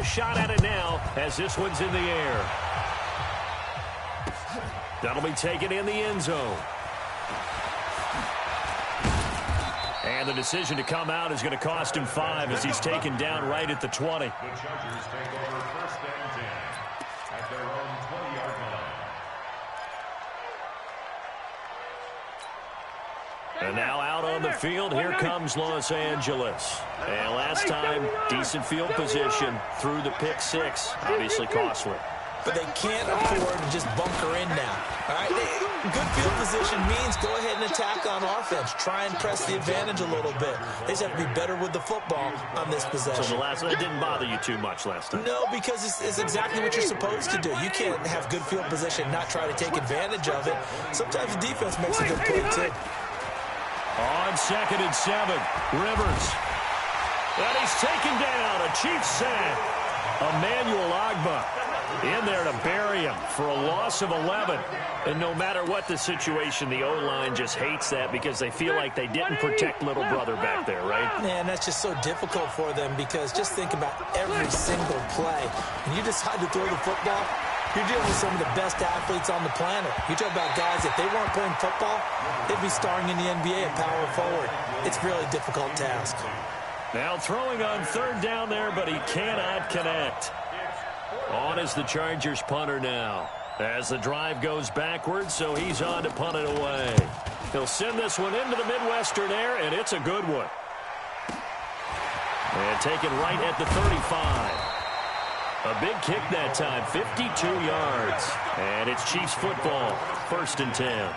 shot at it now as this one's in the air. That'll be taken in the end zone. And the decision to come out is going to cost him 5 as he's taken down right at the 20. The Chargers take over 1st and 10 at their own 20-yard line. And now out on the field, here comes Los Angeles. And last time, decent field position through the pick 6. Obviously costly. But they can't afford to just bunker in now. All right, good field position means go ahead and attack on offense. Try and press the advantage a little bit. They just have to be better with the football on this possession. So the last one didn't bother you too much last time? No, because it's exactly what you're supposed to do. You can't have good field position and not try to take advantage of it. Sometimes the defense makes a good play, too. On 2nd and 7, Rivers. And he's taken down. A Chiefs sack. Emmanuel Ogbah in there to bury him for a loss of 11. And no matter what the situation, the O-line just hates that because they feel like they didn't protect little brother back there, right? Man, that's just so difficult for them because just think about every single play. When you decide to throw the football, you're dealing with some of the best athletes on the planet. You talk about guys, if they weren't playing football, they'd be starring in the NBA at power forward. It's a really difficult task. Now throwing on 3rd down there, but he cannot connect. On is the Chargers punter now. As the drive goes backwards, so he's on to punt it away. He'll send this one into the Midwestern air, and it's a good one. And taken right at the 35. A big kick that time, 52 yards. And it's Chiefs football, 1st and 10.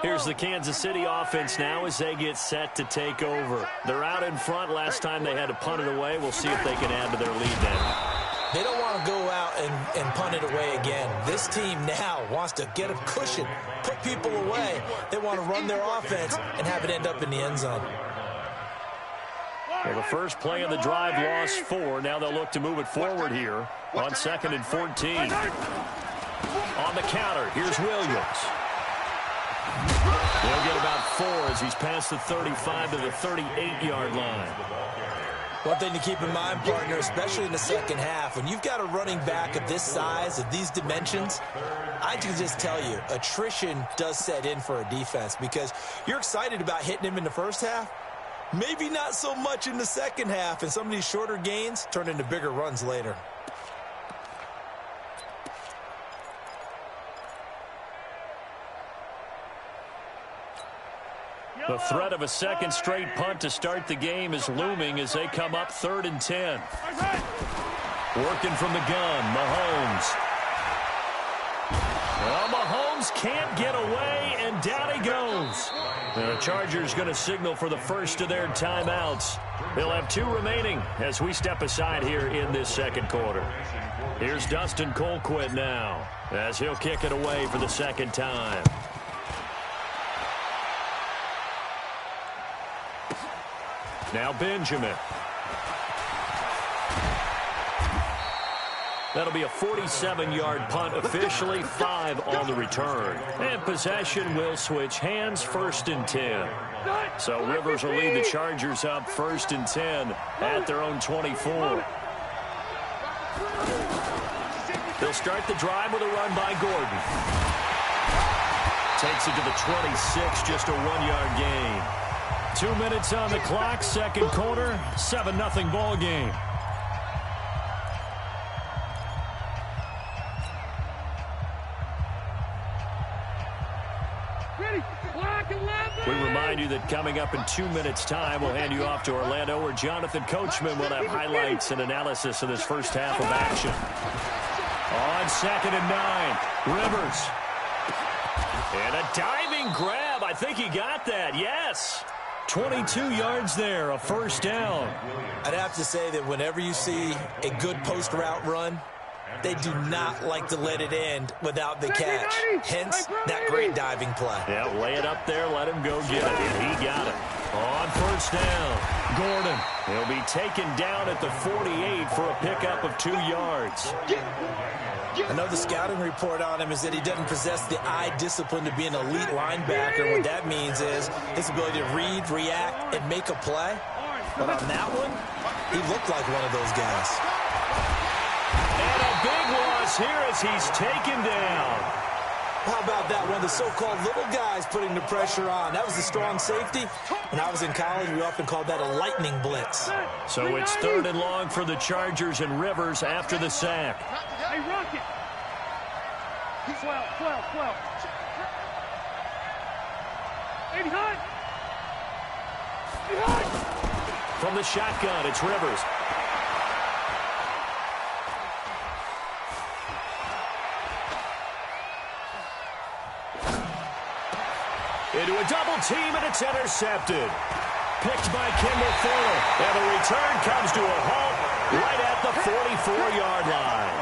Here's the Kansas City offense now as they get set to take over. They're out in front. Last time they had to punt it away. We'll see if they can add to their lead then. They don't want to go out and punt it away again. This team now wants to get a cushion, put people away. They want to run their offense and have it end up in the end zone. Well, the first play of the drive lost 4. Now they'll look to move it forward here on 2nd and 14. On the counter, here's Williams. He'll get about 4 as he's past the 35 to the 38-yard line. One thing to keep in mind, partner, especially in the second half, when you've got a running back of this size, of these dimensions, I can just tell you, attrition does set in for a defense because you're excited about hitting him in the first half. Maybe not so much in the second half, and some of these shorter gains turn into bigger runs later. The threat of a second straight punt to start the game is looming as they come up 3rd and 10. Working from the gun, Mahomes. Well, Mahomes can't get away, and down he goes. The Chargers going to signal for the first of their timeouts. They'll have 2 remaining as we step aside here in this second quarter. Here's Dustin Colquitt now as he'll kick it away for the second time. Now Benjamin. That'll be a 47-yard punt, officially 5 on the return. And possession will switch hands, 1st and 10. So Rivers will lead the Chargers up 1st and 10 at their own 24. They'll start the drive with a run by Gordon. Takes it to the 26, just a 1-yard gain. 2 minutes on the clock, second quarter, 7-0 ball game. We remind you that coming up in 2 minutes' time, we'll hand you off to Orlando, where Jonathan Coachman will have highlights and analysis of this first half of action. On 2nd and 9, Rivers. And a diving grab. I think he got that, yes. 22 yards there, a first down. I'd have to say that whenever you see a good post route run, they do not like to let it end without the catch. Hence, that great diving play. Yeah, lay it up there, let him go get it. And he got it. On first down. Gordon. He'll be taken down at the 48 for a pickup of 2 yards. I know the scouting report on him is that he doesn't possess the eye discipline to be an elite linebacker. What that means is his ability to read, react, and make a play. But on that one, he looked like one of those guys. And a big loss here as he's taken down. How about that one? The so-called little guys putting the pressure on. That was the strong safety. When I was in college, we often called that a lightning blitz. So it's 3rd and long for the Chargers and Rivers after the sack. Hey, Rocket. 12. Hey, behind. From the shotgun, it's Rivers. Into a double team, and it's intercepted. Picked by Kendall Fuller. And the return comes to a halt right at the 44-yard line.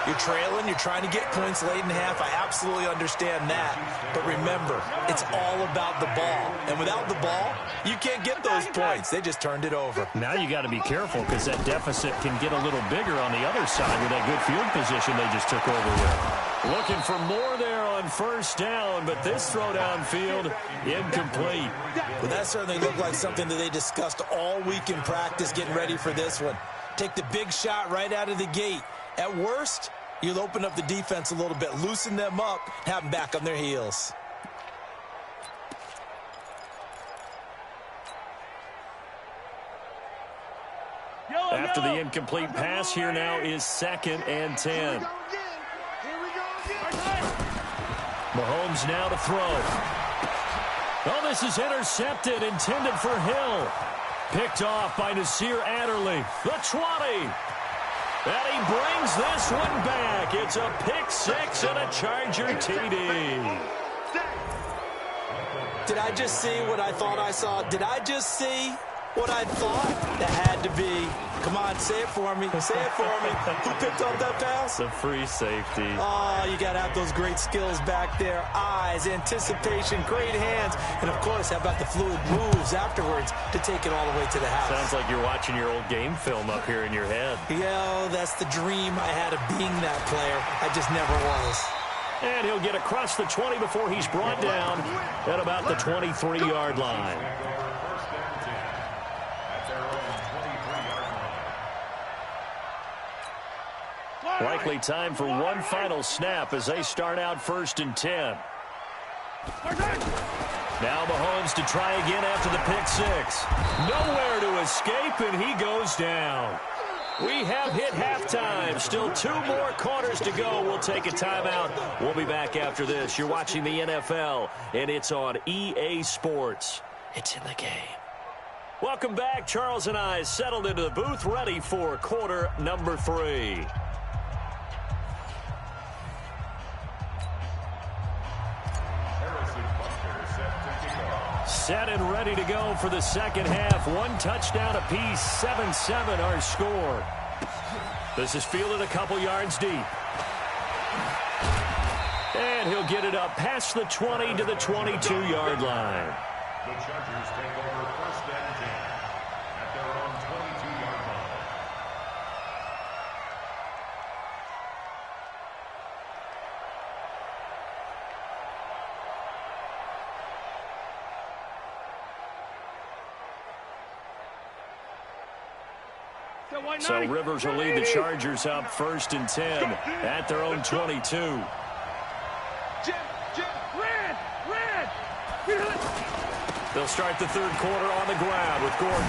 You're trailing, you're trying to get points late in half. I absolutely understand that. But remember, it's all about the ball. And without the ball, you can't get those points. They just turned it over. Now you got to be careful because that deficit can get a little bigger on the other side with that good field position they just took over with. Looking for more there on 1st down, but this throw downfield, incomplete. Well, that certainly looked like something that they discussed all week in practice getting ready for this one. Take the big shot right out of the gate. At worst, you'll open up the defense a little bit, loosen them up, have them back on their heels. After the incomplete pass, here now is 2nd and 10. Mahomes now to throw. Oh, this is intercepted, intended for Hill. Picked off by Nasir Adderley. The 20. And he brings this one back. It's a pick 6 and a Charger TD. Did I just see what I thought I saw? Did I just see what I thought? That had to be. Come on, say it for me. Say it for me. Who picked up that pass? The free safety. Oh, you got to have those great skills back there. Eyes, anticipation, great hands. And, of course, how about the fluid moves afterwards to take it all the way to the house? Sounds like you're watching your old game film up here in your head. Yeah, that's the dream I had of being that player. I just never was. And he'll get across the 20 before he's brought down at about the 23-yard line. Likely time for one final snap as they start out 1st and 10. Now Mahomes to try again after the pick 6. Nowhere to escape, and he goes down. We have hit halftime. Still 2 more quarters to go. We'll take a timeout. We'll be back after this. You're watching the NFL, and it's on EA Sports. It's in the game. Welcome back. Charles and I settled into the booth, ready for quarter number 3. Set and ready to go for the second half. 1 touchdown apiece, 7-7 our score. This is fielded a couple yards deep. And he'll get it up past the 20 to the 22-yard line. The Chargers take over 1st and 10 at their own 22-yard line. So Rivers will lead the Chargers up 1st and 10 at their own 22. They'll start the 3rd quarter on the ground with Gordon.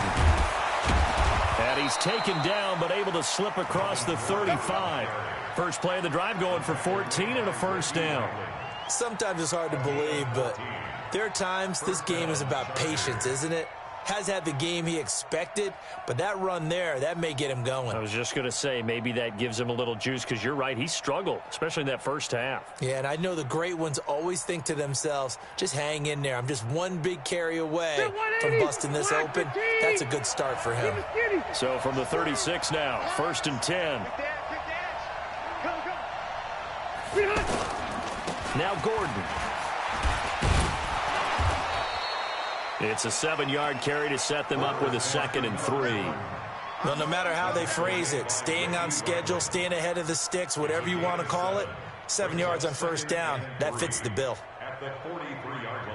And he's taken down but able to slip across the 35. First play of the drive going for 14 and a 1st down. Sometimes it's hard to believe, but there are times this game is about patience, isn't it? Has had the game he expected, but that run there, that may get him going. I was just going to say, maybe that gives him a little juice because you're right, he struggled, especially in that first half. Yeah, and I know the great ones always think to themselves, just hang in there. I'm just one big carry away from busting this open. That's a good start for him. So from the 36 now, 1st and 10. Now Gordon. It's a 7-yard carry to set them up with a 2nd and 3. Well, no matter how they phrase it, staying on schedule, staying ahead of the sticks, whatever you want to call it, 7 yards on first down, that fits the bill. At the 43-yard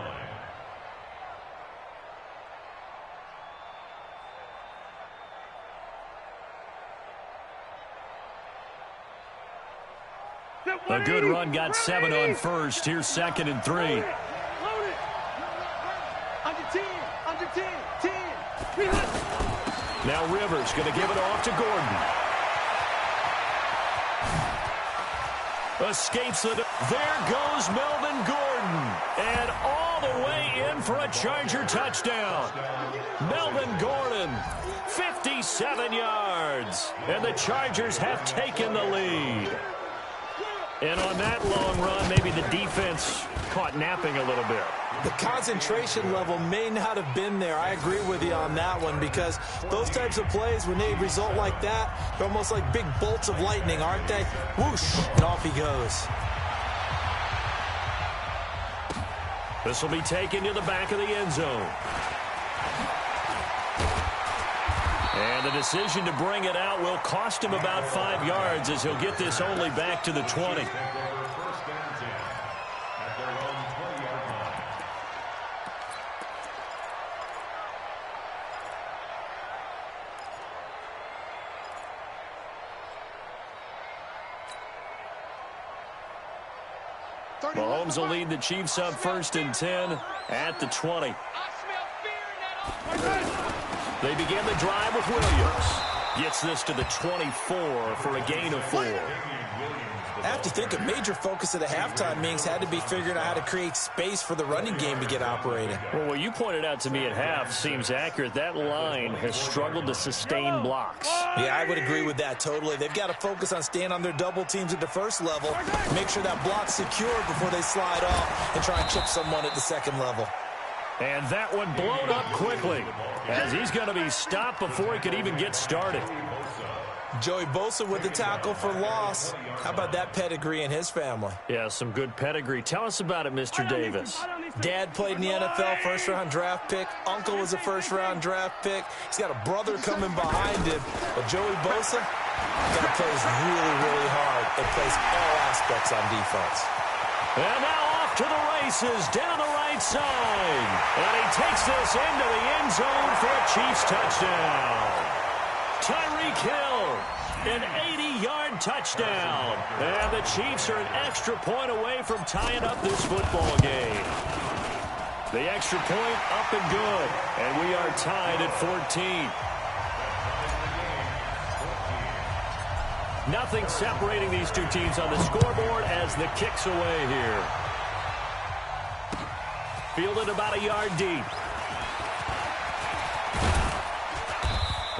line. A good run got 7 on first. Here's 2nd and 3. Load it. Under 10. Under 10. 10. Now Rivers going to give it off to Gordon. Escapes it. There goes Melvin Gordon. And all the way in for a Charger touchdown. Melvin Gordon, 57 yards. And the Chargers have taken the lead. And on that long run, maybe the defense caught napping a little bit. The concentration level may not have been there. I agree with you on that one, because those types of plays, when they result like that, they're almost like big bolts of lightning, aren't they? Whoosh, and off he goes. This will be taken to the back of the end zone. And the decision to bring it out will cost him about 5 yards, as he'll get this only back to the 20. Mahomes will lead the Chiefs up 1st and 10 at the 20. They begin the drive with Williams. Gets this to the 24 for a gain of 4. I have to think a major focus of the halftime meetings had to be figuring out how to create space for the running game to get operating. Well, what you pointed out to me at half seems accurate. That line has struggled to sustain blocks. Yeah, I would agree with that totally. They've got to focus on staying on their double teams at the first level, make sure that block's secure before they slide off and try and chip someone at the second level. And that one blown up quickly, as he's going to be stopped before he could even get started. Joey Bosa with the tackle for loss. How about that pedigree in his family? Yeah, some good pedigree. Tell us about it, Mr. Davis. Dad played in the NFL, first-round draft pick. Uncle was a first-round draft pick. He's got a brother coming behind him. But Joey Bosa, guy plays really, really hard and plays all aspects on defense. And now off to the races, down the right side. And he takes this into the end zone for a Chiefs touchdown. Tyreek Hill, an 80-yard touchdown. And the Chiefs are an extra point away from tying up this football game. The extra point up and good. And we are tied at 14. Nothing separating these two teams on the scoreboard as the kick's away here. Fielded about a yard deep.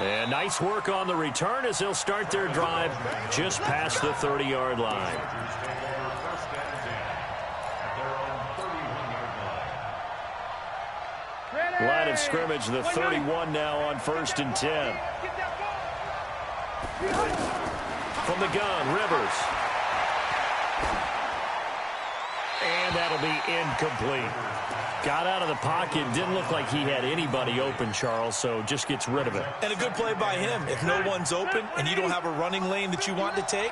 And nice work on the return as they'll start their drive just past the 30-yard line. Line of scrimmage, the 31 now on 1st and 10. From the gun, Rivers. And that'll be incomplete. Got out of the pocket. Didn't look like he had anybody open, Charles, so just gets rid of it. And a good play by him. If no one's open and you don't have a running lane that you want to take,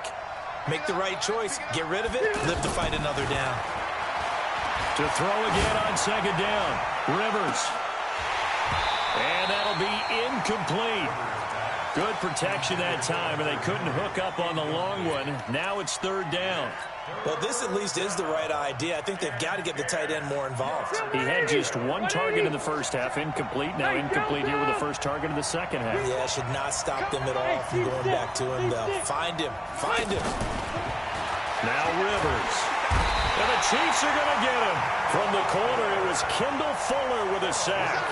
make the right choice. Get rid of it. Live to fight another down. To throw again on 2nd down. Rivers. And that'll be incomplete. Good protection that time, and they couldn't hook up on the long one. Now it's 3rd down. Well, this at least is the right idea. I think they've got to get the tight end more involved. He had just one target in the first half, incomplete. Now incomplete here with the first target of the second half. Yeah, it should not stop them at all from going back to him, though. Find him. Find him. Now Rivers. And the Chiefs are going to get him. From the corner, it was Kendall Fuller with a sack.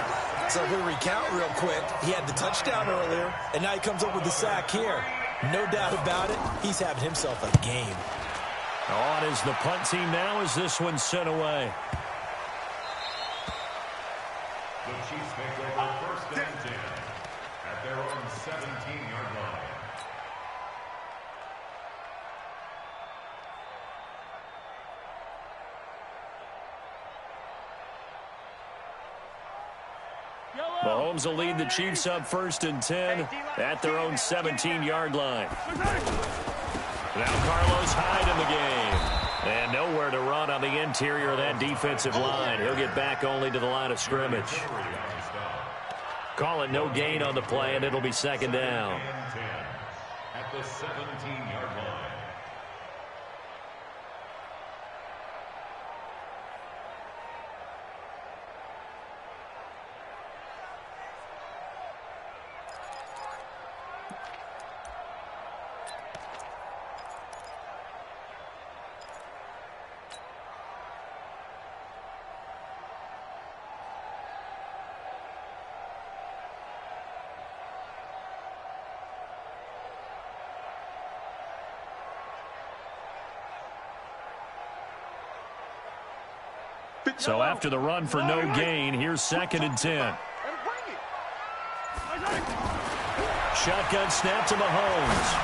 So if we recount real quick, he had the touchdown earlier, and now he comes up with the sack here. No doubt about it, he's having himself a game. On is the punt team now as this one's sent away. The Chiefs make over 1st and 10 at their own 17-yard line. Mahomes will lead the Chiefs up 1st and 10 at their own 17-yard line. Now Carlos Hyde in the game. And nowhere to run on the interior of that defensive line. He'll get back only to the line of scrimmage. Call it no gain on the play, and it'll be 2nd down. At the 17-yard line. So after the run for no gain, here's 2nd and 10. Shotgun snap to Mahomes.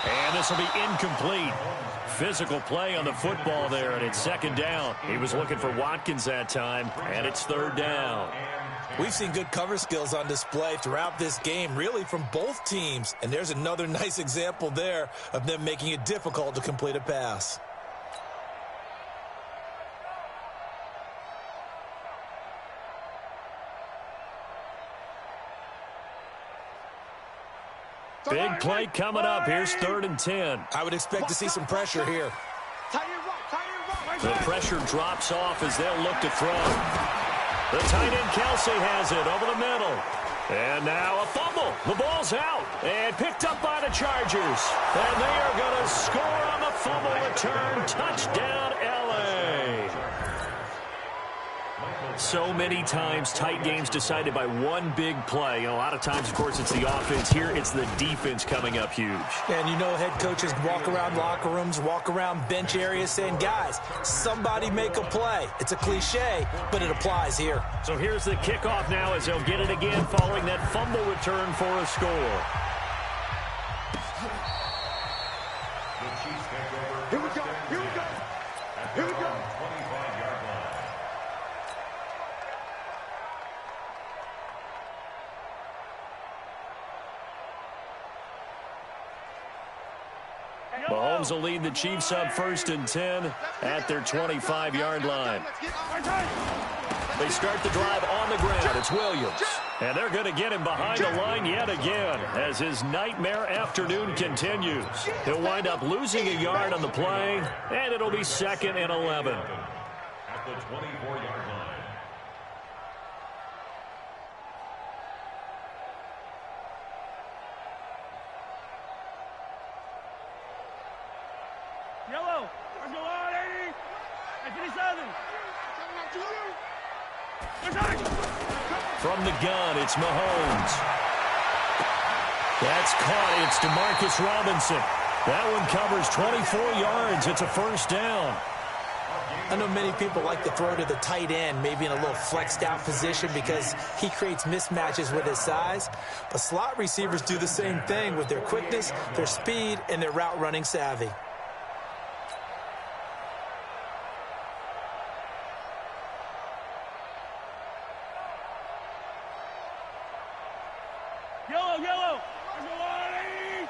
And this will be incomplete. Physical play on the football there, and it's 2nd down. He was looking for Watkins that time, and it's 3rd down. We've seen good cover skills on display throughout this game, really from both teams. And there's another nice example there of them making it difficult to complete a pass. Big play coming up. Here's 3rd and 10. I would expect to see some pressure here. The pressure drops off as they'll look to throw. The tight end Kelsey has it over the middle. And now a fumble. The ball's out and picked up by the Chargers. And they are going to score on the fumble return. Touchdown, L.A. So many times tight games decided by one big play. A lot of times, of course, it's the offense. Here, it's the defense coming up huge. And you know head coaches walk around locker rooms, walk around bench areas saying, guys, somebody make a play. It's a cliche, but it applies here. So here's the kickoff now as they'll get it again following that fumble return for a score. Here we go. Here we go. Here we go. Mahomes will lead the Chiefs up 1st and 10 at their 25-yard line. They start the drive on the ground. It's Williams. And they're going to get him behind the line yet again as his nightmare afternoon continues. He'll wind up losing a yard on the play, and it'll be 2nd and 11. At the 24-yard line. Yellow. Let's go on, 80. And 57. From the gun, it's Mahomes. That's caught. It's DeMarcus Robinson. That one covers 24 yards. It's a 1st down. I know many people like to throw to the tight end, maybe in a little flexed out position because he creates mismatches with his size. But slot receivers do the same thing with their quickness, their speed, and their route running savvy. Yellow, yellow. Let's go on, 80.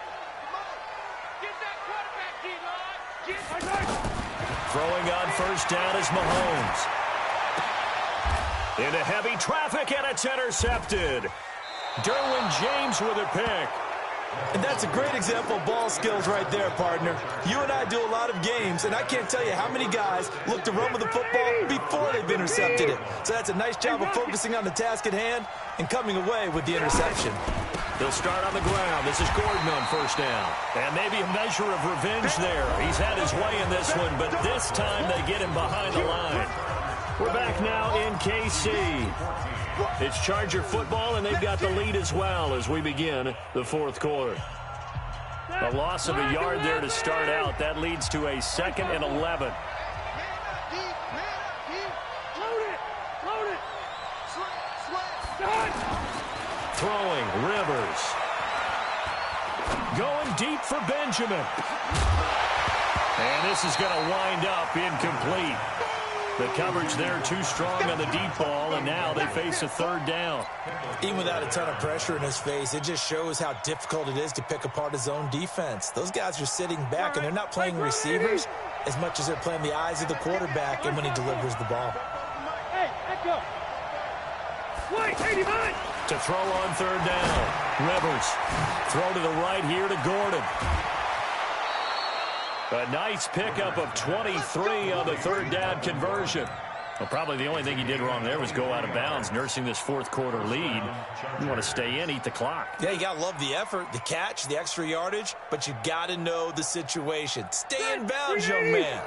Get that quarterback, D-line. Throwing on 1st down is Mahomes. Into heavy traffic, and it's intercepted. Derwin James with a pick. And that's a great example of ball skills right there, partner. You and I do a lot of games, and I can't tell you how many guys look to run with the football before they've intercepted it. So that's a nice job of focusing on the task at hand and coming away with the interception. They'll start on the ground. This is Gordon on 1st down. And maybe a measure of revenge there. He's had his way in this one, but this time they get him behind the line. We're back now in KC. It's Charger football, and they've got the lead as well as we begin the 4th quarter. A loss of a yard there to start out. That leads to a 2nd and 11. Throwing, Rivers. Going deep for Benjamin. And this is going to wind up incomplete. The coverage there too strong on the deep ball, and now they face a third down. Even without a ton of pressure in his face, it just shows how difficult it is to pick apart his own defense. Those guys are sitting back, and they're not playing receivers as much as they're playing the eyes of the quarterback and when he delivers the ball. Hey, let go. Wait, 89. To throw on third down. Rivers. Throw to the right here to Gordon. A nice pickup of 23 on the third down conversion. Well, probably the only thing he did wrong there was go out of bounds, nursing this fourth quarter lead. You want to stay in, eat the clock. Yeah, you got to love the effort, the catch, the extra yardage, but you got to know the situation. Stay in bounds, young man.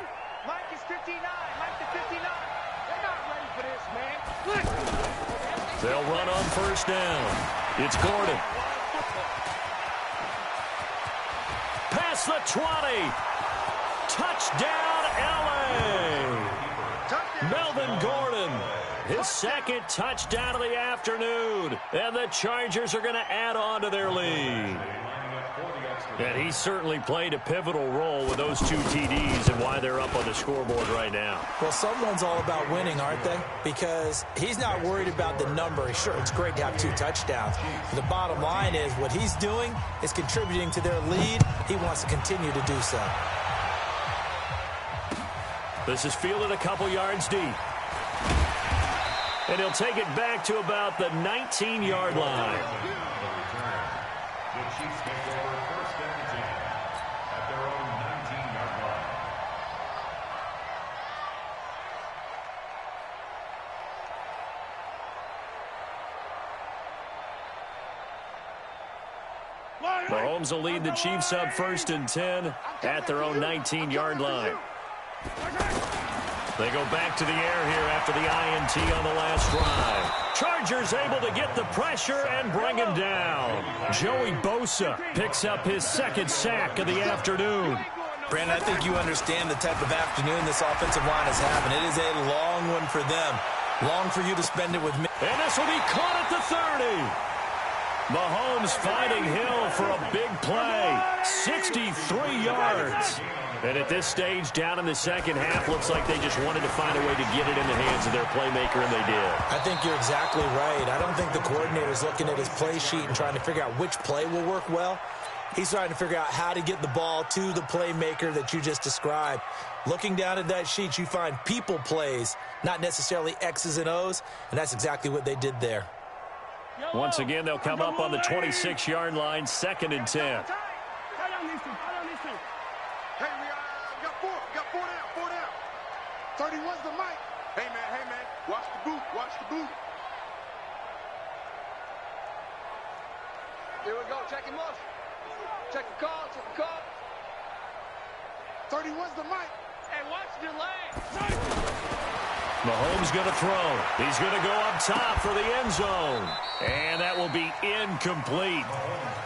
Mike is 59. Mike is 59. They're not ready for this, man. They'll run on first down. It's Gordon. Past the 20. Touchdown, L.A. Melvin Gordon, his second touchdown of the afternoon. And the Chargers are going to add on to their lead. And he certainly played a pivotal role with those two TDs and why they're up on the scoreboard right now. Well, someone's all about winning, aren't they? Because he's not worried about the number. Sure, it's great to have 2 touchdowns. But the bottom line is what he's doing is contributing to their lead. He wants to continue to do so. This is fielded a couple yards deep. And he'll take it back to about the 19-yard line. The Chiefs take over first and 10 at their own 19-yard line. Mahomes will lead the Chiefs up first and 10 at their own 19-yard line. They go back to the air here after the INT on the last drive. Chargers able to get the pressure and bring him down. Joey Bosa picks up his second sack of the afternoon. Brandon, I think you understand the type of afternoon this offensive line is having. It is a long one for them. Long for you to spend it with me. And this will be caught at the 30. Mahomes finding Hill for a big play. 63 yards. And at this stage, down in the second half, looks like they just wanted to find a way to get it in the hands of their playmaker, and they did. I think you're exactly right. I don't think the coordinator's looking at his play sheet and trying to figure out which play will work well. He's trying to figure out how to get the ball to the playmaker that you just described. Looking down at that sheet, you find people plays, not necessarily X's and O's, and that's exactly what they did there. Once again, they'll come up on the 26-yard line, second and 10. Hey, we got four down. 31's the mic. Hey, man, watch the boot. Here we go, check him off. Check the call. 31's the mic. Hey, watch the leg. Mahomes going to throw. He's going to go up top for the end zone. And that will be incomplete.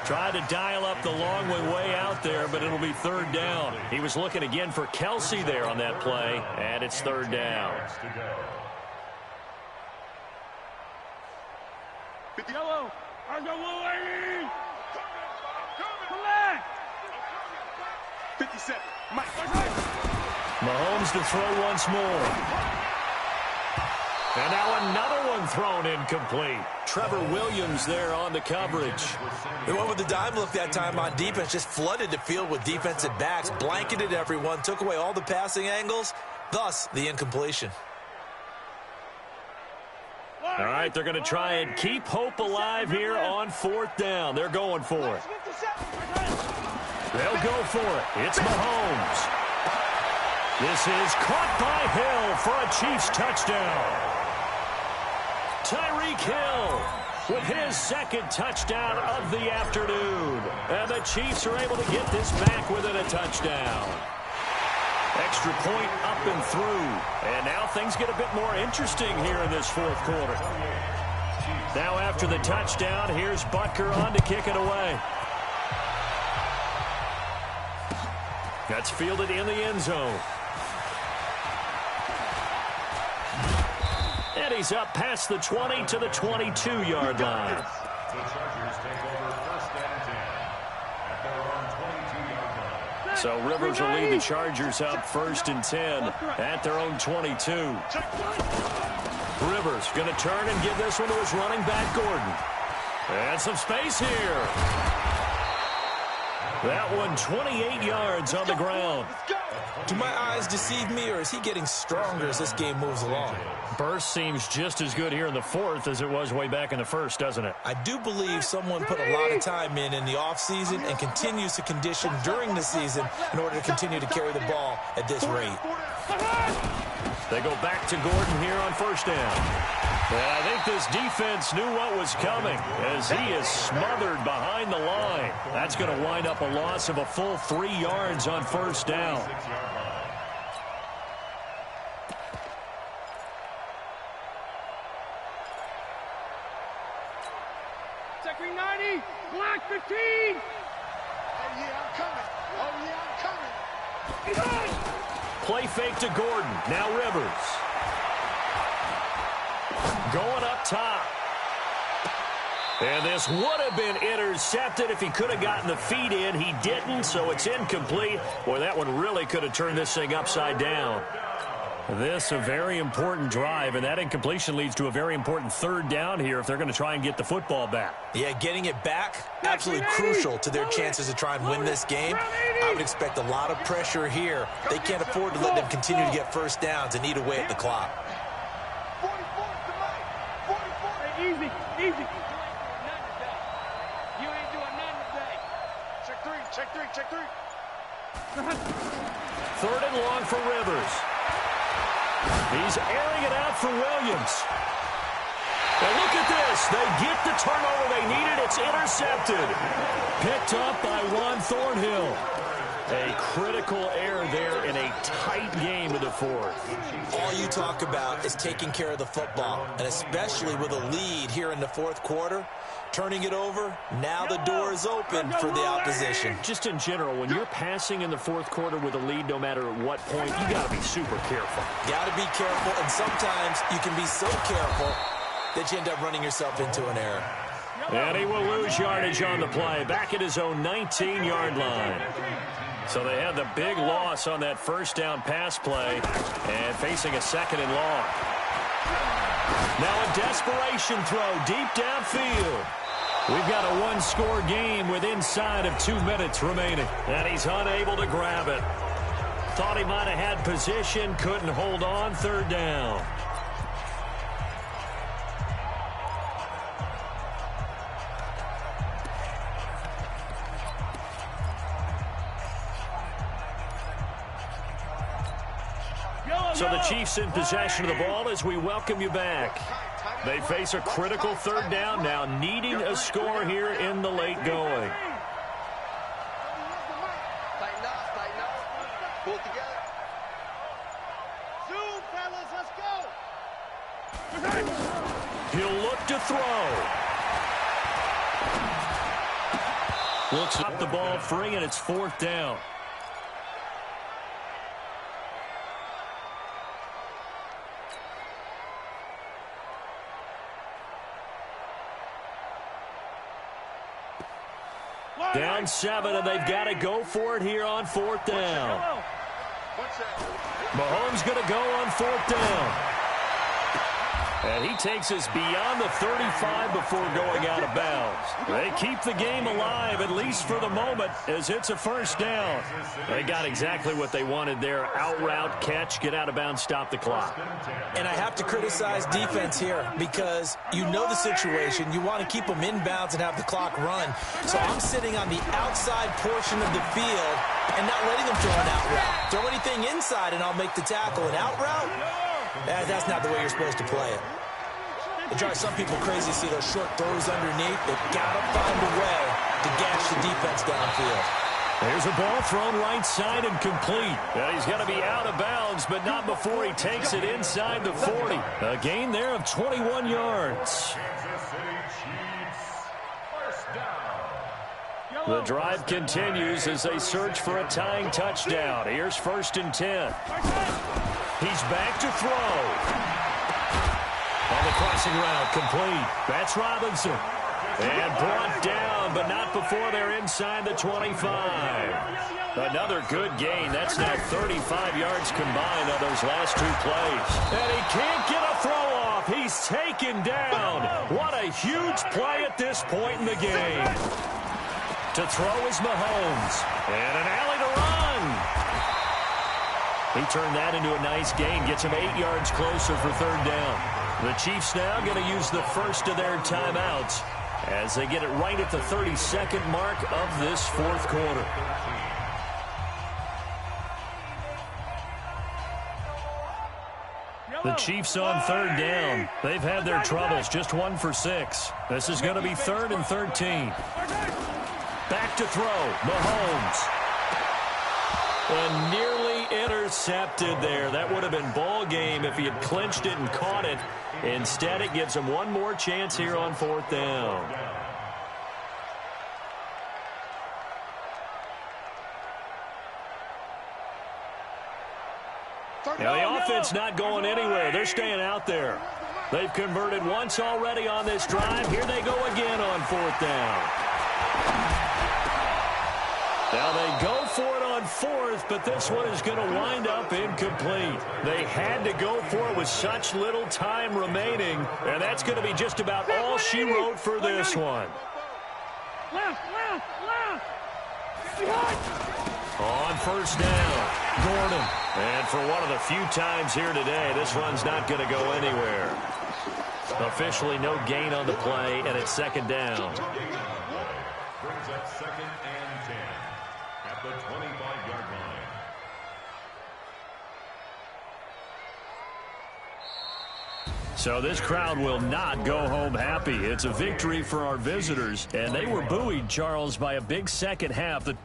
Tried to dial up the long way out there, but it'll be third down. He was looking again for Kelsey there on that play, and it's third down. Yellow. Underwood. Collect. 57. Mike. Mahomes to throw once more. And now another one thrown incomplete. Trevor Williams there on the coverage. They went with the dime look that time on defense, just flooded the field with defensive backs, blanketed everyone, took away all the passing angles, thus the incompletion. All right, they're going to try and keep hope alive here on fourth down. They're going for it. They'll go for it. It's Mahomes. This is caught by Hill for a Chiefs touchdown. Tyreek Hill with his second touchdown of the afternoon. And the Chiefs are able to get this back within a touchdown. Extra point up and through. And now things get a bit more interesting here in this fourth quarter. Now after the touchdown, here's Butker on to kick it away. That's fielded in the end zone. And he's up past the 20 to the 22-yard line. The Chargers take over first and 10 at their own 22-yard line. So Rivers will lead the Chargers up 1st and 10 at their own 22. Rivers going to turn and give this one to his running back, Gordon. And some space here. That one 28 yards on the ground. Do my eyes deceive me, or is he getting stronger as this game moves along? Burst seems just as good here in the 4th as it was way back in the 1st, doesn't it? I do believe someone put a lot of time in the offseason and continues to condition during the season in order to continue to carry the ball at this rate. They go back to Gordon here on 1st down. And I think this defense knew what was coming as he is smothered behind the line. That's going to wind up a loss of a full 3 yards on 1st down. Second 90, block 15. Oh, yeah, I'm coming. Oh, yeah, I'm coming. Play fake to Gordon. Now Rivers. Going up top. And this would have been intercepted if he could have gotten the feet in. He didn't, so it's incomplete. Boy, that one really could have turned this thing upside down. This a very important drive, and that incompletion leads to a very important 3rd down here if they're going to try and get the football back. Yeah, getting it back, absolutely crucial to their chances to try and win this game. I would expect a lot of pressure here. They can't afford to let them continue to get 1st downs and eat away at the clock. 44 to Mike. 44. Hey, easy, easy. You ain't doing nothing today. Check 3, check 3, check 3. 3rd and long for Rivers. He's airing it out for Williams. Well, look at this. They get the turnover they needed. It's intercepted. Picked up by Juan Thornhill. A critical error there in a tight game in the 4th. All you talk about is taking care of the football, and especially with a lead here in the 4th quarter. Turning it over, now the door is open for the opposition. Just in general, when you're passing in the 4th quarter with a lead, no matter at what point, you got to be super careful. Got to be careful, and sometimes you can be so careful that you end up running yourself into an error. And he will lose yardage on the play, back at his own 19-yard line. So they had the big loss on that 1st down pass play and facing a 2nd and long. Now a desperation throw deep downfield. We've got a 1-score game with inside of 2 minutes remaining. And he's unable to grab it. Thought he might have had position, couldn't hold on, 3rd down. So the Chiefs in possession of the ball as we welcome you back. They face a critical 3rd down now, needing a score here in the late going. Tighten up, tighten up. Pull it together. Zoom, fellas, let's go. He'll look to throw. Looks up the ball free, and it's 4th down. Down 7, and they've got to go for it here on 4th down. Mahomes going to go on 4th down. And he takes us beyond the 35 before going out of bounds. They keep the game alive, at least for the moment, as it's a 1st down. They got exactly what they wanted there. Out route, catch, get out of bounds, stop the clock. And I have to criticize defense here because you know the situation. You want to keep them inbounds and have the clock run. So I'm sitting on the outside portion of the field and not letting them throw an out route. Throw anything inside and I'll make the tackle. An out route? That's not the way you're supposed to play it. It drives some people crazy to see those short throws underneath. They've got to find a way to gash the defense downfield. There's a ball thrown right side and complete. Well, he's got to be out of bounds, but not before he takes it inside the 40. A gain there of 21 yards. The drive continues as they search for a tying touchdown. Here's 1st and 10. He's back to throw. On the crossing route, complete. That's Robinson. And brought down, but not before they're inside the 25. Another good gain. That's now 35 yards combined on those last two plays. And he can't get a throw off. He's taken down. What a huge play at this point in the game. To throw is Mahomes. And an alley to run. He turned that into a nice gain. Gets him 8 yards closer for third down. The Chiefs now going to use the first of their timeouts as they get it right at the 32nd mark of this fourth quarter. The Chiefs on third down. They've had their troubles, just 1 for 6. This is going to be 3rd and 13. Back to throw, Mahomes. And nearly intercepted there. That would have been ball game if he had clinched it and caught it. Instead, it gives him one more chance here on 4th down. Now, the offense not going anywhere. They're staying out there. They've converted once already on this drive. Here they go again on 4th down. Now, they go for it on 4th, but this one is going to wind up incomplete. They had to go for it with such little time remaining, and that's going to be just about all she wrote for this one. Left. On 1st down, Gordon. And for one of the few times here today, this run's not going to go anywhere. Officially no gain on the play, and it's 2nd down. Brings up 2nd and 10 at the 25-yard line. So this crowd will not go home happy. It's a victory for our visitors, and they were buoyed, Charles, by a big second half that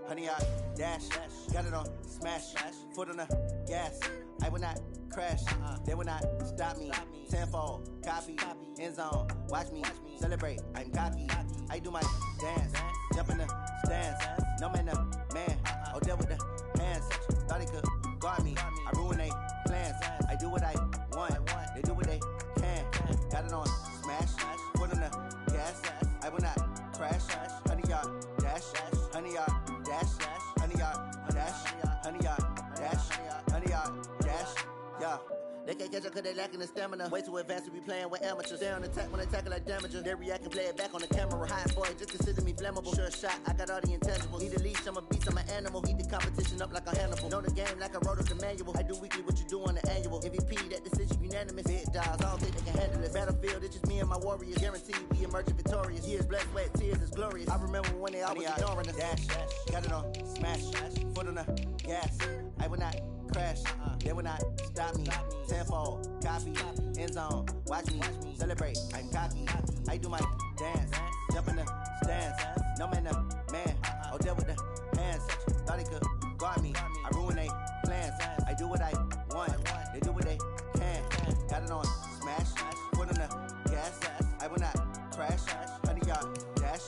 Honey, I dash, got it on smash, foot on the gas. I will not crash, they will not stop me. Tenfold, copy, end zone, watch me celebrate. I'm cocky, I do my dance, jump in the stands. No man, man, oh, there with the hands. Thought he could guard me, I ruin they plans. I do what I want, they do what they can. Got it on smash, foot on the gas. I will not crash, honey, y'all dash, honey, y'all dash, honey, y'all dash, honey, y'all dash, honey, y'all dash, yeah. They can't catch up cause they lacking the stamina. Way too advanced to be playing with amateurs. Stay on attack when they tackle like damager. They react and play it back on the camera. Hot boy, just consider me flammable. Sure shot, I got all the intangibles. Need a leash, I'm a beast, I'm an animal. Heat the competition up like a Hannibal. Know the game like I wrote up the manual. I do weekly what you do on the annual. MVP, that decision unanimous. Big dogs, I don't think they can handle it. Battlefield, it's just me and my warriors. Guaranteed we emerging victorious. Years, blood, sweat, tears, is glorious. I remember when they always ignoring us. Dash, got it on smash, foot on the gas. I will not crash, they will not stop me. Tenfold, copy, end zone, watch me celebrate. I'm cocky, I do my dance, jump in the stands. No man, man, oh, there with the hands. Thought he could guard me, I ruin they plans. I do what I want, they do what they can. Got it on smash, foot on the gas. I will not crash, honey, y'all dash,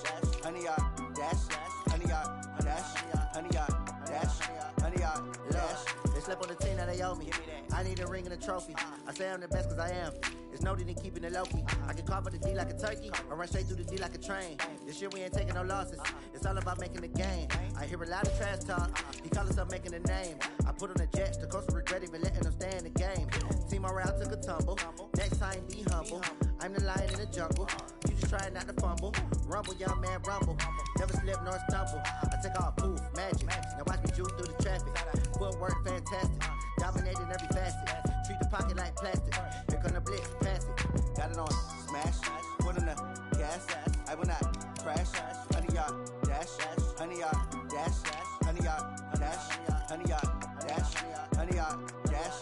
honey, y'all dash, honey, y'all dash, honey, y'all dash, honey, y'all dash. They slept on the team that they owe me. I need a ring and a trophy. I say I'm the best cause I am. It's no need in keeping it low-key. I can carve up the D like a turkey or run straight through the D like a train. This year we ain't taking no losses. It's all about making the game. I hear a lot of trash talk. He call himself making a name. I put on the Jets. The coach will regret even letting them stay in the game. Team morale took a tumble. Next time be humble. I'm the lion in the jungle. You just try not to fumble. Rumble, young man, rumble. Never slip nor stumble. I take off, poof, magic. Now watch me juice through the traffic. Footwork fantastic. Dominating every facet. Treat the pocket like plastic. Here come the blitz, pass it. Got it on smash. Foot on the gas. I will not crash. Honey, y'all dash. Honey, y'all dash. Honey, y'all dash. Honey, y'all dash. Honey, y'all dash.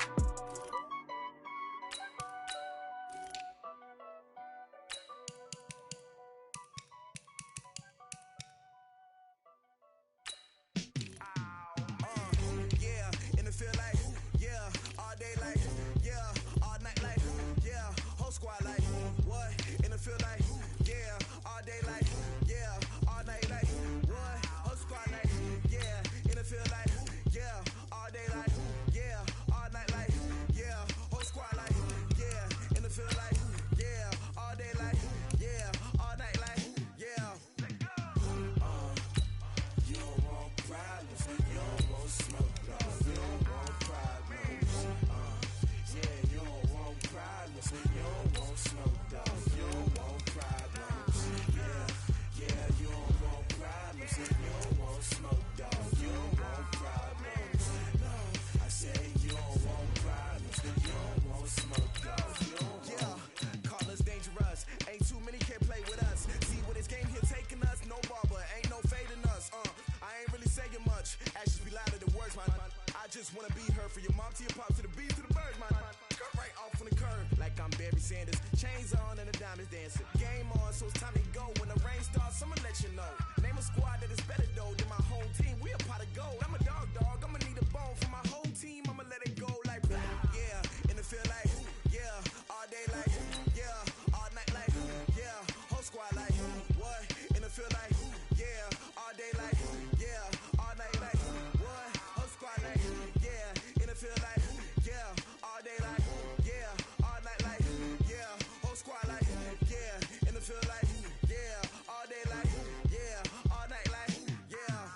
just wanna be her. For your mom to your pop to the beat to the birds, my skirt right off on the curb. Like I'm Barry Sanders, chains on and the diamonds dancing. Game on, so it's time to go. When the rain starts, I'ma let you know. Name a squad that is better though than my home team. We a pot of gold. I'm a dog, I'ma need a bone for my whole team. I'ma let it go like yeah, and it feel like yeah, all day like yeah, all night like yeah, whole squad like what? And it feel like yeah, all day like yeah, all night like what? Whole squad like yeah, and it feel like yeah, all day like yeah, all night like yeah, whole squad like yeah, and it feel like yeah, all day like yeah, all night like yeah.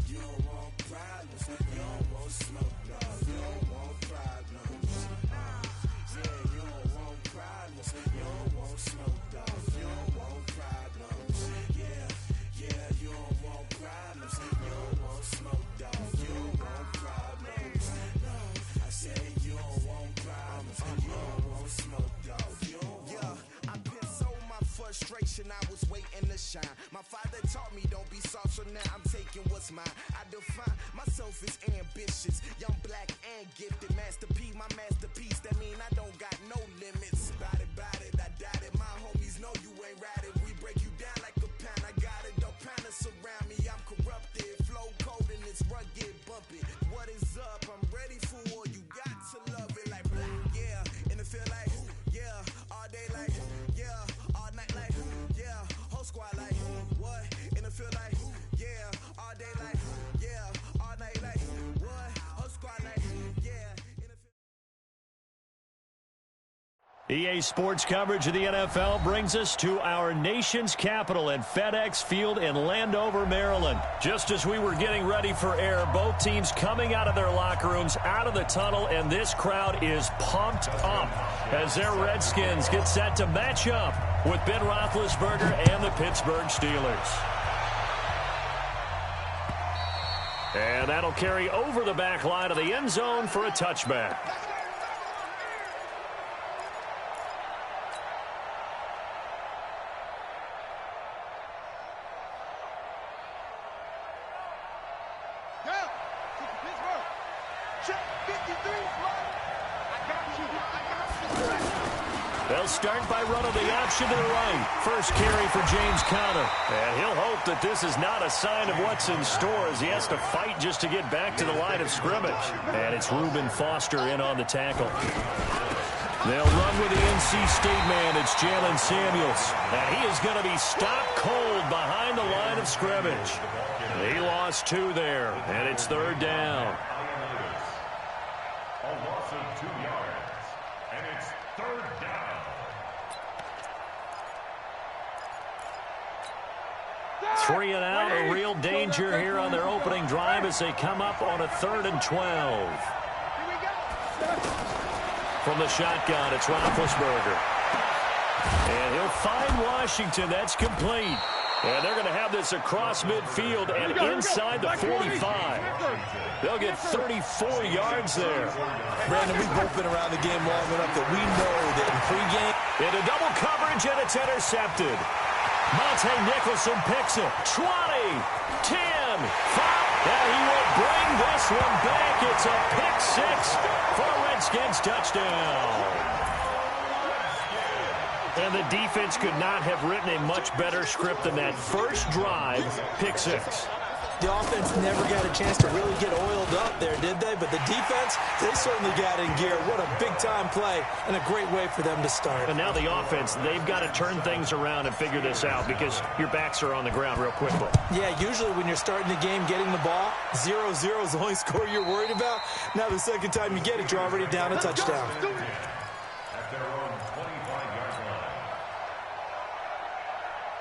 You don't want problems, you don't want smoke, dog. You don't want problems. Yeah, you don't want problems, you don't want smoke, dog. You don't want problems. Yeah, you don't want problems, you don't want smoke, dog. You don't want problems. No, I said you don't want problems, you don't want smoke, dog. You don't want. Yeah, I been so my frustration, I was waiting to shine. My father taught me don't be soft, so now I'm taking what's mine. I define myself as ambitious, young, black, and gifted. Master P, my masterpiece. That mean I don't got no limits. Bout it, I doubt it. My homies know you ain't ratted. We break you down like a pound. I got it, don't pound us around me. I'm corrupted, flow cold and it's rugged, bumpy. What is up? I'm ready for war. You got to love it like yeah, and it feel like yeah, all day like yeah, all night like yeah, whole squad like what? And it feel like yeah, all day like yeah, all night like what? Whole squad like yeah, and it feel. EA Sports coverage of the NFL brings us to our nation's capital at FedEx Field in Landover, Maryland. Just as we were getting ready for air, both teams coming out of their locker rooms, out of the tunnel, and this crowd is pumped up as their Redskins get set to match up with Ben Roethlisberger and the Pittsburgh Steelers. And that'll carry over the back line of the end zone for a touchback. They'll start by running the option to the right. First carry for James Conner. And he'll hope that this is not a sign of what's in store as he has to fight just to get back to the line of scrimmage. And it's Reuben Foster in on the tackle. They'll run with the NC State man. It's Jalen Samuels. And he is going to be stopped cold behind the line of scrimmage. He lost 2 there, and it's 3rd down. A loss of 2 yards, and it's 3rd down. Three and out, a real danger here on their opening drive as they come up on a 3rd and 12. From the shotgun, it's Roethlisberger. And he'll find Washington. That's complete. And they're going to have this across midfield and inside the 45. They'll get 34 yards there. Brandon, we've both been around the game long enough that we know that in pregame. Into double coverage, and it's intercepted. Monte Nicholson picks it. 20, 10, 5. And he will bring this one back. It's a pick 6 for a Redskins touchdown. And the defense could not have written a much better script than that first drive, pick 6. The offense never got a chance to really get oiled up there, did they? But the defense, they certainly got in gear. What a big-time play and a great way for them to start. And now the offense, they've got to turn things around and figure this out because your backs are on the ground real quickly. Yeah, usually when you're starting the game getting the ball, 0-0 is the only score you're worried about. Now the second time you get it, you're already down a touchdown. At their own 25-yard line.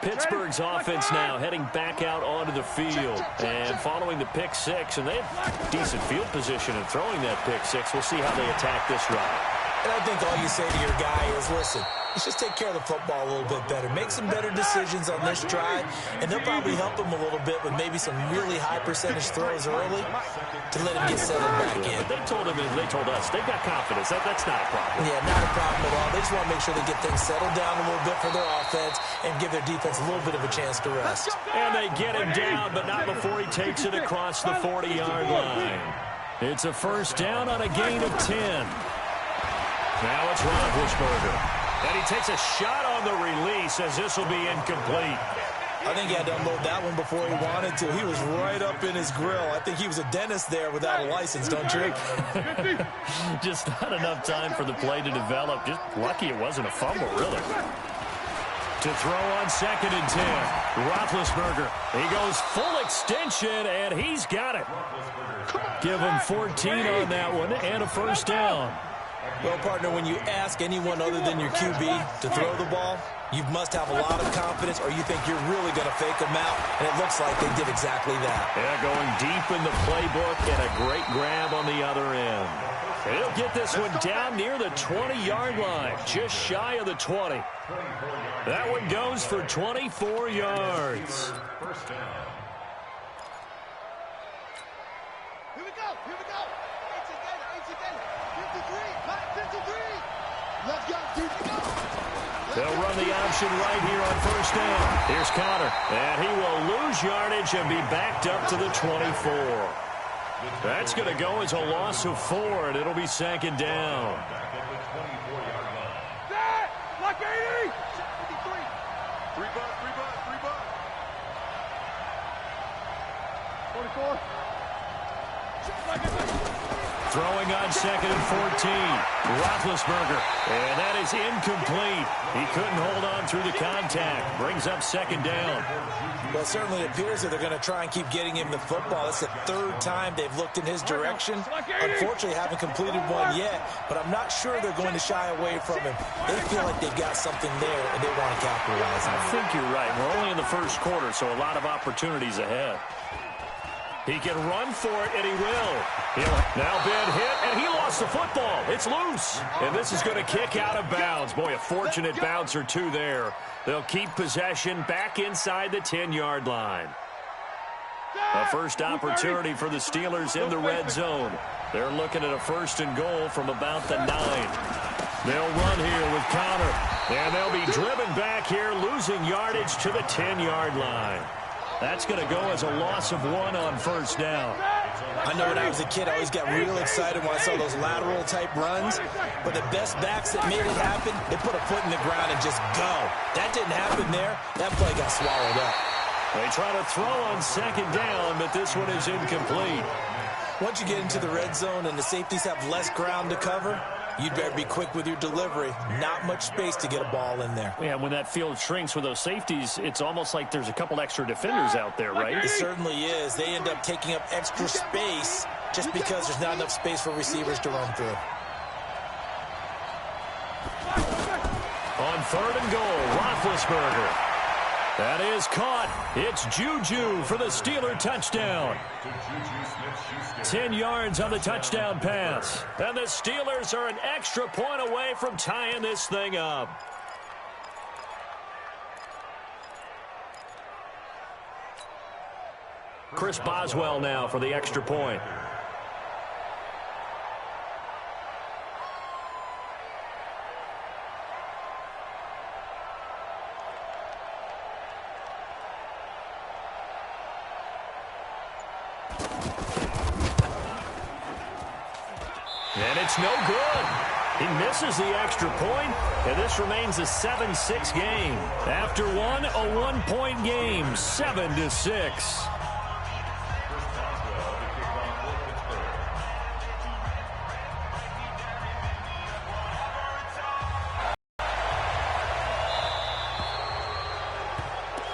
Pittsburgh's offense now heading back out onto the field and following the pick 6, and they have decent field position in throwing that pick 6. We'll see how they attack this drive. And I think all you say to your guy is, listen, let's just take care of the football a little bit better. Make some better decisions on this drive, and they'll probably help him a little bit with maybe some really high percentage throws early to let him get settled back in. They told us they've got confidence. That's not a problem. Yeah, not a problem at all. They just want to make sure they get things settled down a little bit for their offense and give their defense a little bit of a chance to rest. And they get him down, but not before he takes it across the 40-yard line. It's a first down on a gain of 10. Now it's Roethlisberger. And he takes a shot on the release as this will be incomplete. I think he had to unload that one before he wanted to. He was right up in his grill. I think he was a dentist there without a license, don't you? Just not enough time for the play to develop. Just lucky it wasn't a fumble, really. To throw on 2nd and 10. Roethlisberger. He goes full extension, and he's got it. Give him 14 on that one and a first down. Well, partner, when you ask anyone other than your QB to throw the ball, you must have a lot of confidence or you think you're really going to fake them out, and it looks like they did exactly that. Yeah, going deep in the playbook and a great grab on the other end. He'll get this one down near the 20-yard line, just shy of the 20. That one goes for 24 yards. First down. Here we go. It's again. 53. Let's go. They'll run the option right here on first down. Here's Connor, and he will lose yardage and be backed up to the 24. That's going to go as a loss of 4, and it'll be 2nd down. Back at the 24-yard line. Set! Like 80! 53. 3 bucks. 44. Throwing on 2nd and 14. Roethlisberger, and that is incomplete. He couldn't hold on through the contact. Brings up 2nd down. Well, it certainly appears that they're going to try and keep getting him the football. It's the 3rd time they've looked in his direction. Unfortunately, haven't completed one yet, but I'm not sure they're going to shy away from him. They feel like they've got something there, and they want to capitalize on it. I think you're right. We're only in the first quarter, so a lot of opportunities ahead. He can run for it, and he will. He'll now been hit, and he lost the football. It's loose, and this is going to kick out of bounds. Boy, a fortunate bounce or two there. They'll keep possession back inside the 10-yard line. A first opportunity for the Steelers in the red zone. They're looking at a 1st and goal from about the 9. They'll run here with Connor, and they'll be driven back here, losing yardage to the 10-yard line. That's going to go as a loss of 1 on first down. I know when I was a kid, I always got real excited when I saw those lateral-type runs. But the best backs that made it happen, they put a foot in the ground and just go. That didn't happen there. That play got swallowed up. They try to throw on 2nd down, but this one is incomplete. Once you get into the red zone and the safeties have less ground to cover, you'd better be quick with your delivery. Not much space to get a ball in there. Yeah, when that field shrinks with those safeties, it's almost like there's a couple extra defenders out there, right? It certainly is. They end up taking up extra space just because there's not enough space for receivers to run through. On 3rd and goal, Roethlisberger. That is caught. It's Juju for the Steeler touchdown. 10 yards on the touchdown pass. And the Steelers are an extra point away from tying this thing up. Chris Boswell now for the extra point. And it's no good. He misses the extra point, and this remains a 7-6 game. After one, a one-point game, 7-6.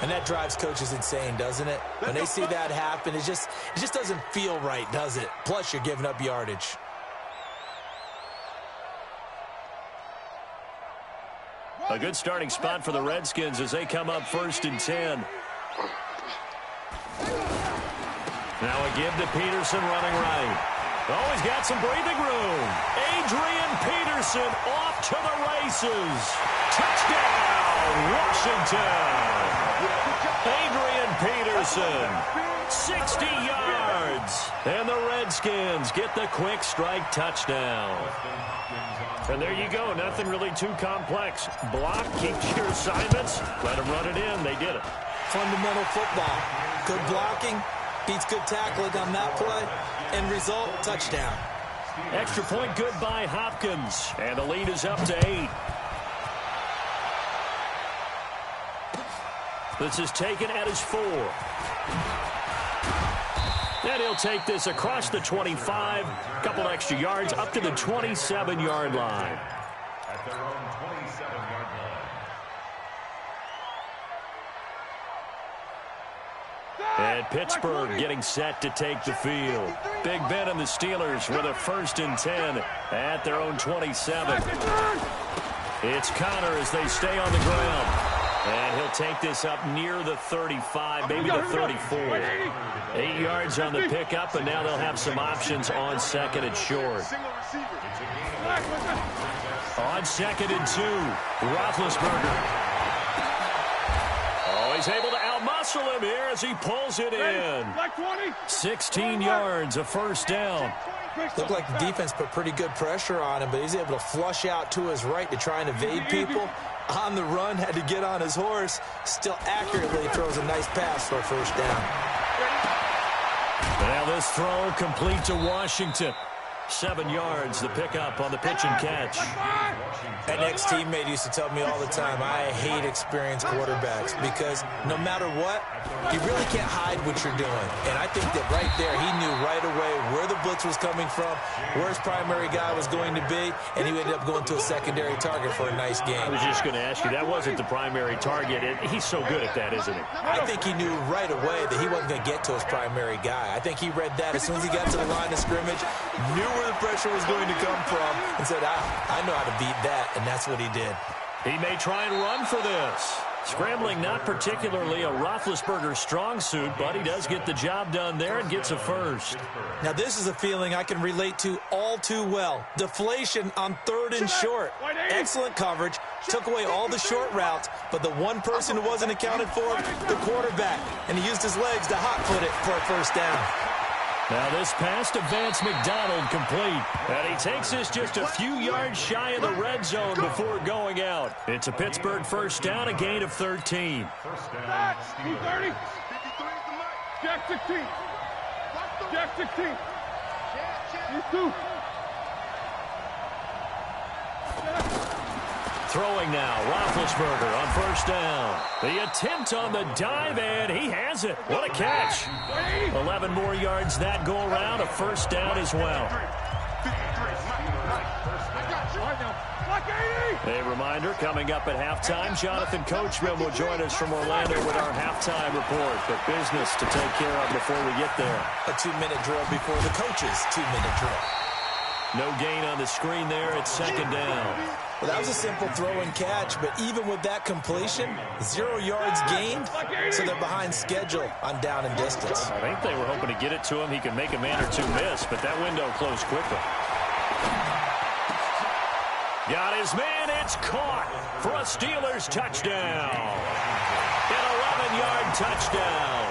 And that drives coaches insane, doesn't it? When they see that happen, it just doesn't feel right, does it? Plus, you're giving up yardage. A good starting spot for the Redskins as they come up 1st and 10. Now a give to Peterson running right. Oh, he's got some breathing room. Adrian Peterson off to the races. Touchdown, Washington. Adrian Peterson, 60 yards. And the Redskins get the quick strike touchdown. And there you go. Nothing really too complex. Block, keep your assignments, let them run it in. They did it. Fundamental football. Good blocking beats good tackling on that play. End result, touchdown. Extra point good by Hopkins. And the lead is up to 8. This is taken at his 4. And he'll take this across the 25. Couple extra yards up to the 27-yard line. At their own 27-yard line. And Pittsburgh getting set to take the field. Big Ben and the Steelers with a 1st and 10 at their own 27. It's Connor as they stay on the ground. And he'll take this up near the 35, maybe the 34. 8 yards on the pickup, and now they'll have some options on 2nd and short. On 2nd and 2, Roethlisberger. Oh, he's able to outmuscle him here as he pulls it in. 16 yards, a 1st down. Looked like the defense put pretty good pressure on him, but he's able to flush out to his right to try and evade people. On the run, had to get on his horse. Still accurately throws a nice pass for a 1st down. Now this throw complete to Washington. 7 yards, the pickup on the pitch and catch. An ex-teammate used to tell me all the time, I hate experienced quarterbacks because no matter what, you really can't hide what you're doing. And I think that right there, he knew right away where the blitz was coming from, where his primary guy was going to be, and he ended up going to a secondary target for a nice game. I was just going to ask you, that wasn't the primary target. He's so good at that, isn't he? I think he knew right away that he wasn't going to get to his primary guy. I think he read that as soon as he got to the line of scrimmage, knew where the pressure was going to come from, and said, I know how to beat that, and that's what he did. He may try and run for this. Scrambling not particularly a Roethlisberger strong suit, but he does get the job done there and gets a 1st. Now this is a feeling I can relate to all too well. Deflation on 3rd and short. Excellent coverage. Took away all the short routes, but the one person who wasn't accounted for, the quarterback. And he used his legs to hot foot it for a 1st down. Now this pass to Vance McDonald complete. And he takes this just a few yards shy of the red zone before going out. It's a Pittsburgh 1st down, a gain of 13. 1st down, 230. Jack 16. Jack 16. You 2. Throwing now, Roethlisberger on 1st down. The attempt on the dive, and he has it. What a catch. 11 more yards that go around, a 1st down as well. A reminder, coming up at halftime, Jonathan Coachman will join us from Orlando with our halftime report. But business to take care of before we get there. A 2-minute drill before the coach's 2-minute drill. No gain on the screen there. It's 2nd down. Well, that was a simple throw and catch, but even with that completion, 0 yards gained, so they're behind schedule on down and distance. I think they were hoping to get it to him. He could make a man or two miss, but that window closed quickly. Got his man. It's caught for a Steelers touchdown. An 11-yard touchdown.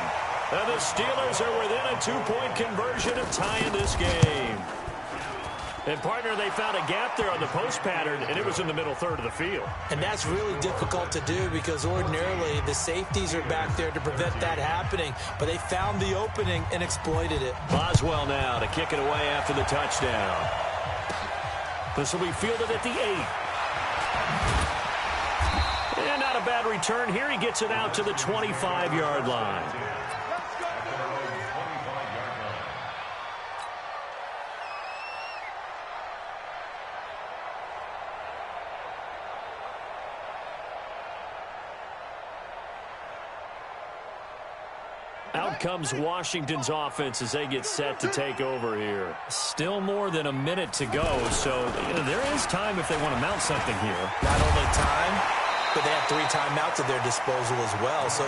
And the Steelers are within a 2-point conversion of tying this game. And, partner, they found a gap there on the post pattern, and it was in the middle 3rd of the field. And that's really difficult to do because ordinarily the safeties are back there to prevent that happening. But they found the opening and exploited it. Boswell now to kick it away after the touchdown. This will be fielded at the 8. And not a bad return here. He gets it out to the 25-yard line. Out comes Washington's offense as they get set to take over here. Still more than a minute to go, so there is time if they want to mount something here. Not only time, but they have 3 timeouts at their disposal as well, so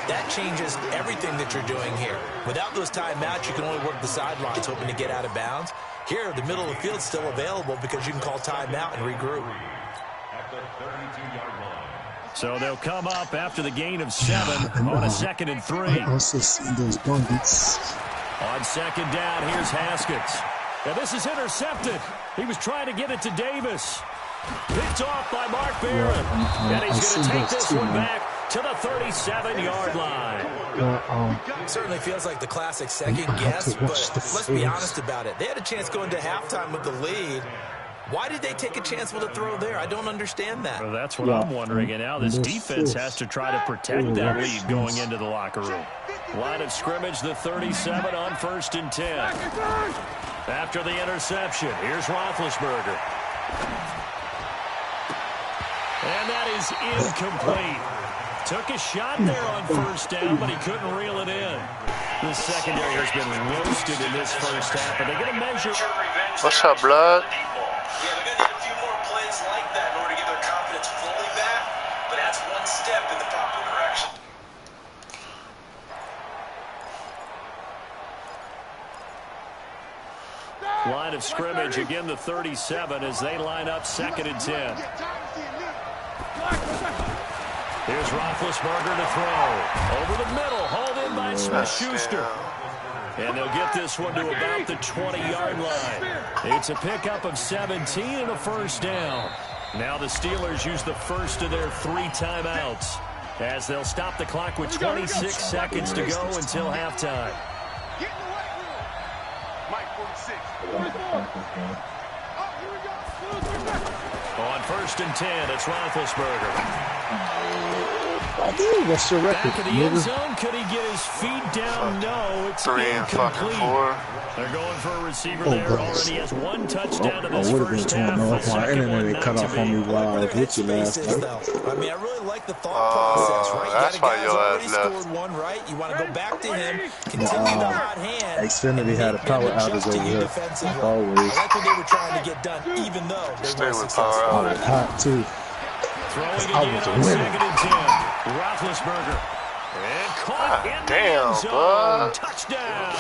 that changes everything that you're doing here. Without those timeouts, you can only work the sidelines hoping to get out of bounds. Here, the middle of the field's still available because you can call timeout and regroup. At the 32-yard line. So they'll come up after the gain of 7 on a 2nd and 3. I also see those bandits. On 2nd down, here's Haskins. Now this is intercepted. He was trying to get it to Davis. Picked off by Mark Barron. And he's going to take this one back to the 37-yard line. Certainly feels like the classic second guess, but let's be honest about it. They had a chance going to halftime with the lead. Why did they take a chance with a throw there? I don't understand that. Well, that's what I'm wondering. And now this defense has to try to protect that lead going into the locker room. Line of scrimmage, the 37 on 1st and 10. After the interception, here's Roethlisberger. And that is incomplete. Took a shot there on 1st down, but he couldn't reel it in. The secondary has been roasted in this first half, but they're going to measure. What's up, blood? Yeah, they're going to need a few more plays like that in order to get their confidence fully back, but that's one step in the proper direction. Line of scrimmage, again the 37 as they line up 2nd and 10. Here's Roethlisberger to throw. Over the middle, hauled in by Smith-Schuster. And they'll get this one to about the 20-yard line. It's a pickup of 17 and a 1st down. Now the Steelers use the first of their 3 timeouts as they'll stop the clock with 26 seconds to go until halftime. On 1st and 10, it's Roethlisberger. What's your record? Back in the end zone, could he get his feet down? No, it's 3 and fucking 4. They're going for a receiver there. Already has 1 touchdown in this I would have been first torn half. off. My internet cut off on me while I was with you last night. I mean, I really like the thought process, right? That's You why got a guy who's already scored one, right? You want to go back to him, continue the hot hand. Xfinity had a power outage over here, like always. I like what they were trying to get done, even though they Stay were with power successful. I was hot, too. Throwing again on 2nd and 10. Roethlisberger. And caught in the end zone. Bud. Touchdown.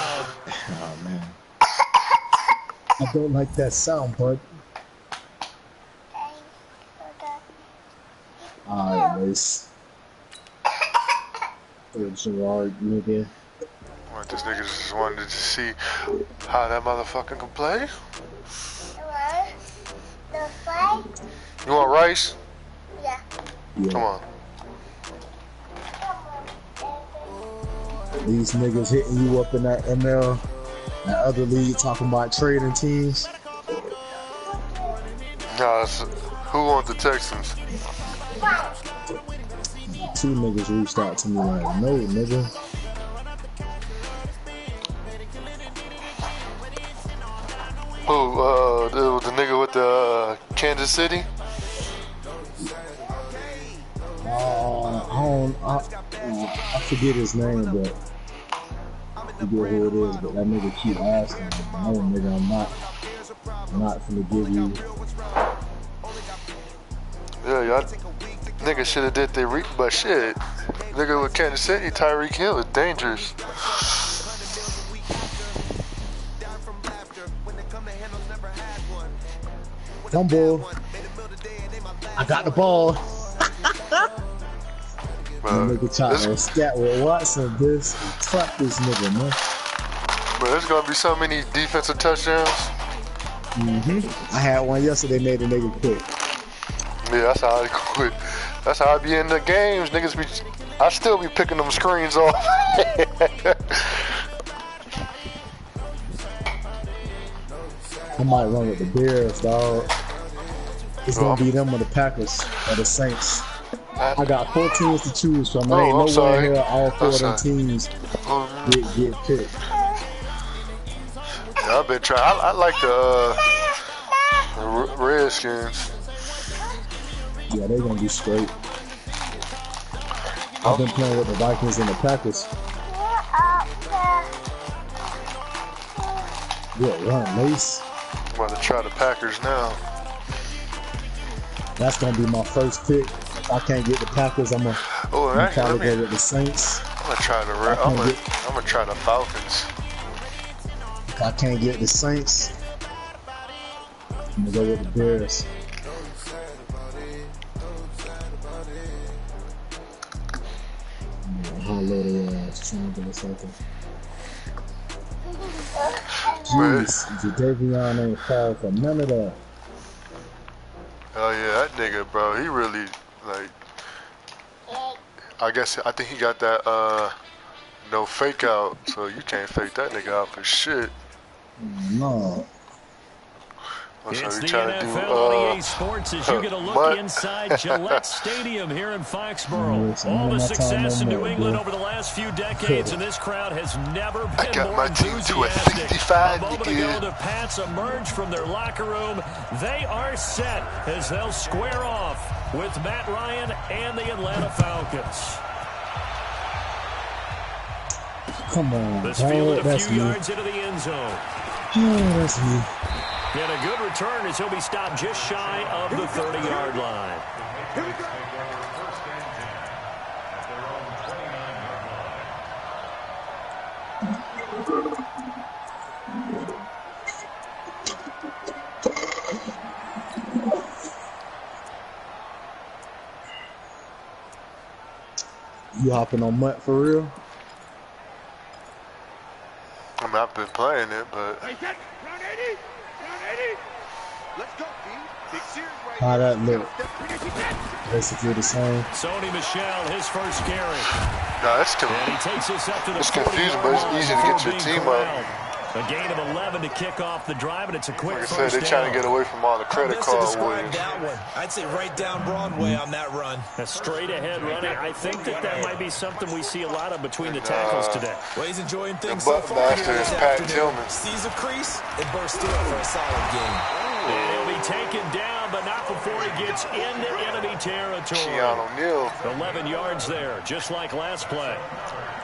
Oh, man. I don't like that sound, bud. Alright, Mace. Gerard, nigga. What, this nigga just wanted to see how that motherfucker can play? You want rice? Yeah. Come on. These niggas hitting you up in that ML, that other league, talking about trading teams. Nah, who want the Texans? 2 niggas reached out to me like, no, nigga. Who, the nigga with the Kansas City? I forget his name, but I forget who it is, but that nigga keep asking me. No, nigga, I'm not finna give you. Yeah, y'all nigga should have did their but shit. Nigga with Kansas City, Tyreek Hill is dangerous. Fumble. I got the ball. Nigga trying to scat with Watson. Fuck this nigga, man. But there's gonna be so many defensive touchdowns. I had one yesterday, made a nigga quit. Yeah, that's how I quit. That's how I be in the games. Niggas be, I still be picking them screens off. I might run with the Bears, dog. It's gonna be them or the Packers or the Saints. I got 4 teams to choose from. There ain't no way in here all 4 of them teams get picked. Yeah, I've been trying. I like the Redskins. Yeah, they're gonna be straight. I've been playing with the Vikings and the Packers. Good run, Mace. I'm about to try the Packers now. That's gonna be my first pick. If I can't get the Packers, I'm gonna try to go with the Saints. I'm gonna try I'm gonna try the Falcons. If I can't get the Saints, I'm gonna go with the Bears. High loaded triangle or something. Jeez, Jadavion ain't fall for none of that. Oh yeah, that nigga, bro, he really like. I think he got that no fake out, so you can't fake that nigga out for shit. No. It's the NFL on EA Sports as you get a look inside Gillette Stadium here in Foxborough. All the success in New England over the last few decades, and this crowd has never been more enthusiastic. A moment ago, the Pats emerged from their locker room. They are set as they'll square off with Matt Ryan and the Atlanta Falcons. Come on, this fielded a few yards into the end zone. Oh, that's me. And a good return as he'll be stopped just shy of the 30-yard line. Here we go. First and 10 at their own 29-yard line. You hopping on Mutt for real? I mean, I've been playing it, but. Let's go, D. Big series right How that look? Basically the same. Sony Michel, his first carry. No, it's too. And he takes us up to the. It's confusing, but it's easy to get your team up. A gain of 11 to kick off the drive, and it's a quick like I said, they're trying to get away from all the credit card warriors. That one, I'd say right down Broadway on that run. A straight ahead running. I think that might be something we see a lot of between the tackles today. Well, he's enjoying things so far master is Pat Tillman. Sees a crease and bursts through it for a solid game. And he'll be taken down, but not before he gets into enemy territory. Keon O'Neal. 11 yards there, just like last play.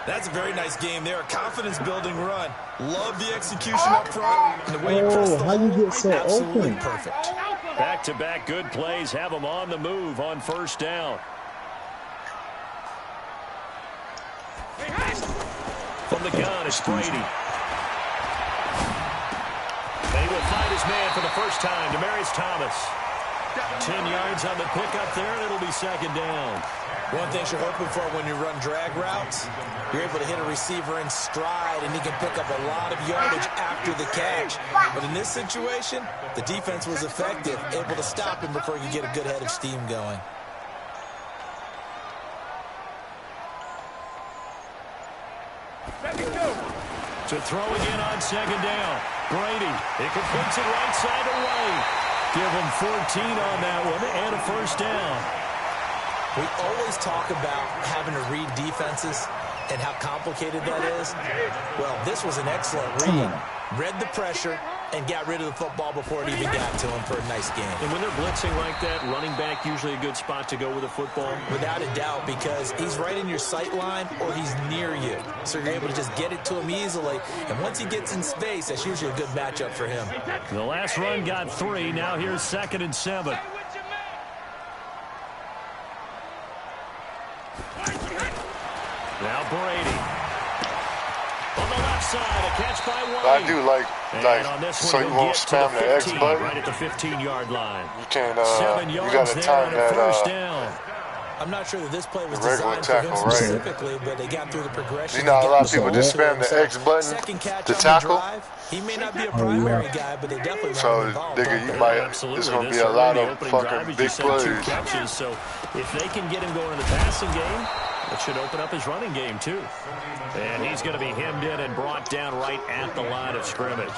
That's a very nice game there. A confidence-building run. Love the execution up front. And the way you press the how you get so absolutely open? Perfect. Back-to-back good plays have them on the move on first down. From the gun, it's Brady. They will find his man for the first time. Demaryius Thomas. 10 yards on the pickup there, and it'll be second down. One thing you're hoping for when you run drag routes, you're able to hit a receiver in stride, and he can pick up a lot of yardage after the catch. But in this situation, the defense was effective, able to stop him before he could get a good head of steam going. To throw again on second down. Brady, he completes it right side to right. Give him 14 on that one and a first down. We always talk about having to read defenses and how complicated that is. Well, this was an excellent read. Read the pressure and got rid of the football before it even got to him for a nice game. And when they're blitzing like that, running back usually a good spot to go with a football? Without a doubt, because he's right in your sight line or he's near you. So you're able to just get it to him easily. And once he gets in space, that's usually a good matchup for him. The last run got 3. Now here's 2nd and 7. Now Brady. On the left side, a catch by White. I do like so you won't spam the X button. Right at the 15-yard line. You can't, 7 yards you got to time that, first down. I'm not sure that this play was regular designed tackle, for him specifically, but they got through the progression. You know, a lot of people just spam the X button to tackle. He may not be a primary guy, but they definitely so, nigga, you might, it's going to be a lot of fucking big plays. Catches, so if they can get him going in the passing game, it should open up his running game, too. And he's going to be hemmed in and brought down right at the line of scrimmage.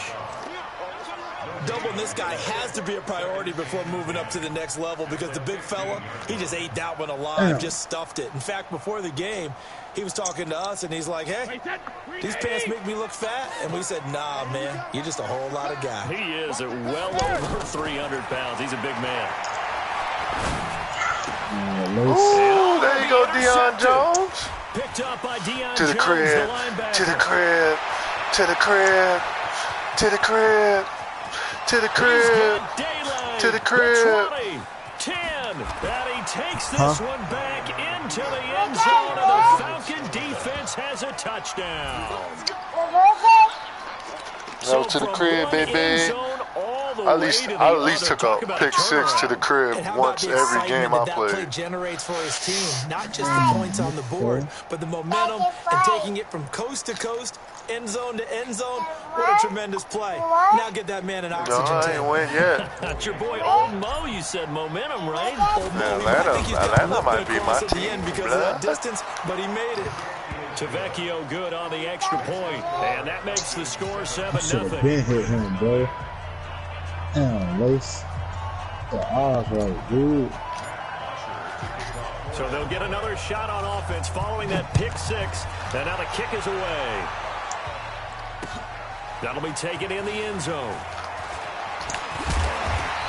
Doubling this guy has to be a priority before moving up to the next level because the big fella, he just ate that one alive, just stuffed it. In fact, before the game, he was talking to us, and he's like, hey, these pants make me look fat. And we said, nah, man, you're just a whole lot of guy. He is at well over 300 pounds. He's a big man. Ooh, there you go, Deion Jones. Picked up by Deion to the Jones, crib, to the crib, to the crib, to the crib, to the crib, to the crib. 10, and he takes this one back into the end zone, and the Falcon defense has a touchdown. So to the crib, baby. Zone all the I way to the at least other. took Talk a about pick six to the crib once every game I that played. play generates for his team, not just the points on the board, but the momentum and taking it from coast to coast, end zone to end zone. What a tremendous play. Now get that man an oxygen No, I tank. ain't win yet. That's your boy, Old Mo. You said momentum, right? Old Mo, I think he's got Atlanta lifted might be across my at the team. end because of that distance, but he made it. Tavecchio good on the extra point, and that makes the score 7-0. Should have been hit him, bro. Damn, Lace. The odds right, dude. So they'll get another shot on offense following that pick six, and now the kick is away. That'll be taken in the end zone.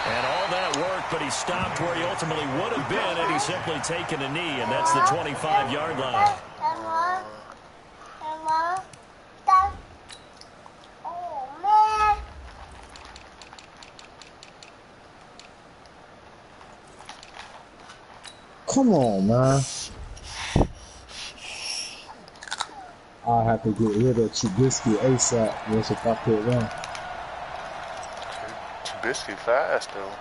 And all that work, but he stopped where he ultimately would have been had he simply taken a knee, and that's the 25-yard line. Come on, man. I have to get rid of Trubisky ASAP. Yes, if I could run. Trubisky fast though.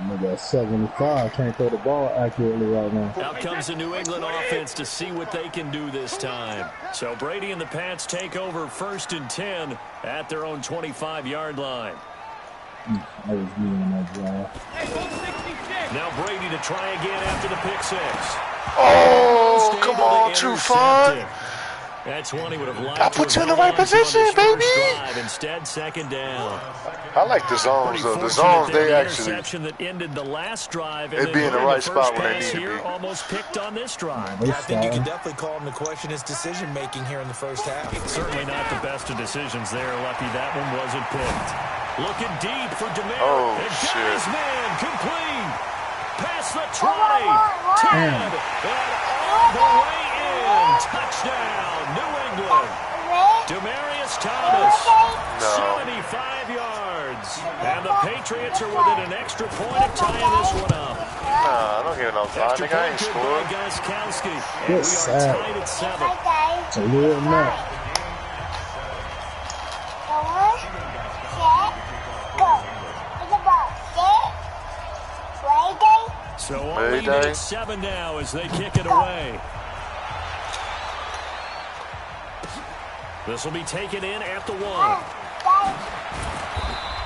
Nigga at 75 can't throw the ball accurately right now. Out comes the New England offense to see what they can do this time. So Brady and the Pats take over 1st and 10 at their own 25-yard line. I was getting that drive. Now Brady to try again after the pick six. Oh, come on, too fun. That's one he would have liked. I put you in the right position, baby. Instead, second down. I like the zones, though. The zones, they actually. Interception that ended the last drive. They be in the right spot when they need to be. Almost picked on this drive. Yeah, I think you can definitely call him to question his decision-making here in the first half. Certainly not the best of decisions there. Lucky that one wasn't picked. Looking deep for DeMare. Oh, and shit. his man complete. Past the 20. 10. And all the way in. Touchdown, New England. Demarius Thomas. No. 75 yards. And the Patriots are within an extra point of tying this one up. Nah, I don't get no time. Extra Nigga, I ain't point good by scored. Gostkowski. And Good we are sack. tied at 7. It's a little nut. So all lead at 7 now as they kick it away. This will be taken in at the 1.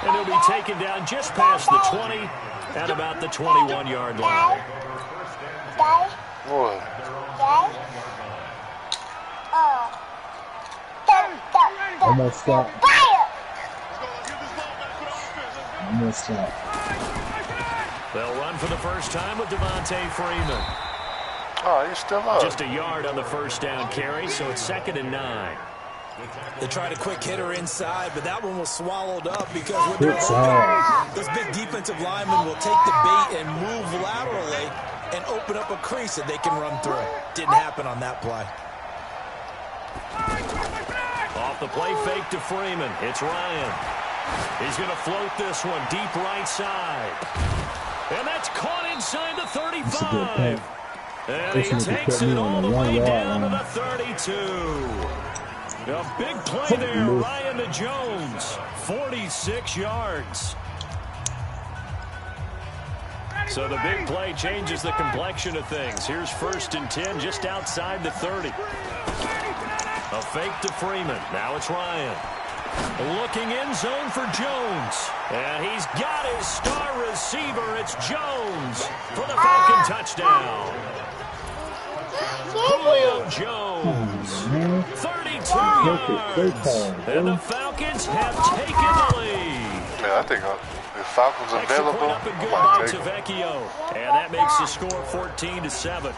And he'll be taken down just past the 20 at about the 21-yard line. What? Almost stop. Almost stop. They'll run for the first time with Devontae Freeman. Oh, you're still up. Just a yard on the first down carry, so it's 2nd and 9. They tried a quick hitter inside, but that one was swallowed up because when they're open, those big defensive linemen will take the bait and move laterally and open up a crease that they can run through. Didn't happen on that play. Off the play fake to Freeman. It's Ryan. He's going to float this one deep right side. And that's caught inside the 35. And he takes it all the way down to the 32. A big play there, Ryan to Jones. 46 yards. So the big play changes the complexion of things. Here's 1st and 10 just outside the 30. A fake to Freeman. Now it's Ryan. Looking in zone for Jones. And he's got his star receiver. It's Jones for the Falcon touchdown. Julio Jones. 32 yards. And the Falcons have taken the lead. Man, I think if Falcons available, Extra point up and good I by might take it. Tavecchio. And that makes the score 14-7.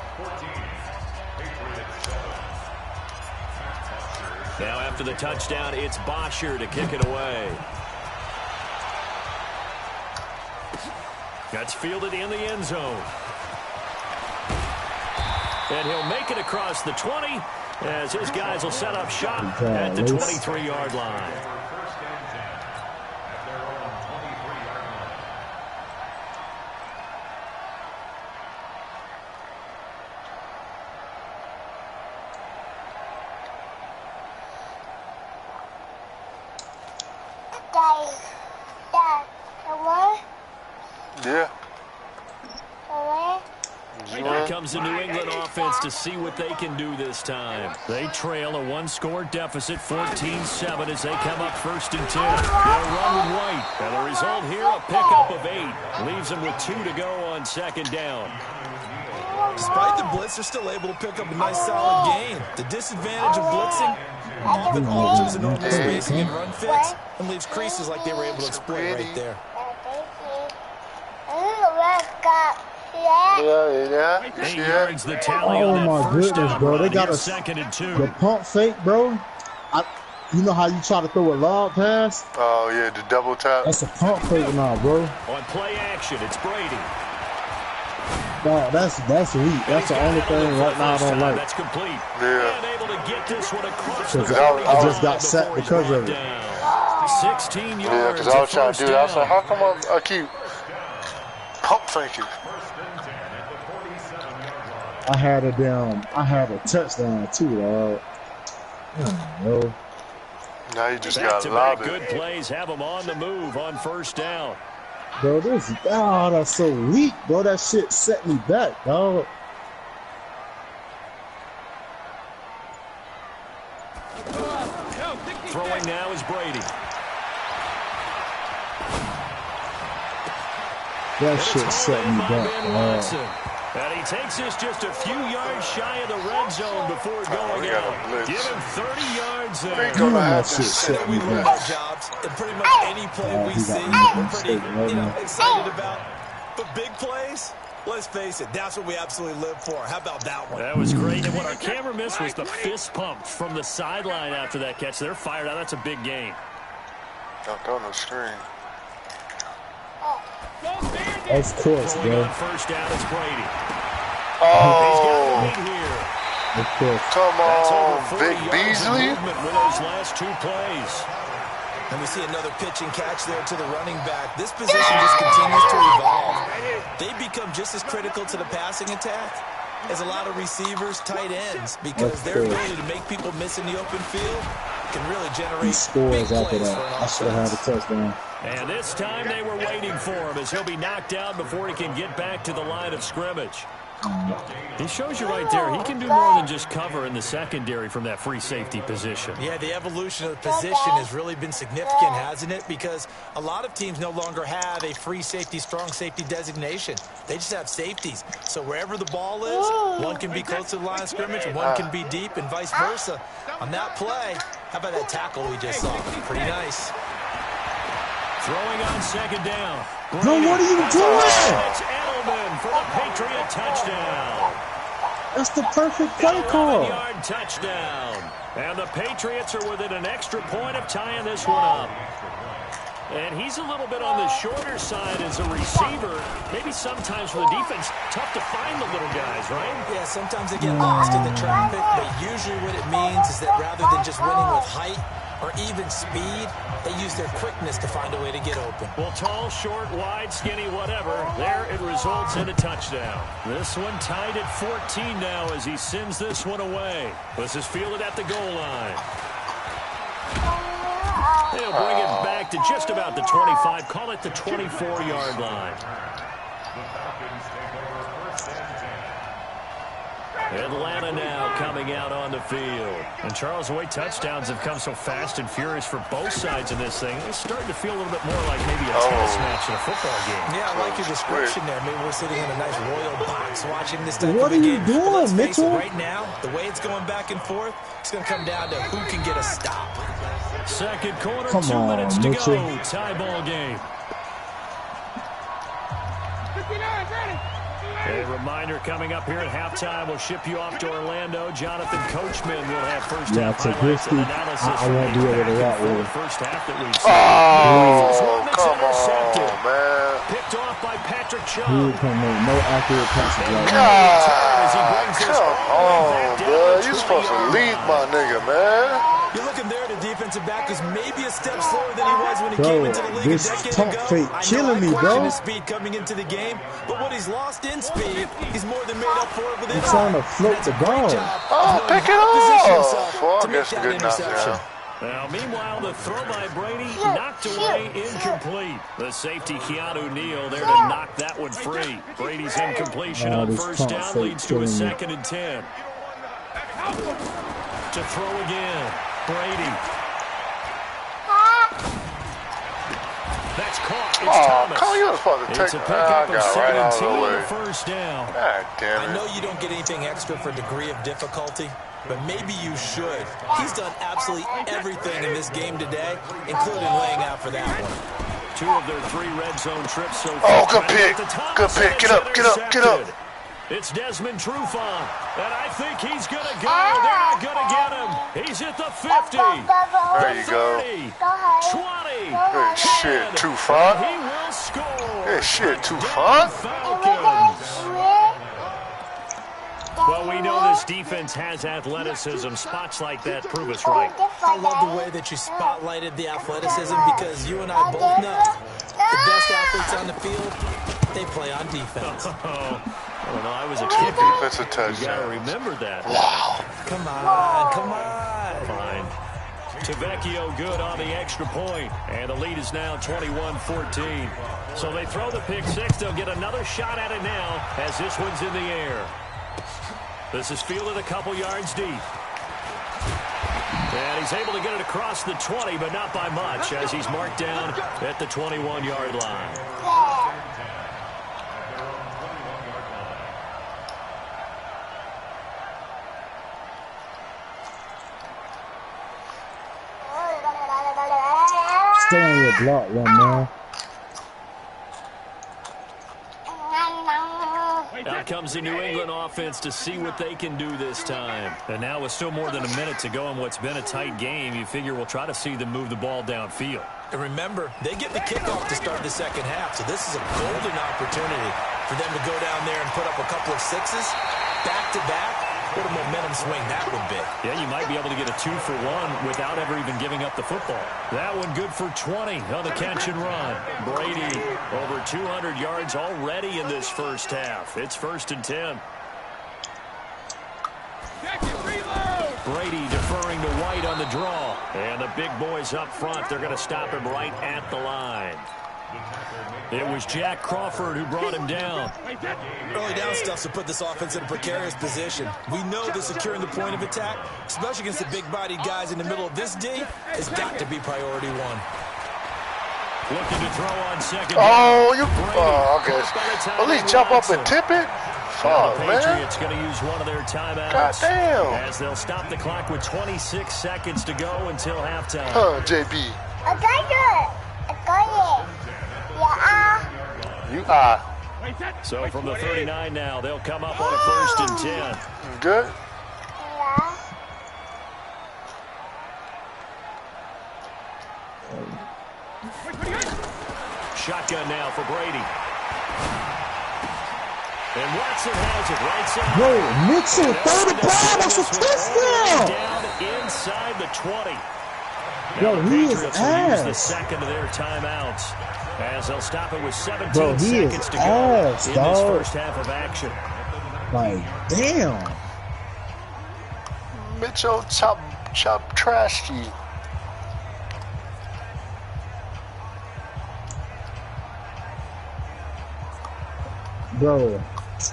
Now after the touchdown, it's Bosher to kick it away. That's fielded in the end zone. And he'll make it across the 20 as his guys will set up shop at the 23-yard line. Yeah. Here comes the New England offense to see what they can do this time. They trail a one-score deficit, 14-7, as they come up 1st and 10. They'll run with White. And the result here, a pickup of 8. Leaves them with 2 to go on 2nd down. Despite the blitz, they're still able to pick up a nice solid gain. The disadvantage of blitzing often alters the normal spacing and run fits and leaves creases like they were able to exploit right there. Yeah. 8 yards the tally on that my first goodness, down bro. run. They got Here's a 2nd and 2. the pump fake, bro. You know how you try to throw a lob pass? Oh, yeah, the double tap. That's a pump fake now, bro. On play action, it's Brady. No, that's weak. That's the only thing right now I don't like. That's complete. Yeah. And able to get this one across Because the I just got sacked because of it. 16 yards. Yeah, because I was trying to do that. I was like, how come I keep pump faking? I had a touchdown too, dog. No. Now you just Back got to loud. back good plays have them on the move on 1st down. Bro, that's so weak, bro. That shit set me back, dog. Throwing now is Brady. That shit set me back, dog. And he takes this just a few yards shy of the red zone before going out. Give him 30 yards there. That shit set me We love back. our jobs, and pretty much any play we see, we're pretty excited about. But big plays, let's face it, that's what we absolutely live for. How about that one? That was great. And what our camera missed was the fist pump from the sideline after that catch. They're fired out. That's a big gain. Don't throw no screen. Of course, bro. On 1st down, it's Brady. Oh, He's got the lead here. Of course. come That's over on, 40 Big yards of Beasley. movement with those last 2 plays. And we see another pitch and catch there to the running back. This position just continues to evolve. They become just as critical to the passing attack as a lot of receivers, tight ends, because their ability to make people miss in the open field can really generate He scores big after plays that. for an I should have offense. had a touchdown. And this time they were waiting for him as he'll be knocked down before he can get back to the line of scrimmage. He shows you right there, he can do more than just cover in the secondary from that free safety position. Yeah, the evolution of the position has really been significant, hasn't it? Because a lot of teams no longer have a free safety, strong safety designation. They just have safeties. So wherever the ball is, one can be close to the line of scrimmage, one can be deep, and vice versa. On that play, how about that tackle we just saw? Pretty nice. Throwing on 2nd down. Bro, what are you doing? It's Edelman for the Patriot touchdown. That's the perfect play call. 11-yard touchdown. And the Patriots are within an extra point of tying this one up. And he's a little bit on the shorter side as a receiver. Maybe sometimes for the defense, tough to find the little guys, right? Yeah, sometimes they get lost in the traffic, but usually what it means is that rather than just winning with height or even speed, they use their quickness to find a way to get open. Well, tall, short, wide, skinny, whatever, there it results in a touchdown. This one tied at 14 now as he sends this one away. This is fielded at the goal line. They'll bring it back to just about the 25, call it the 24-yard line. Atlanta now coming out on the field. And Charles, the way touchdowns have come so fast and furious for both sides in this thing, it's starting to feel a little bit more like maybe a tennis match in a football game. Yeah, I like your description there. Maybe we're sitting in a nice royal box watching this type What of a game. are you doing, Let's face it, Mitchell? right now, the way it's going back and forth, it's going to come down to who can get a stop. Second quarter, Come 2 on, minutes to Mitchell. go. Tie ball game. A reminder coming up here at halftime. We'll ship you off to Orlando. Jonathan Coachman will have first half highlights and analysis. I won't be able to rock with it. First half that we've seen. Oh, come on, man. Picked off by Patrick He Chung. can make no accurate passes like that. Come on, bro. You supposed to lead my nigga, man. You're looking there, the defensive back is maybe a step slower than he was when he Bro, came into the league a this decade pump ago. fake killing me, I bro. his speed coming into the game, but what he's lost in speed, he's more than made up for it with I'm his trying to float the ball. Oh, pick it off. Well, I guess a good knockdown. Now, meanwhile, the throw by Brady knocked away, incomplete. The safety, Keanu Neal, there to knock that one free. Brady's incompletion on first down leads to a 2nd and 10. To throw again, Brady. That's caught. It's Thomas. Call you supposed to take a pickup of 17 on the first down. God damn it. I know you don't get anything extra for degree of difficulty, but maybe you should. He's done absolutely everything in this game today, including laying out for that one. 2 of their 3 red zone trips so far. Oh, good pick. Good pick. Get up, get up, get up. It's Desmond Trufant, and I think he's going to go. They're not going to get him. He's at the 50. There you go. 20. Good shit, Trufant. He will score. Good shit, Trufant. Well, we know this defense has athleticism. Spots like that prove us right. I love the way that you spotlighted the athleticism because you and I both know the best athletes on the field, they play on defense. I don't know, I was a kid. Defensive touchdown. You got to remember that. Wow. Come on, come on. Fine. Tavecchio good on the extra point, and the lead is now 21-14. So they throw the pick 6. They'll get another shot at it now as this one's in the air. This is fielded a couple yards deep. And he's able to get it across the 20, but not by much, as he's marked down at the 21-yard line. Stay on your block, young man. Out comes the New England offense to see what they can do this time. And now with still more than a minute to go in what's been a tight game, you figure we'll try to see them move the ball downfield. And remember, they get the kickoff to start the second half, so this is a golden opportunity for them to go down there and put up a couple of 6s back-to-back. What a momentum swing that would be. Yeah, you might be able to get a 2-for-1 without ever even giving up the football. That one good for 20 on the catch and run. Brady over 200 yards already in this first half. It's 1st and 10. Brady deferring to White on the draw. And the big boys up front, they're going to stop him right at the line. It was Jack Crawford who brought him down. Early down stuff to put this offense in a precarious position. We know that securing the point of attack, especially against the big-bodied guys in the middle of this D, has got to be priority 1. Looking to throw on second. Oh, you. Oh, okay. At least jump up and tip it. Fuck, man. Patriots going to use one of their timeouts. God damn. As they'll stop the clock with 26 seconds to go until halftime. Huh, JB. You are. So from the 39 now, they'll come up on a 1st and 10. Good. Shotgun now for Brady. And Watson has it right side. Bro, Mitchell, throw the ball. That's a touchdown. Down inside the 20. Yo, he is ass. The second of their timeouts, as they'll stop it with 17 seconds to go ass, in dog. this first half of action. Like, damn. Mitchell chop trashy. Bro, this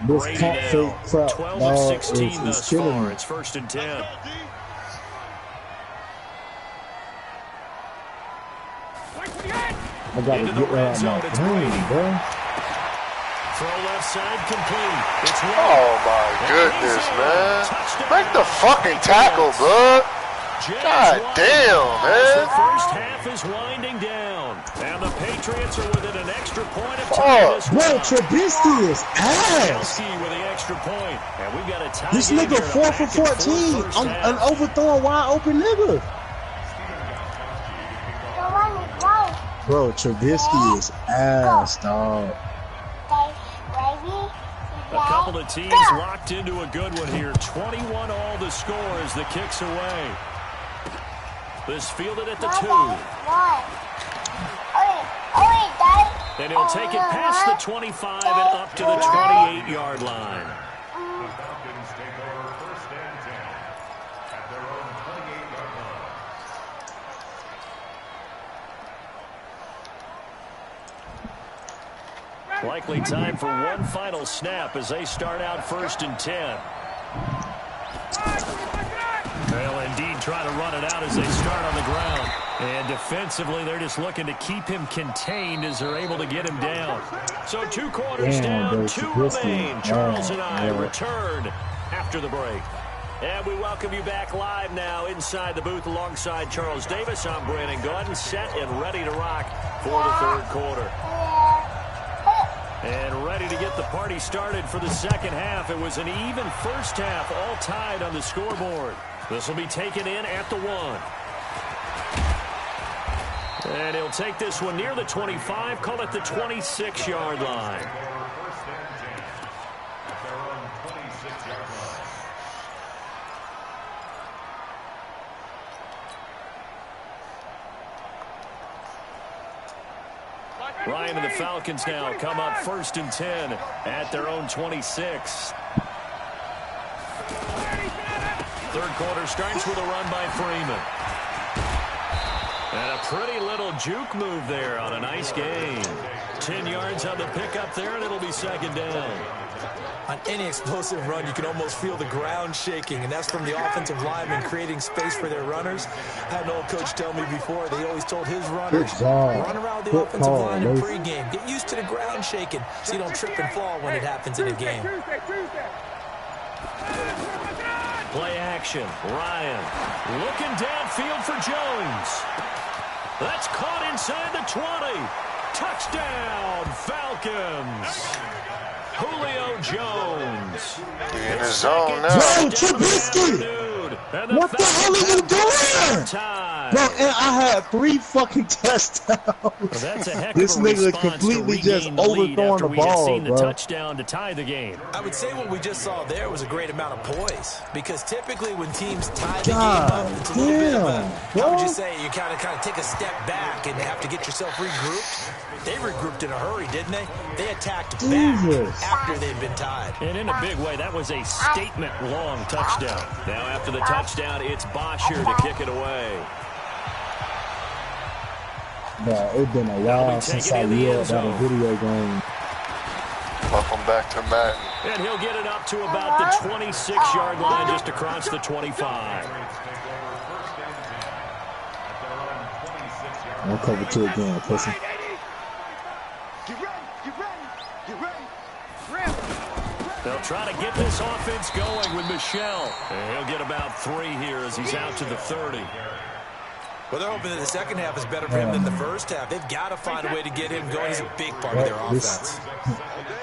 Brady pump fake crap, 12 dog, of 16 is thus killing far. me. It's 1st and 10. I gotta Into get the red that zone, out it's my brain, Brady. bro. Throw left side complete. It's Oh my goodness, man. Make the fucking tackle, bud. God damn, man. The first half is winding down, and the Patriots are within an extra point of time. Bro, Trubisky is ass. With the extra point, and we've got a tie. This nigga 4 for 14. I'm an overthrowing wide open nigga. Bro, Trubisky is ass, dog. A couple of teams locked into a good one here. 21 all the score as the kick's away. This fielded at the 2. And he'll take it past the 25 and up to the 28-yard line. The Falcons take over 1st and 10 at their own 28-yard line. Likely time for one final snap as they start out 1st and 10. They'll indeed try to run it out as they start on the ground. And defensively, they're just looking to keep him contained as they're able to get him down. So 2 quarters down, 2 remain. Charles and I return after the break. And we welcome you back live now inside the booth alongside Charles Davis. I'm Brandon Gordon, set and ready to rock for the 3rd quarter. And ready to get the party started for the 2nd half. It was an even 1st half, all tied on the scoreboard. This will be taken in at the 1. And he'll take this one near the 25, call it the 26-yard line. Ryan and the Falcons now come up 1st and 10 at their own 26. 3rd quarter starts with a run by Freeman. And a pretty little juke move there on a nice gain. 10 yards on the pickup there, and it'll be 2nd down. On any explosive run, you can almost feel the ground shaking, and that's from the offensive linemen creating space for their runners. I had an old coach tell me before, they always told his runners, run around the offensive line in pregame. Get used to the ground shaking so you don't trip and fall when it happens in a game. Play action. Ryan looking downfield for Jones. That's caught inside the 20. Touchdown, Falcons. Julio Jones. In his zone now. Bro, Trubisky! What the hell are you doing? Bro, and I had 3 fucking touchdowns. Well, that's a heck of this a nigga response completely just overthrowing the we ball, seen the bro. touchdown to tie the game. I would say what we just saw there was a great amount of poise, because typically when teams tie the game up, it's a little bit of a, how would you say, you kind of take a step back and have to get yourself regrouped. They regrouped in a hurry, didn't they? They attacked back after they'd been tied. And in a big way, that was a statement-long touchdown. Now after the touchdown, it's Bosher to kick it away. Bro, it's been a while since I yelled at a video game. Welcome back to Madden. And he'll get it up to about the 26-yard line just across the 25. I'll cover 2 again, pussy. They'll try to get this offense going with Michelle. And he'll get about 3 here as he's out to the 30. Well, they're hoping that the 2nd half is better for him than the 1st half. They've got to find a way to get him going. He's a big part of their offense.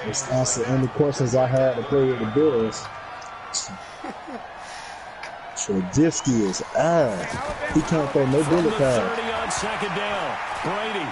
This answer any questions I had to play with the Bills. Trubisky is ass. He can't throw no bullet pass. 30 on 2nd down. Brady.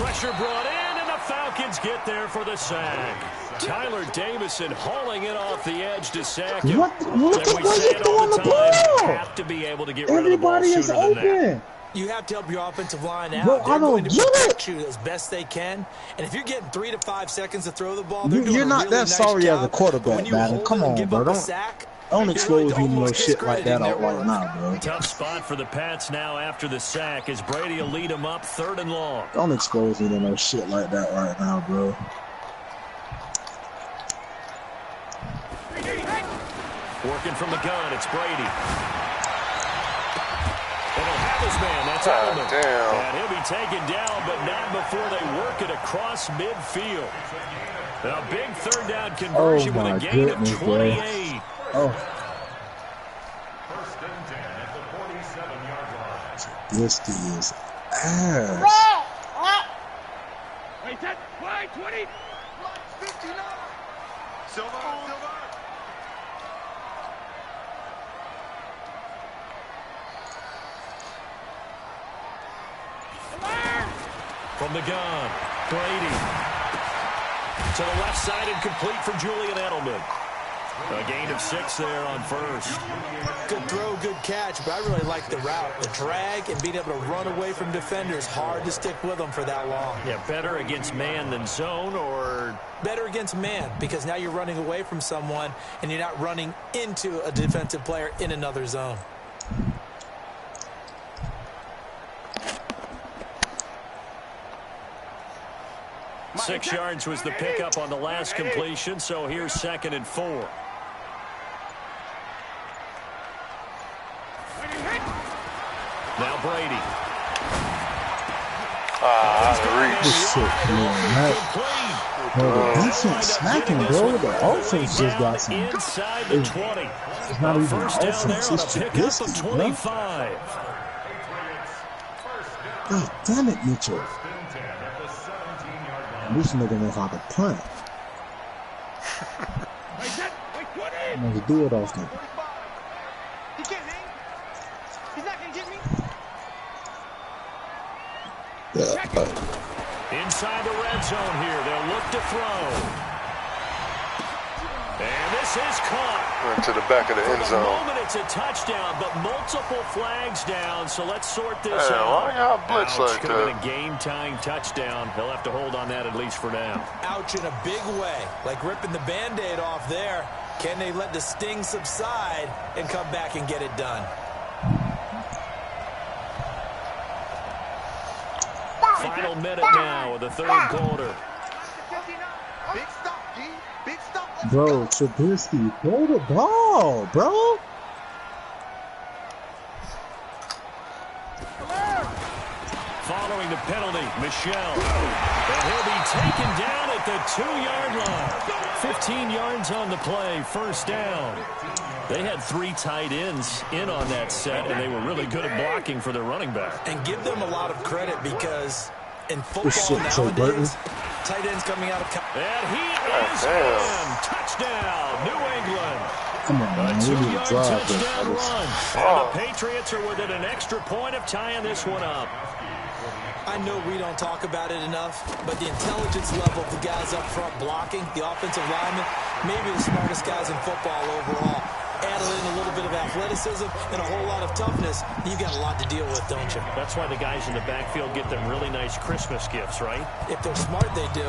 Pressure brought in, and the Falcons get there for the sack. Tyler Davison hauling it off the edge to sack him. What are you doing the ball? Have to be able to get rid of the ball sooner than that. You have to help your offensive line out. Bro, they're going to protect it. you as best they can. And if you're getting 3 to 5 seconds to throw the ball, you're not that sorry as a quarterback, man. Come on, bro. Don't expose me no shit like that out right now, bro. Tough spot for the Pats now after the sack as Brady will lead them up 3rd and long. Don't expose me to no shit like that right now, bro. Working from the gun, it's Brady. And he'll have his man, that's Edelman. And he'll be taken down, but not before they work it across midfield. A big 3rd down conversion with a gain of 28. Oh. 1st and 10 at the 47-yard line. This is ass. Wait, 20. 59. Silver. From the gun, Brady. To the left side and complete for Julian Edelman. A gain of 6 there on 1st. Good throw, good catch, but I really like the route. The drag and being able to run away from defenders, hard to stick with them for that long. Yeah, better against man than zone, or? Better against man, because now you're running away from someone and you're not running into a defensive player in another zone. 6 yards was the pickup on the last completion, so here's 2nd and 4. Now Brady. The defense smacking, bro. The offense just got some. Inside the 20. It's not even First down offense. there on It's a pickup of Trubisky, 25. God damn it, Mitchell. This nigga knows how to punt. I'm going to do it often. He can't hang. He's not going to get me. Inside the red zone here. They'll look to throw. And this is caught. Went to the back of the end zone. For the moment, it's a touchdown, but multiple flags down, so let's sort this out. Why y'all blitz like Could have been that? a game-tying touchdown. He'll have to hold on that at least for now. Ouch in a big way, like ripping the Band-Aid off there. Can they let the sting subside and come back and get it done? Final minute now of the third quarter. Big stop, G. Big stop. Bro, Trubisky, throw the ball, bro. Following the penalty, Michelle. And he'll be taken down at the 2-yard line. 15 yards on the play, first down. They had 3 tight ends in on that set, and they were really good at blocking for their running back. And give them a lot of credit because in football nowadays, tight ends coming out of... And he is in. Touchdown, New England. Come on, man. A We need to 2-yard drive touchdown this. run. And the Patriots are within an extra point of tying this one up. I know we don't talk about it enough, but the intelligence level of the guys up front blocking, the offensive linemen, maybe the smartest guys in football overall. Add in a little bit of athleticism and a whole lot of toughness, you've got a lot to deal with, don't you? That's why the guys in the backfield get them really nice Christmas gifts, right? If they're smart, they do.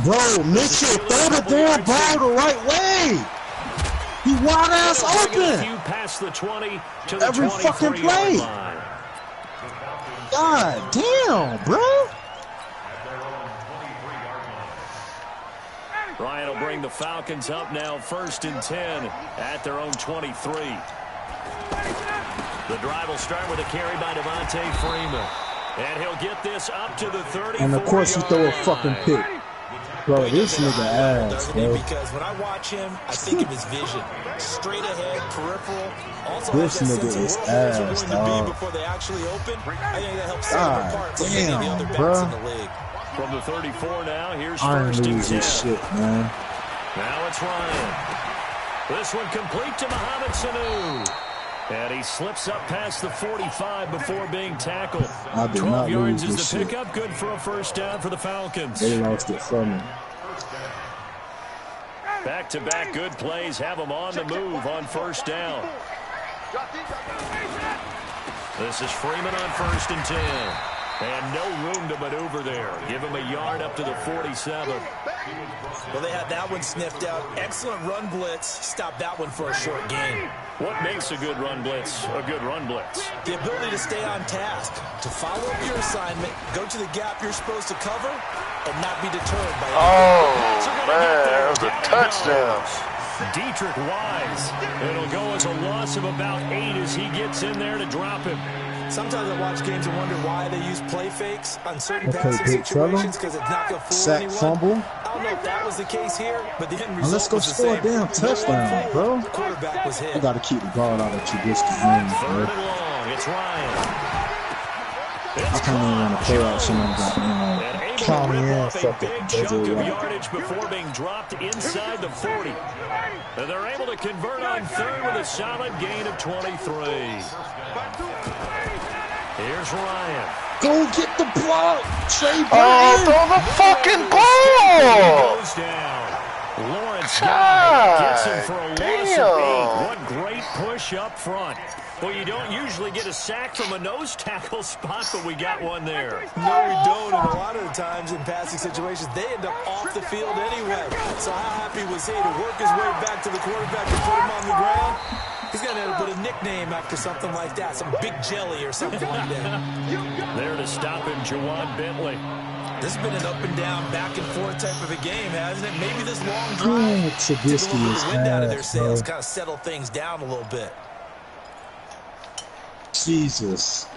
Bro, Mitchell, throw the damn ball the right way. He wide ass open. You pass the 20 to the every fucking play. Line. God damn, bro. Ryan will bring the Falcons up now, 1st and 10 at their own 23. The drive will start with a carry by Devontae Freeman. And he'll get this up to the 34. And of course he throw a fucking pick. Bro, this nigga ass, bro. Because when I watch him, I think of his vision. Straight ahead, peripheral. Also this nigga is ass, dog. Before they actually open, I think that helps set him apart from many of the other backs in the league. From the 34 now, here's I ain't 1st and 10. lose this shit, man. Now it's Ryan. This one complete to Mohamed Sanu. And he slips up past the 45 before being tackled. 12 yards is the pickup. Good for a first down for the Falcons. They lost it from me. Back-to-back good plays have them on the move on first down. This is Freeman on 1st and 10. And no room to maneuver there. Give him a yard up to the 47. Well, they had that one sniffed out. Excellent run blitz. Stop that one for a short gain. What makes a good run blitz a good run blitz? The ability to stay on task, to follow up your assignment, go to the gap you're supposed to cover, and not be deterred by it. Oh, man, that was a touchdown. Dietrich Wise. It'll go as a loss of about 8 as he gets in there to drop him. Sometimes I watch games and wonder why they use play fakes on certain passing situations because it's not going to fool Sack anyone. fumble. I don't know if that was the case here, but the end result Let's go was the score a same. damn touchdown, bro. The quarterback was hit. We got to keep the ball out of Trubisky's hands, bro. 3rd and long. It's Ryan. I can't even want to play out someone got county and fucking chunk of yardage before being dropped inside the 40. And they're able to convert on 3rd with a solid gain of 23. Here's Ryan. Go get the ball, Trey Burton. Oh, throw the fucking ball. Goes down. Lawrence gets him for a loss of 8. What great push up front. Well, you don't usually get a sack from a nose tackle spot, but we got one there. No, we don't. And a lot of the times in passing situations, they end up off the field anyway. So how happy was he to work his way back to the quarterback and put him on the ground? He's got to put a nickname after something like that, some Big Jelly or something like that. There to stop him, Jawan Bentley. This has been an up and down, back and forth type of a game, hasn't it? Maybe this long drive took a little bit of the wind out of their sails, kind of settle things down a little bit. Jesus.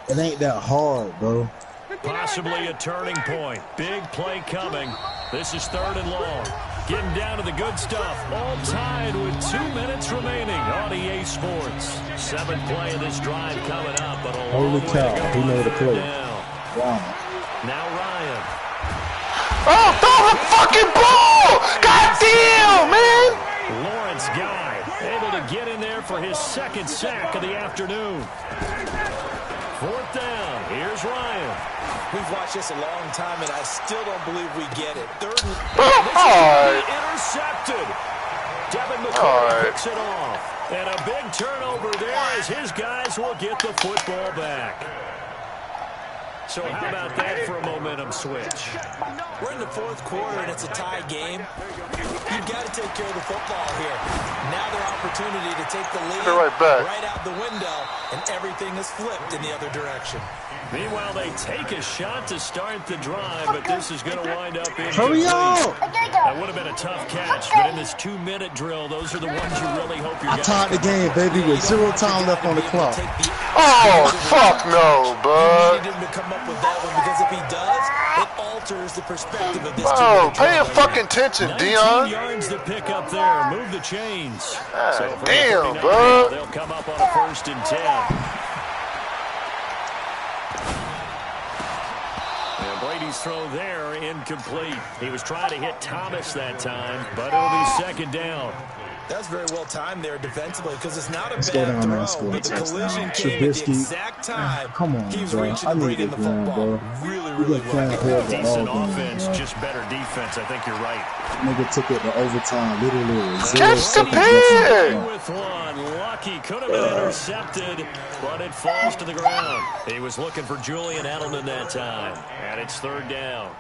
It ain't that hard, bro. Possibly a turning point. Big play coming. This is 3rd and long. Getting down to the good stuff. All tied with 2 minutes remaining on EA Sports. 7th play of this drive coming up, but a long way to go. He made a play. Wow. Now Ryan. Oh, throw the fucking ball! God damn, man! Lawrence Guy able to get in there for his 2nd sack of the afternoon. 4th down. Here's Ryan. We've watched this a long time, and I still don't believe we get it. 3rd and intercepted. Devin McCoy picks it off. And a big turnover there as his guys will get the football back. So how about that for a momentum switch? We're in the 4th quarter, and it's a tie game. You've got to take care of the football here. Now their opportunity to take the lead right out the window, and everything is flipped in the other direction. Meanwhile, they take a shot to start the drive, but this is going to wind up in Hurry up! That would have been a tough catch, but in this 2-minute drill, those are the ones you really hope you're going to. I tied the game, baby, with 0 time left on the clock. Oh, fuck no, bud. He needed him to come up with that one, because if he does, it alters the perspective of this. Oh, pay a fucking attention, 19 Dion. yards to pick up there. Move the chains. So damn, bud. They'll come up on a 1st and 10. And Brady's throw there incomplete. He was trying to hit Thomas that time, but it'll be 2nd down. That's very well timed there defensively, because it's not a bad throw, but the collision came at the exact time. Come on, he was bro. reaching to bring in the football. Really well. Decent offense, just better defense. I think you're right. Nigga took it to overtime, literally. Catch the pin! With one, lucky, could have been intercepted, but it falls to the ground. He was looking for Julian Edelman that time, and it's 3rd down.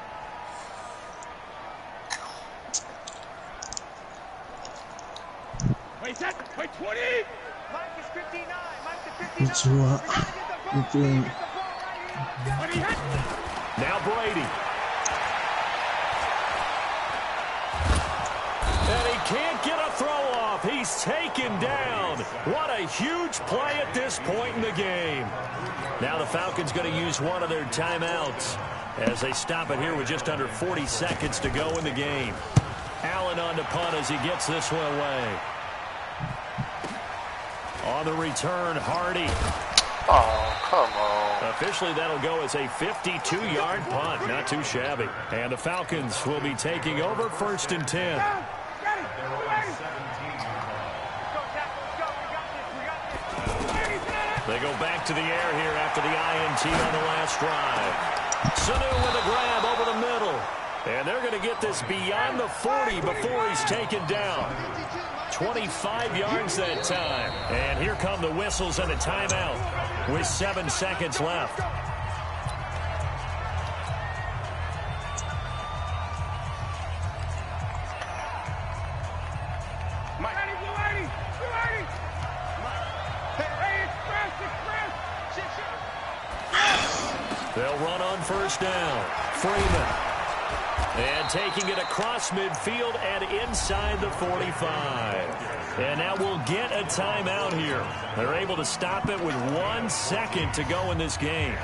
Wait, 20. Mike is 59. It's what? Now Brady. And he can't get a throw off. He's taken down. What a huge play at this point in the game. Now the Falcons going to use one of their timeouts as they stop it here with just under 40 seconds to go in the game. Allen on to punt as he gets this one away. On the return, Hardy. Oh, come on. Officially, that'll go as a 52-yard punt. Not too shabby. And the Falcons will be taking over 1st and 10. They go back to the air here after the INT on the last drive. Sanu with a grab over the middle. And they're going to get this beyond the 40 before he's taken down. 25 yards that time. And here come the whistles and a timeout with 7 seconds left. They'll run on 1st down. Freeman. And taking it across midfield and inside the 45. And now we'll get a timeout here. They're able to stop it with 1 second to go in this game.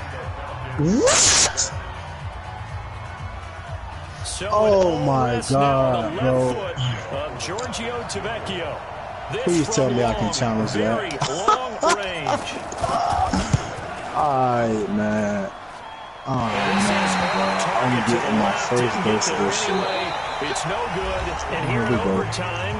What? So oh my God, bro. Of Giorgio Tavecchio. Please tell me I can challenge that. Long range. Alright, man. Oh, man, bro. I'm getting my first dose of this shit. It's no good. And here in overtime,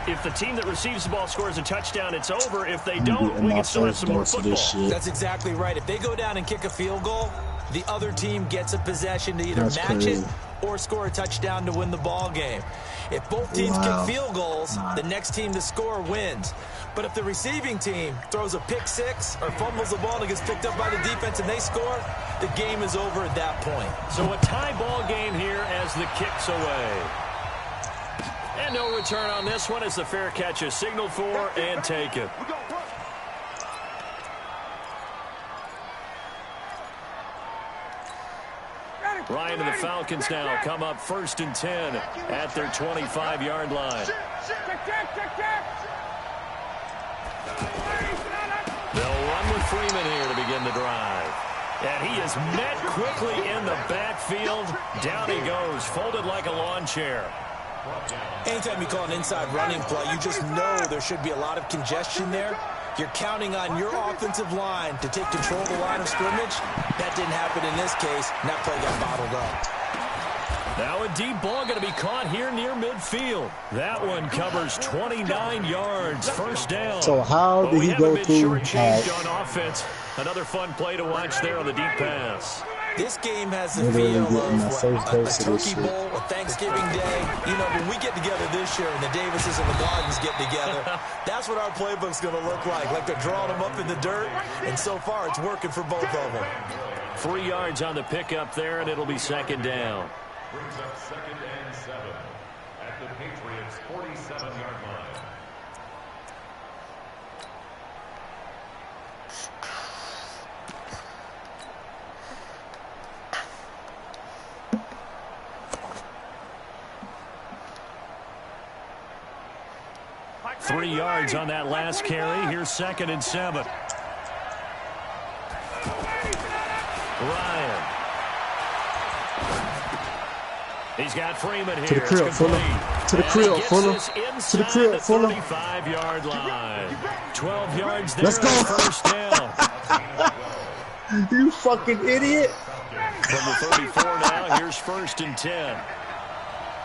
if the team that receives the ball scores a touchdown, it's over. If they don't, we can still have some more football. That's exactly right. If they go down and kick a field goal, the other team gets a possession to either match it or score a touchdown to win the ball game. If both teams kick field goals, the next team to score wins. But if the receiving team throws a pick six or fumbles the ball and gets picked up by the defense and they score, the game is over at that point. So a tie ball game here as the kick's away. And no return on this one as the fair catch is signaled for and taken. Ryan and the Falcons now come up 1st and 10 at their 25-yard line. They'll run with Freeman here to begin the drive. And he is met quickly in the backfield. Down he goes, folded like a lawn chair. Anytime you call an inside running play, you just know there should be a lot of congestion there. You're counting on your offensive line to take control of the line of scrimmage. That didn't happen in this case, and that play got bottled up. Now a deep ball going to be caught here near midfield. That one covers 29 yards, 1st down. So how did he go through? On offense. Another fun play to watch there on the deep pass. This game has the feel of a turkey bowl, a Thanksgiving day. You know, when we get together this year and the Davises and the Gardens get together, that's what our playbook's going to look like. Like they're drawing them up in the dirt, and so far it's working for both of them. 3 yards on the pickup there, and it'll be 2nd down. Brings up 2nd and 7 at the Patriots' 47-yard line. Three yards on that last carry. Here's 2nd and 7. Ryan. He's got Freeman here. To the crib, Fuller. To the crib, Fuller. To the crib, Fuller. 35-yard line. 12 yards there. Let's go. 1st down. You fucking idiot. From the 34 now, here's 1st and 10.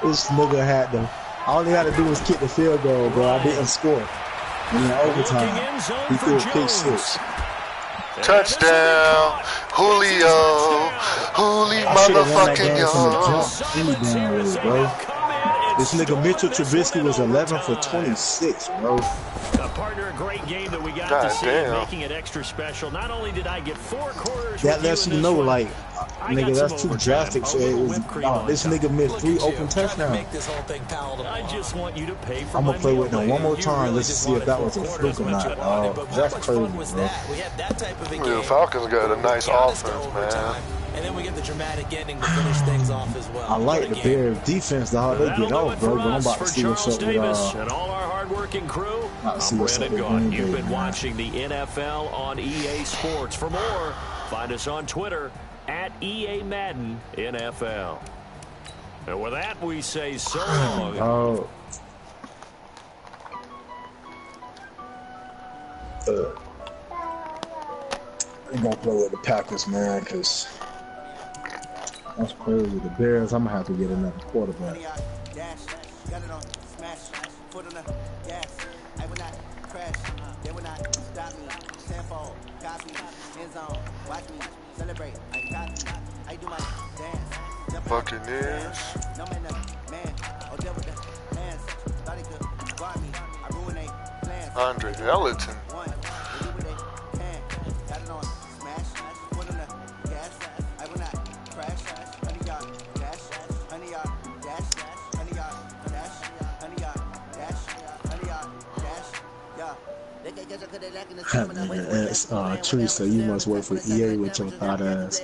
This nigga had them. All he had to do was kick the field goal, bro. I didn't score. And in overtime, he threw a pick 6. Touchdown, Julio, motherfucking yo. Bro. This nigga Mitchell Trubisky was 11 for 26, bro. A partner, a great game that we got to see, making it extra special. Not only did I get 4 quarters, that lets you know, like, nigga, that's too drastic. So it was, this nigga missed 3 open touchdowns. I just want you to pay for I'm gonna play with him one more time just to see if that was a fluke or not. That's crazy, bro. The Falcons got a nice offense, man. And then we get the dramatic ending to finish things off as well. I like the Bears defense, dog. They get off, bro. But I'm about to see what's up with and all our hardworking crew. I'm Brandon Gaughan. You've been watching the NFL on EA Sports. For more, find us on Twitter at EA Madden NFL. And with that, we say so long. Oh. I'm gonna play with the Packers, man, because that's crazy. The Bears, I'm gonna have to get another quarterback. Buccaneers. Andre Ellington. Teresa, you must work for EA with your thought ass.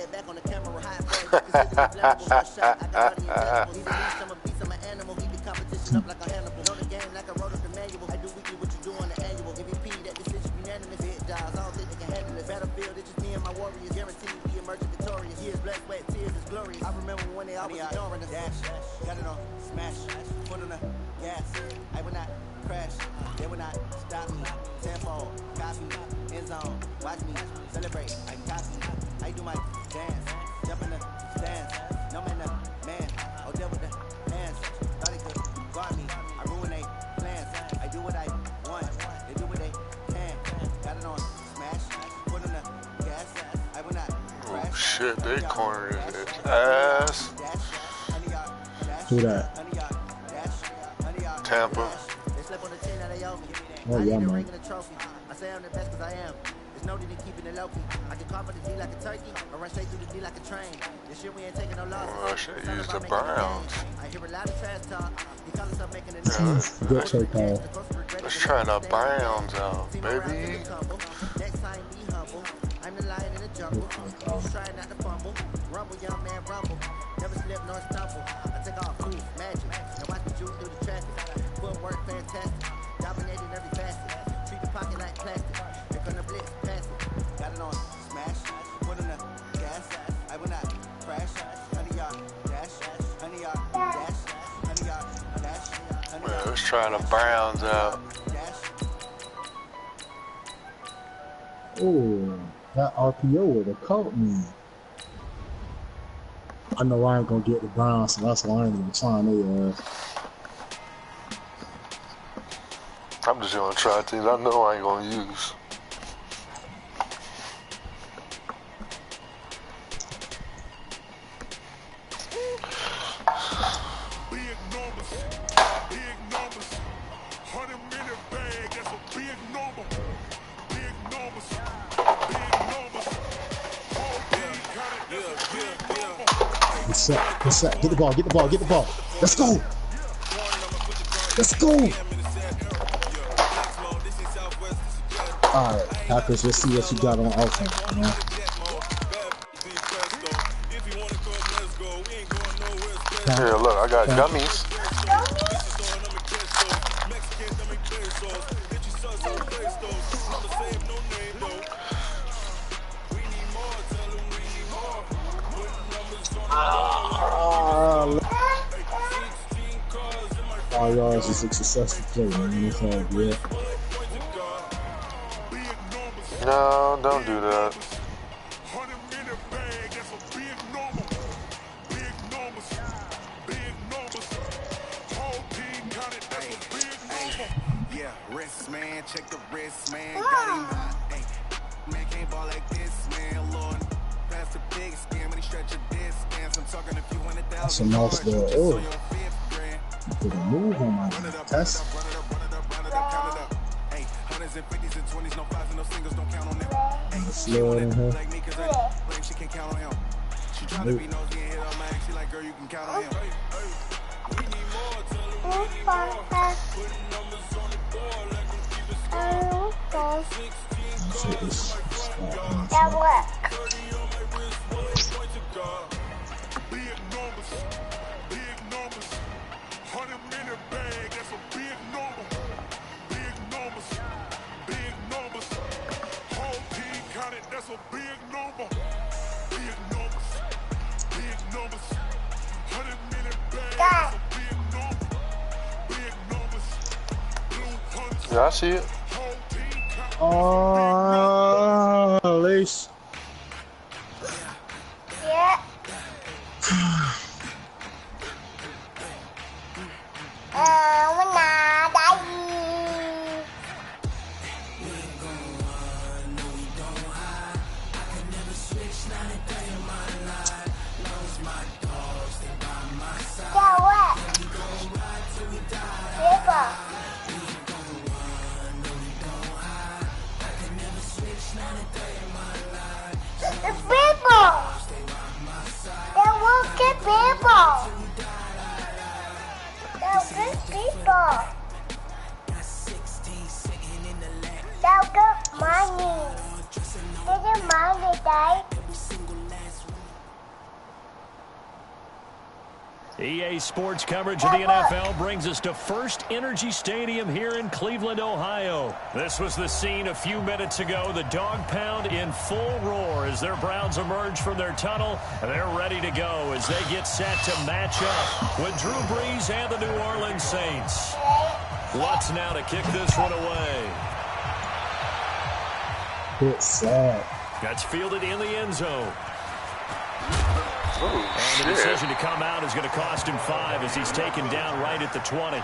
Shit, they cornered his ass. Who that? Tampa. Oh, yeah, man. loaded and keeping it low key. I can carve the D like a turkey, or run straight through the D like a train. This year we ain't taking no losses. Oh, I should use the Browns. I hear a lot of trash talk. He call himself making it. Good play call. Let's try the Browns out, baby. Next time be humble. I'm the lion in the jungle. Try not to fumble. Rumble, young man, rumble. Never slip nor stumble. I take off cool, magic. Now watch me juke through the traffic. Footwork fantastic. Dominating every facet. Treat the pocket like plastic. They're gonna blitz, pass it. Got it on smash. Put in the gas. I will not crash. 100-yard dash. 100-yard dash. 100-yard dash. Man, let's try the Browns out. Oh, that RPO would have caught me. I know I ain't gonna get the Browns, so that's why I ain't even trying to. I'm just gonna try things I know I ain't gonna use. Big numbers. 100-minute bag, that's a big number. Big numbers. Whole team counted, that's a big number. Good set. Get the ball. Let's go. All right, Packers, let's see what you got on offense, man. Here, look, I got gummies. All yards is a successful play, man. It's all good. No, don't do that. 100-minute bag, that's a big number. Big numbers. Whole team counted, that's a big number. Yeah, wrist, man. Check the wrist, man. Got him hot. Hey, man, can't ball like this, man. Lord, pass the big scam when he stretch a disc. I'm talking a few $100,000. That's a nice little. Oh, you put a move on my test. Run it up, count it up. Hey, 100s and 50s and 20s, no fives and no singles, don't count on them. Hey, Slow it in here. like me, cause she can't count on him. She trying to be nosy and hit on my ex, she like, girl, you can count on him. We need more, tell her we need more. Putting numbers on the board, like we keep it score. 16 That work. 30 on my wrist, point to God. Big numbers. 100-minute bag, that's a big number. Big numbers. Whole team counted, that's a big number. Big numbers. 100-minute bag, that's a big number. Big numbers. Blue punch. Yeah, I see it. Whole team counted. Oh, Lace. Yeah. The people! They're wicked people! They're good people! They're good money! They get money, Dad. EA Sports coverage of the NFL brings us to First Energy Stadium here in Cleveland, Ohio. This was the scene a few minutes ago. The dog pound in full roar as their Browns emerge from their tunnel. They're ready to go as they get set to match up with Drew Brees and the New Orleans Saints. Lutz now to kick this one away. It's sad. That's fielded in the end zone. Oh, and the decision to come out is going to cost him 5 as he's taken down right at the 20.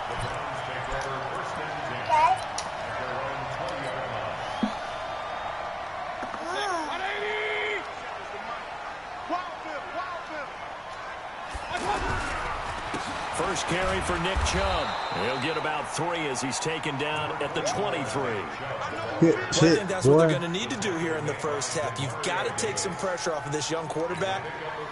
First carry for Nick Chubb. He'll get about 3 as he's taken down at the 23. I think that's what they're going to need to do here in the first half. You've got to take some pressure off of this young quarterback,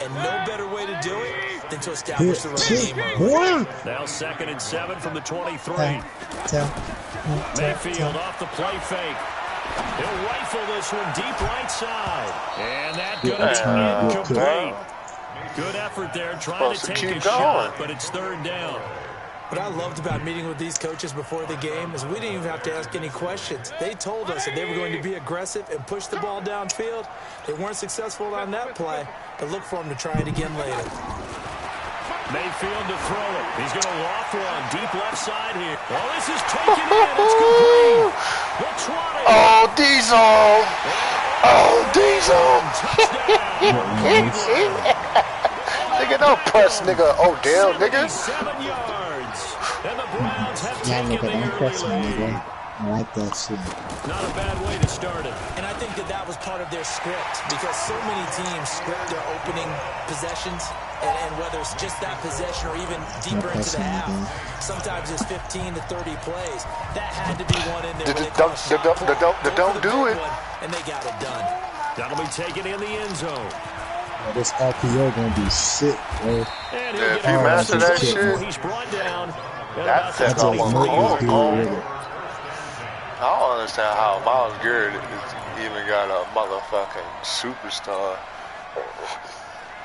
and no better way to do it than to establish the run game. Now 2nd and 7 from the 23. Mayfield off the play fake. He'll rifle this one deep right side. And that going to be incomplete. Good effort there trying to take a shot, but it's 3rd down. What I loved about meeting with these coaches before the game is we didn't even have to ask any questions. They told us that they were going to be aggressive and push the ball downfield. They weren't successful on that play, but look for them to try it again later. Mayfield to throw it. He's going to loft one deep left side here. Oh, this is taken in. It's complete. The 20. Oh, Diesel. Oh, Diesel. Nigga, don't press, nigga. Oh, damn, nigga. 7 yards. And the Browns have taken the early lead. I like that shit. Not a bad way to start it. And I think that was part of their script because so many teams script their opening possessions, and whether it's just that possession or even deeper into the half, sometimes it's 15 to 30 plays. That had to be one in there. Don't do it. And they got it done. That'll be taken in the end zone. Oh, this RPO gonna be sick, bro. And if you master that shit, he's brought down. That's it. I don't understand how Myles Garrett even got a motherfucking superstar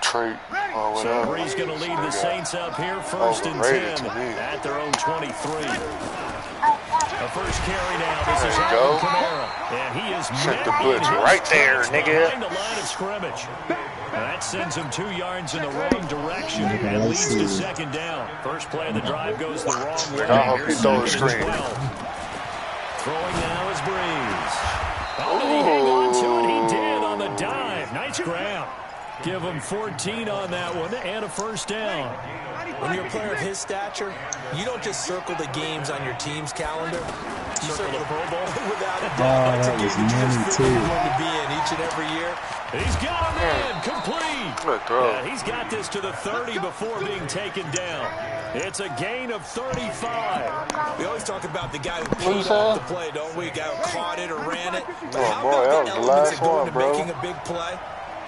trait or whatever. So he's going to lead the Saints up here 1st and 10 at their own 23. A first carry now. This is Alvin Kamara. And he is sent the blitz right there, nigga. Behind the line of scrimmage. And that sends him 2 yards in the wrong direction and leads to 2nd down. First play of the drive goes the wrong way. I hope he throws a screen. Throwing now is Breeze. Oh, did he hang on to it? He did on the dive. Nice grab. Give him 14 on that one and a first down. When you're a player of his stature, you don't just circle the games on your team's calendar. You circle the Pro Bowl without a doubt. That was money too. Going to be in each and every year. He's got him in. Complete. Good throw. Yeah, he's got this to the 30 before being taken down. It's a gain of 35. We always talk about the guy who paid off the play, don't we? Guy who caught it or ran it. But how about the elements that go into making a big play?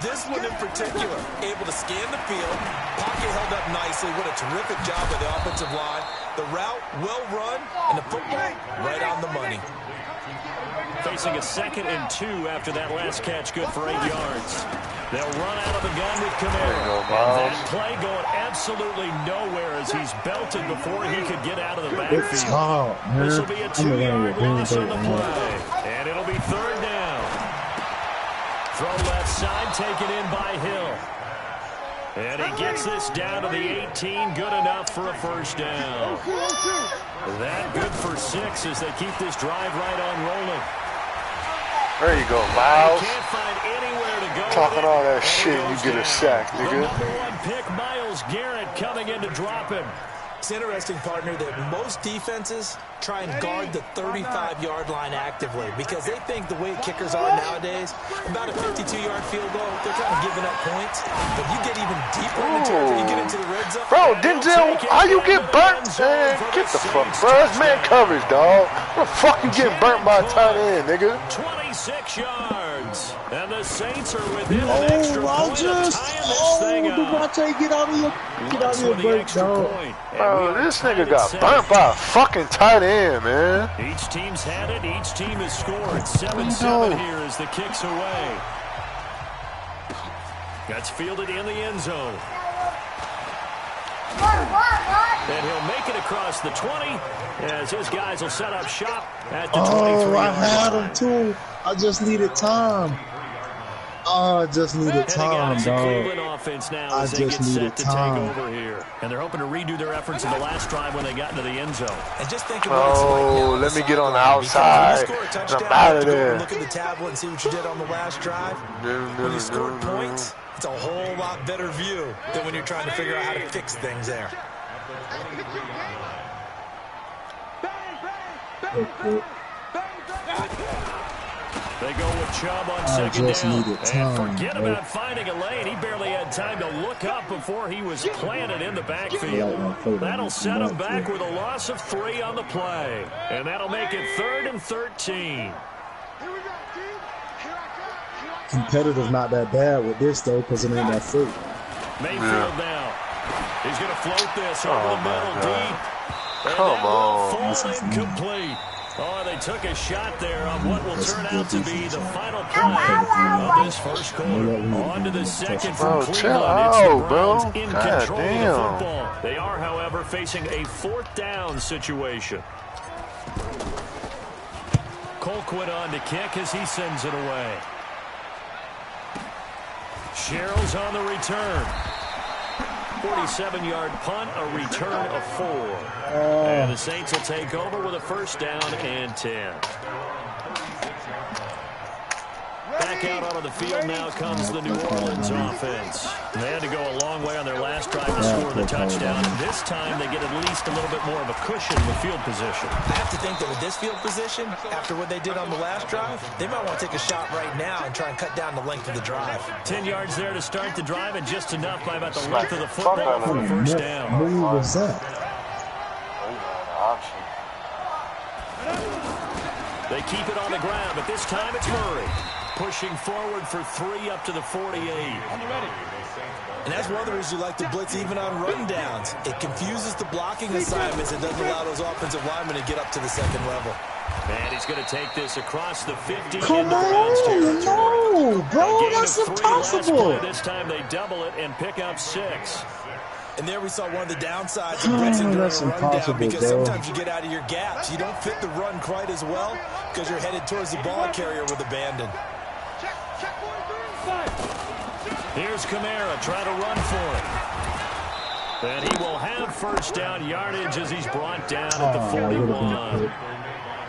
This one in particular, able to scan the field, pocket held up nicely. What a terrific job by the offensive line. The route, well run, and the football, right on the money. Facing a 2nd and 2 after that last catch, good for 8 yards. They'll run out of the gun with Kamara. And that play going absolutely nowhere as he's belted before he could get out of the backfield. This will be a 2-yard loss on the play. And it'll be 3rd down. Throw left side, taken in by Hill. And he gets this down to the 18, good enough for a first down. That good for 6 as they keep this drive right on rolling. There you go, Miles. Can't find anywhere to go. Talking all that shit, you get a sack, nigga. The #1 pick, Myles Garrett, coming in to drop him. It's interesting, partner, that most defenses try and guard the 35-yard line actively because they think the way kickers are nowadays, about a 52-yard field goal, they're kind of giving up points. But you get even deeper in the territory, you get into the red zone. Bro, Denzel, how you get burnt? Man, get the fuck, bro. It's man coverage, dog. What the fuck you getting burnt by a tight end, nigga? 26 yards. And the Saints are within an extra point of tying this thing up. Devontae, get out of your break, dog. Bro, this nigga got burnt by a fucking tight end, man. Each team's had it. Each team has scored. 7-7 here as the kick's away. That's fielded in the end zone. And he'll make it across the 20 as his guys will set up shop at the 23. Oh, I had him too. I just needed time. Oh, I just needed time, dog. Cleveland offense now as they get set to take over here. And they're hoping to redo their efforts in the last drive when they got into the end zone. And just think about let me get on the outside. I'm out of there. Look at the tablet and see what you did on the last drive. When you scored points, it's a whole lot better view than when you're trying to figure out how to fix things there. They go with Chubb on second down. And forget about finding a lane. He barely had time to look up before he was planted in the backfield. That'll set him back with a loss of 3 on the play. And that'll make it 3rd and 13. Competitive not that bad with this, though, because it ain't that free. Mayfield now. He's going to float this over the middle deep. Come on. Fall incomplete. Oh, they took a shot there on what will turn out to be the final play of this first quarter. On to the second from Cleveland. It's the Browns in control of the football. They are, however, facing a 4th down situation. Colquitt on to kick as he sends it away. Sherrill's on the return. 47-yard punt, a return of 4. And the Saints will take over with a 1st down and 10. Back out onto the field now comes the New Orleans offense. They had to go a long way on their last drive to score the touchdown. And this time they get at least a little bit more of a cushion with field position. I have to think that with this field position, after what they did on the last drive, they might want to take a shot right now and try and cut down the length of the drive. 10 yards there to start the drive and just enough by about the length of the football for a 1st down. What was that? They keep it on the ground, but this time it's Murray. Pushing forward for 3 up to the 48. And that's one of the reasons you like to blitz even on run downs. It confuses the blocking assignments and doesn't allow those offensive linemen to get up to the second level. And he's going to take this across the 50 Come into Browns territory. No, bro, that's impossible. This time they double it and pick up 6. And there we saw one of the downsides of blitzing during a run down, because sometimes you get out of your gaps. You don't fit the run quite as well because you're headed towards the ball carrier with abandon. Here's Kamara trying to run for it. And he will have 1st down yardage as he's brought down at the 41.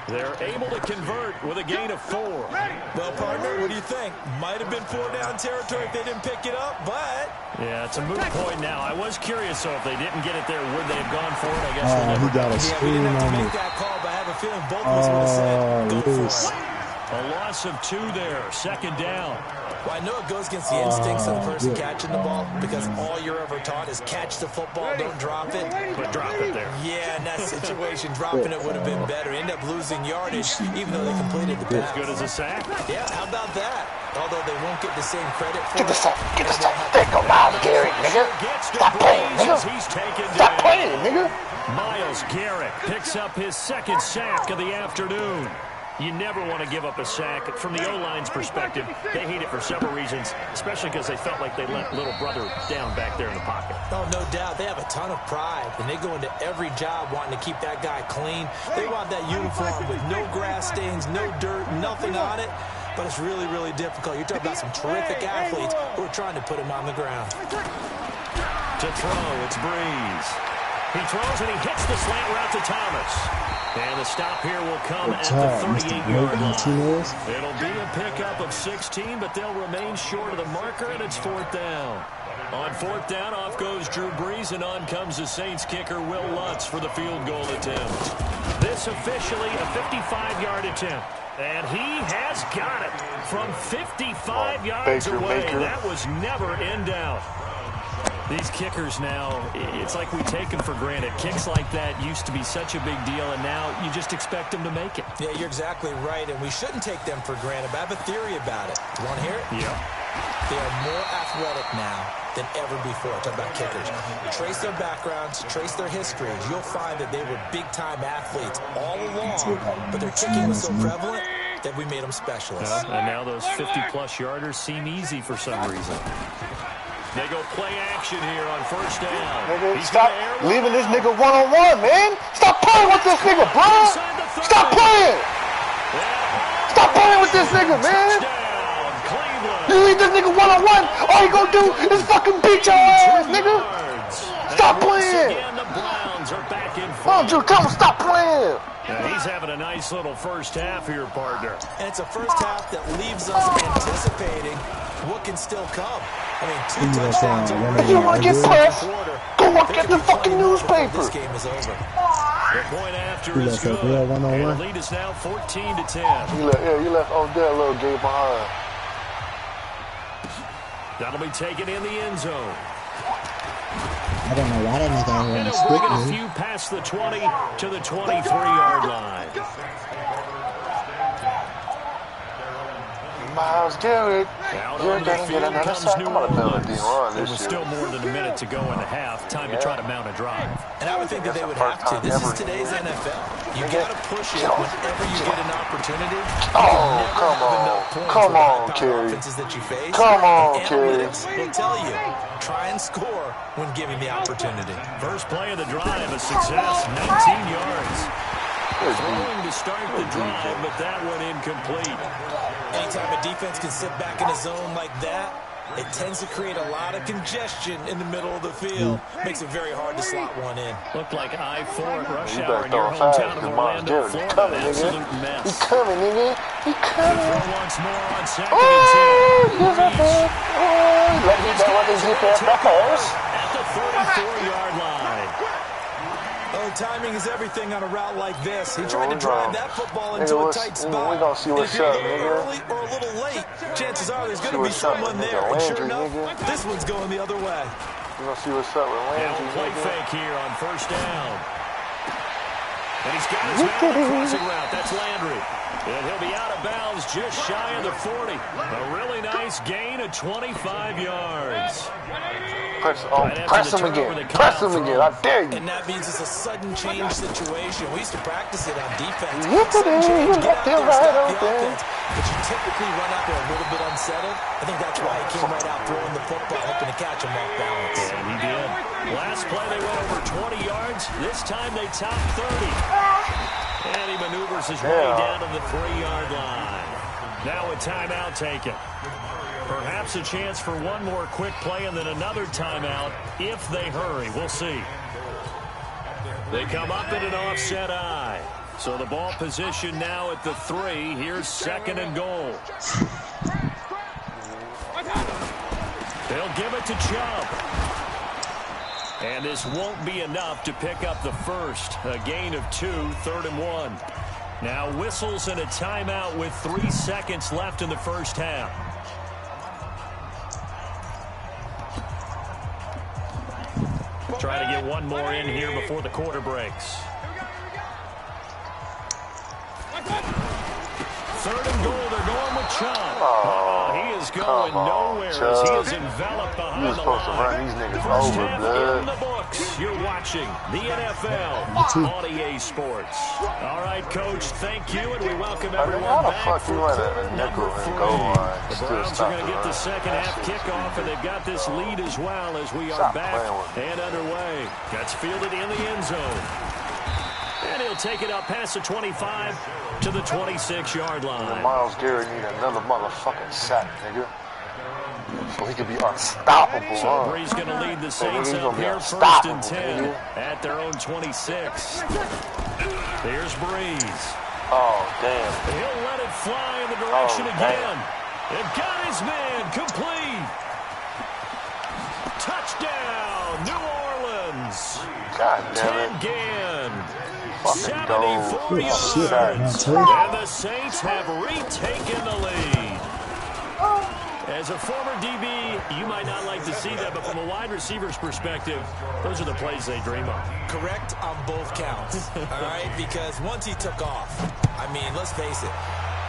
They're able to convert with a gain of 4. Well, partner, what do you think? Might have been 4 down territory if they didn't pick it up, but... Yeah, it's a moot point now. I was curious, so if they didn't get it there, would they have gone for it? I guess we'll never he got a screen we didn't have to on make me. that call, but I have a feeling both of us would have said, go for it. A loss of 2 there, 2nd down. Well, I know it goes against the instincts of the person catching the ball, because all you're ever taught is catch the football, don't drop it. But drop it there. Yeah, in that situation, dropping it would have been better. End up losing yardage, even though they completed the pass. As good as a sack. Yeah, how about that? Although they won't get the same credit for Get the sack stick him out, Garrett, nigga. Stop playing, nigga. Stop playing, nigga. Myles Garrett picks up his 2nd sack of the afternoon. You never want to give up a sack. From the O-line's perspective, they hate it for several reasons, especially because they felt like they let little brother down back there in the pocket. Oh, no doubt. They have a ton of pride, and they go into every job wanting to keep that guy clean. They want that uniform with no grass stains, no dirt, nothing on it. But it's really, really difficult. You're talking about some terrific athletes who are trying to put him on the ground. To throw, it's Breeze. He throws and he hits the slant route to Thomas. And the stop here will come at the 38-yard line. It'll be a pickup of 16, but they'll remain short of the marker, and it's 4th down. On 4th down, off goes Drew Brees, and on comes the Saints kicker, Will Lutz, for the field goal attempt. This officially a 55-yard attempt. And he has got it from 55 yards away. That was never in doubt. These kickers now, it's like we take them for granted. Kicks like that used to be such a big deal, and now you just expect them to make it. Yeah, you're exactly right, and we shouldn't take them for granted. But I have a theory about it. You want to hear it? Yeah. They are more athletic now than ever before. Talk about kickers. Trace their backgrounds, trace their histories. You'll find that they were big-time athletes all along, but their kicking was so prevalent that we made them specialists. And now those 50-plus yarders seem easy for some reason. They go play action here on 1st down. Nigga, stop leaving this nigga one-on-one, man. Stop playing with this nigga, bro. Stop playing. Stop playing with this nigga, man. You leave this nigga one-on-one, all you gonna do is fucking beat your ass, nigga. Stop playing. Why don't you tell him stop playing? Yeah, he's having a nice little first half here, partner. And it's a first half that leaves us anticipating what can still come. I mean, 2 touchdowns. If you want to get pressed, go look at the fucking newspaper. This game is over. The point after is good. And the lead is now 14-10. You left Odell a little gate behind. That'll be taken in the end zone. I don't know why that nigga ain't And running he'll bring it a stick, few past the 20 to the 23-yard line. Miles Garrett. You're going to get another sack. I'm going to build a D1 It was still more than a minute to go in the half. Time to try to mount a drive. And I would think that they would have to. This is today's NFL. You got to push it whenever you get an opportunity. Oh, come on, Kerry. That you face. Come on, Kerry. Will tell you, try and score when given the opportunity. First play of the drive, a success, 19 yards. Throwing to start the drive, but that one incomplete. Anytime a defense can sit back in a zone like that, it tends to create a lot of congestion in the middle of the field. Makes it very hard to slot one in. Looked like I-4 at rush hour in your hometown of Orlando, Florida. Absolute mess. He's coming, nigga. He's coming. Throw once more on 2nd and 10. Let me know what is at the 34-yard line. Oh, timing is everything on a route like this. He tried to drive that football into a tight spot. We're going to see what's up, nigga. Early or a little late, chances are there's going to be someone there. And sure enough, this one's going the other way. We're going to see what's up with Landry. Play fake here on first down. And he's got his man on the crossing route. That's Landry. And he'll be out of bounds just shy of the 40. A really nice gain of 25 yards. Press him again. Press him again. I dare you. And that means it's a sudden change situation. We used to practice it on defense. You got them right on there. But you typically run out there a little bit unsettled. I think that's why he came right out throwing the football, hoping to catch him off balance. And he did. Last play they went over 20 yards. This time they topped 30. And he maneuvers his way down to the 3-yard line. Now a timeout taken. Perhaps a chance for one more quick play and then another timeout if they hurry. We'll see. They come up in an offset eye. So the ball position now at the 3. Here's 2nd and goal. They'll give it to Chubb. And this won't be enough to pick up the first. A gain of 2, 3rd and 1. Now whistles and a timeout with 3 seconds left in the first half. Try to get one more in here before the quarter breaks. 3rd and goal. They're going with Chubb. He is going nowhere as he is enveloped behind the line. You're supposed to run these niggas over, blood. In the books. You're watching the NFL on EA Sports. All right, Coach, thank you, and we welcome everyone back for quarter number 3. The Browns are going to get the second half kickoff, and they've got this lead as well as we are back and underway. Gets fielded in the end zone. And he'll take it up past the 25 to the 26-yard line. Miles Garrett need another motherfucking sack, nigga. So he could be unstoppable. So Brees going to lead the Saints up here, 1st and 10 at their own 26. Here's Brees. Oh, damn. He'll let it fly in the direction again. And got his man complete. Touchdown, New Orleans. God damn it. 10 Gann. 74 yards. And the Saints have retaken the lead. As a former DB, you might not like to see that, but from a wide receiver's perspective, those are the plays they dream of. Correct on both counts, all right? Because once he took off, I mean, let's face it,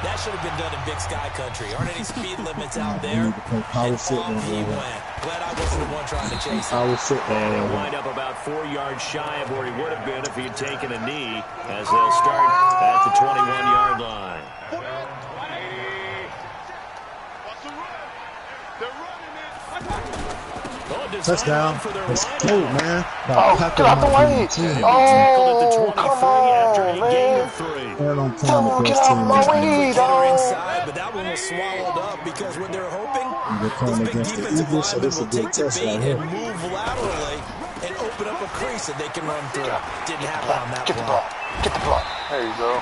that should have been done in Big Sky Country. Aren't any speed limits out there? And off he went. Glad I wasn't the one trying to chase him. And he'll wind up about 4 yards shy of where he would have been if he had taken a knee, as they'll start at the 21-yard line. Touchdown. Let's go, man. Get out the way. Oh, come on, man. Get out of my way, dog. But that one was swallowed up because what they're hoping, those big defensive linemen will take the bait and move laterally and open up a crease that they can run through. Didn't happen on that play. Get the block. There you go.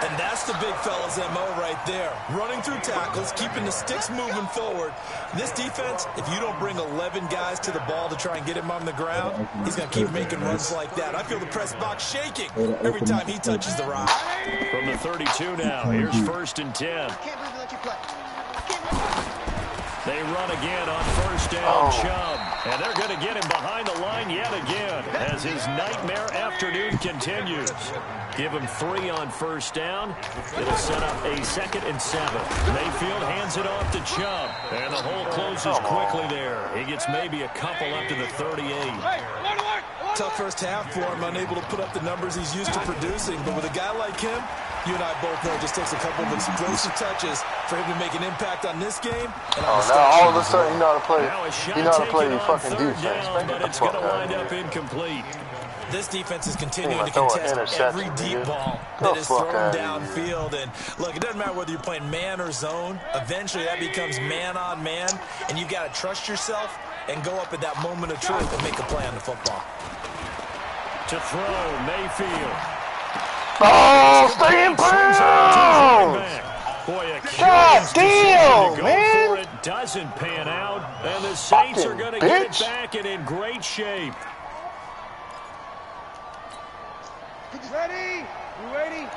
And that's the big fella's MO right there. Running through tackles, keeping the sticks moving forward. This defense, if you don't bring 11 guys to the ball to try and get him on the ground, he's going to keep making runs like that. I feel the press box shaking every time he touches the rock. From the 32 now, here's 1st and 10. They run again on 1st down, Chubb. And they're going to get him behind the line yet again as his nightmare afternoon continues. Give him 3 on 1st down. It'll set up a 2nd and 7. Mayfield hands it off to Chubb. And the hole closes quickly there. He gets maybe a couple up to the 38. Tough first half for him, unable to put up the numbers he's used to producing. But with a guy like him, you and I both know it just takes a couple of explosive touches for him to make an impact on this game. And now all of a sudden you know how to play. You know how to play your fucking defense. Down, but it's going to wind up incomplete. This defense is continuing to contest every deep ball that is thrown downfield. And look, it doesn't matter whether you're playing man or zone. Eventually that becomes man on man, and you got to trust yourself and go up at that moment of truth and make a play on the football. To throw, Mayfield. Oh, stay in bounds! Boy, a God damn, man! For it doesn't pan out, and the Saints are going to get it back and in great shape. Ready? You ready?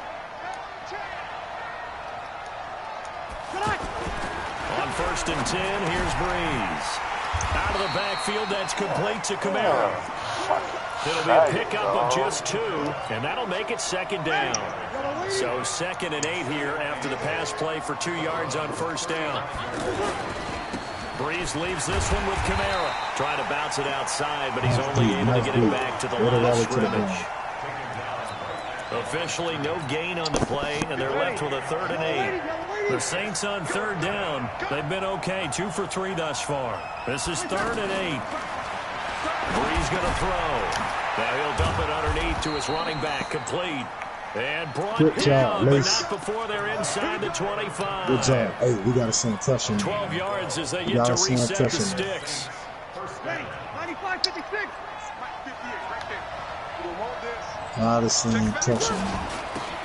On 1st and 10, here's Breeze. Out of the backfield, that's complete to Kamara. It'll be a pickup of just 2, and that'll make it 2nd down. So 2nd and 8 here after the pass play for 2 yards on 1st down. Breeze leaves this one with Kamara. Trying to bounce it outside, but he's only able to get it back to the line of scrimmage. Officially no gain on the play, and they're left with a 3rd and 8. The Saints on 3rd down. They've been okay, 2 for 3 thus far. This is 3rd and 8. Breeze going to throw. Now he'll dump it underneath to his running back, complete. And brought down, but not before they're inside the 25. Good job. Hey, we got to send pressure. 12 yards as they get to reset the sticks. 95-56. Got to send pressure.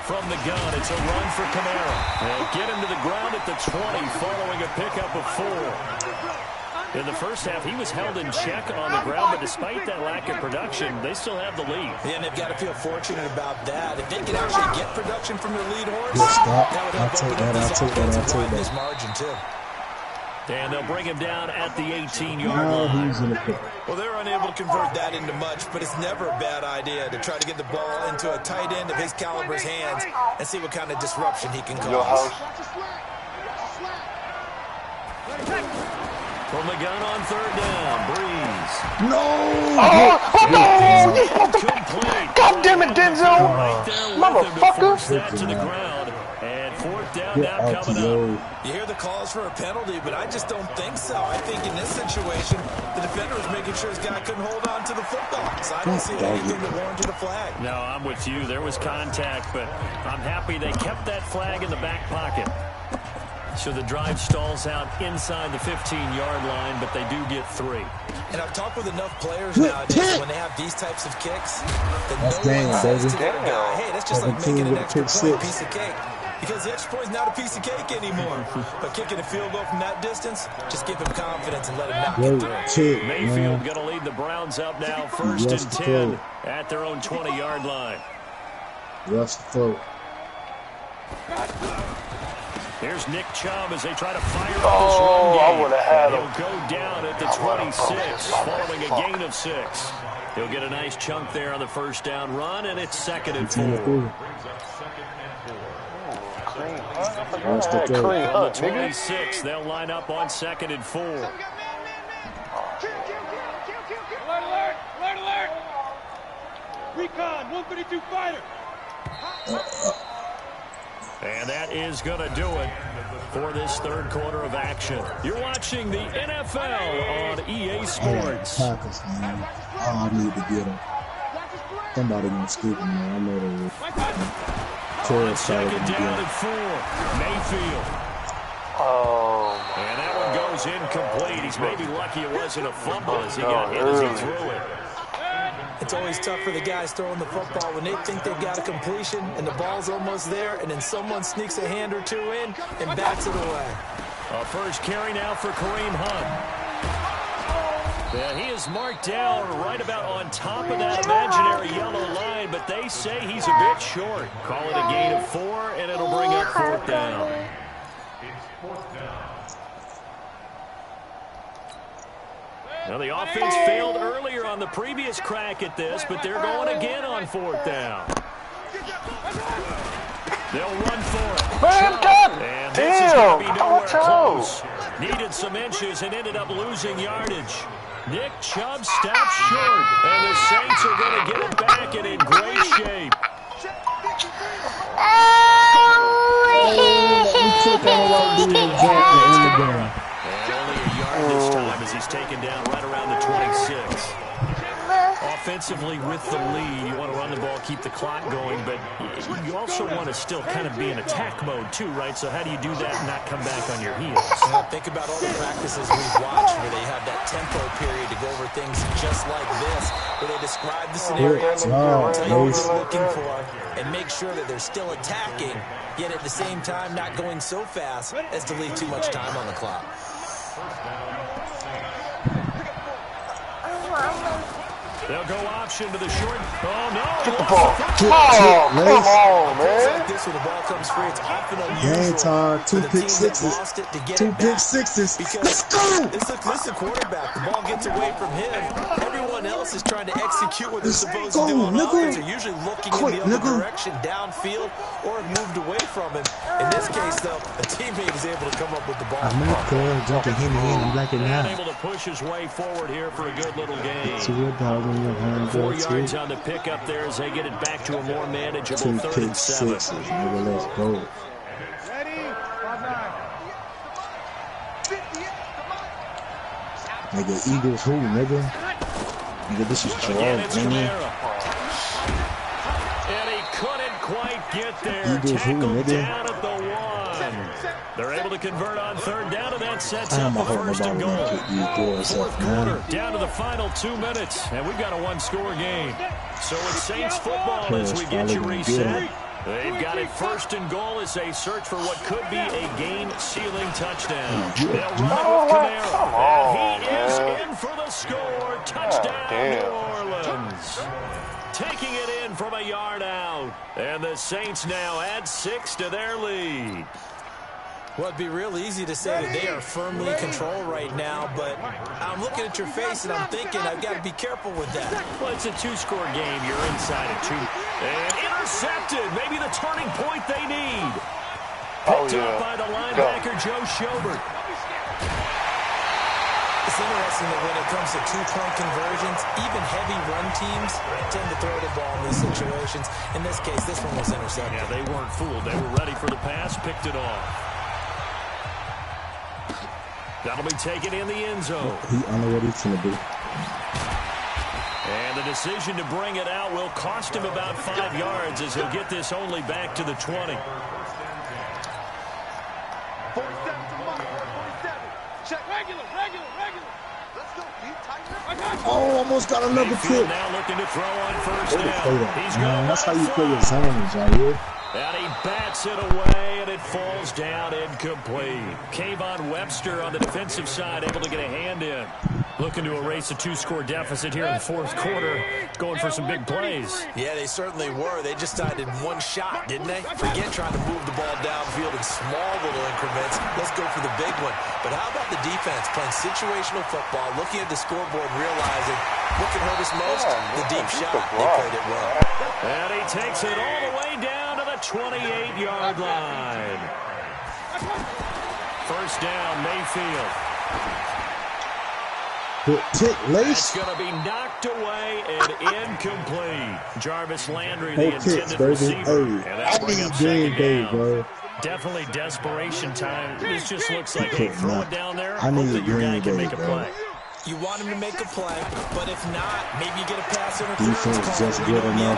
From the gun, it's a run for Kamara. They'll get him to the ground at the 20 following a pickup of 4. In the first half, he was held in check on the ground, but despite that lack of production, they still have the lead. Yeah, and they've got to feel fortunate about that. If they can actually get production from their lead horse, that would help open up this offense and widen this margin, too. And they'll bring him down at the 18-yard line. Well, they're unable to convert that into much, but it's never a bad idea to try to get the ball into a tight end of his caliber's hands and see what kind of disruption he can cause. From the gun on 3rd down, Breeze. No! God damn it, Denzel! Motherfucker! That to the ground. And 4th down now coming up. You hear the calls for a penalty, but I just don't think so. I think in this situation, the defender was making sure his guy couldn't hold on to the football. So I don't see anything that warranted a flag. No, I'm with you. There was contact, but I'm happy they kept that flag in the back pocket. So the drive stalls out inside the 15-yard line, but they do get 3. And I've talked with enough players nowadays when they have these types of kicks that no one says to their guy, hey, that's just like making an extra point, piece of cake. Because the extra point is not a piece of cake anymore. But kicking a field goal from that distance, just give him confidence and let him not get through. Mayfield going to lead the Browns up now, 1st and 10 at their own 20-yard line. Rush the throw. Here's Nick Chubb as they try to fire up this run game. I would have had him. He'll go down at the 26, following a gain of 6. He'll get a nice chunk there on the 1st down run, and it's 2nd and 4. From the 26, they'll line up on 2nd and 4. Alert, alert, alert, alert. Recon, 132 fighter. And that is going to do it for this 3rd quarter of action. You're watching the NFL on EA Sports. Packers, man. I need to get him. Somebody gonna scoop him, man. I know they will. On 2nd down and 4, Mayfield. And that one goes incomplete. He's maybe lucky it wasn't a fumble as he got hit as he threw it. It's always tough for the guys throwing the football when they think they've got a completion and the ball's almost there, and then someone sneaks a hand or two in and bats it away. A first carry now for Kareem Hunt. Yeah, he is marked down right about on top of that imaginary yellow line, but they say he's a bit short. Call it a gain of 4, and it'll bring up 4th down. It's 4th down. Now, the offense failed earlier on the previous crack at this, but they're going again on 4th down. They'll run for it. And this is going to be nowhere close. Needed some inches and ended up losing yardage. Nick Chubb stops short, and the Saints are going to get it back and in great shape. And only a yard this time as he's taken down right around the 26. Offensively with the lead, you want to run the ball, keep the clock going, but you also want to still kind of be in attack mode too, right? So how do you do that and not come back on your heels? Think about all the practices we've watched where they have that tempo period to go over things just like this, where they describe the scenarios, tell you what they're looking for, and make sure that they're still attacking, yet at the same time not going so fast as to leave too much time on the clock. They'll go option to the short. Oh, no. Get the ball. Oh, come on, man. Like this when the ball comes free, it's often Game time. 2 pick sixes. 2 pick sixes. Let's go. It's the quarterback. The ball gets away from him. Everyone else is trying to execute what they're supposed to do on offense. They're usually looking in the other direction, downfield, or moved away from him. In this case, though, a teammate is able to come up with the ball. I'm not there. Jumping him in. I'm like it now. Able to push his way forward here for a good little game. It's a good dog. 4 yards on the pickup there as they get it back to a more manageable 3rd and 7. Nigga, let's go. Nigga, Eagles who, nigga? Nigga, this is Joel, man. And he couldn't quite get there. Eagles who, Tackled nigga? down at the 1. They're able to convert on 3rd down, and that sets up the 1st and goal. 4th quarter, down to the final 2 minutes, and we've got a 1-score game. So it's Saints football as we get you reset. They've got it 1st and goal as they search for what could be a game-sealing touchdown. They'll run it with Kamara, and he is in for the score. Touchdown, New Orleans. Taking it in from a yard out. And the Saints now add 6 to their lead. Well, it'd be real easy to say that they are firmly in control right now, but I'm looking at your face and I'm thinking I've got to be careful with that. Well, it's a 2-score game. You're inside at 2. And intercepted. Maybe the turning point they need. Picked up by the linebacker, Joe Schobert. It's interesting that when it comes to 2-point conversions, even heavy run teams tend to throw the ball in these situations. In this case, this one was intercepted. Yeah, they weren't fooled. They were ready for the pass, picked it off. That'll be taken in the end zone. He I know what he's going to do. And the decision to bring it out will cost him about 5 yards as he'll get this only back to the 20. 47 to Mike. 47. Check. Regular. Let's go, Pete. Tighten. Oh, almost got another pick. Now looking to throw on 1st down. He's man, that's how you play your zones right here. And he bats it away, and it falls down incomplete. Kayvon Webster on the defensive side able to get a hand in. Looking to erase a 2-score deficit here in the 4th quarter. Going for some big plays. Yeah, they certainly were. They just decided one shot, didn't they? Forget trying to move the ball downfield in small little increments. Let's go for the big one. But how about the defense playing situational football, looking at the scoreboard, realizing what can hurt us most? The deep shot. They played it well. And he takes it all the way down to the 28-yard line. 1st down, Mayfield. It's going to be knocked away and incomplete. Jarvis Landry, the intended receiver. And that'll bring up 2nd down. Bro. Definitely desperation time. This just looks like, hey, throw it down there. Hope that your guy can make a play. You want him to make a play, but if not, maybe you get a pass interference. Defense is just good enough.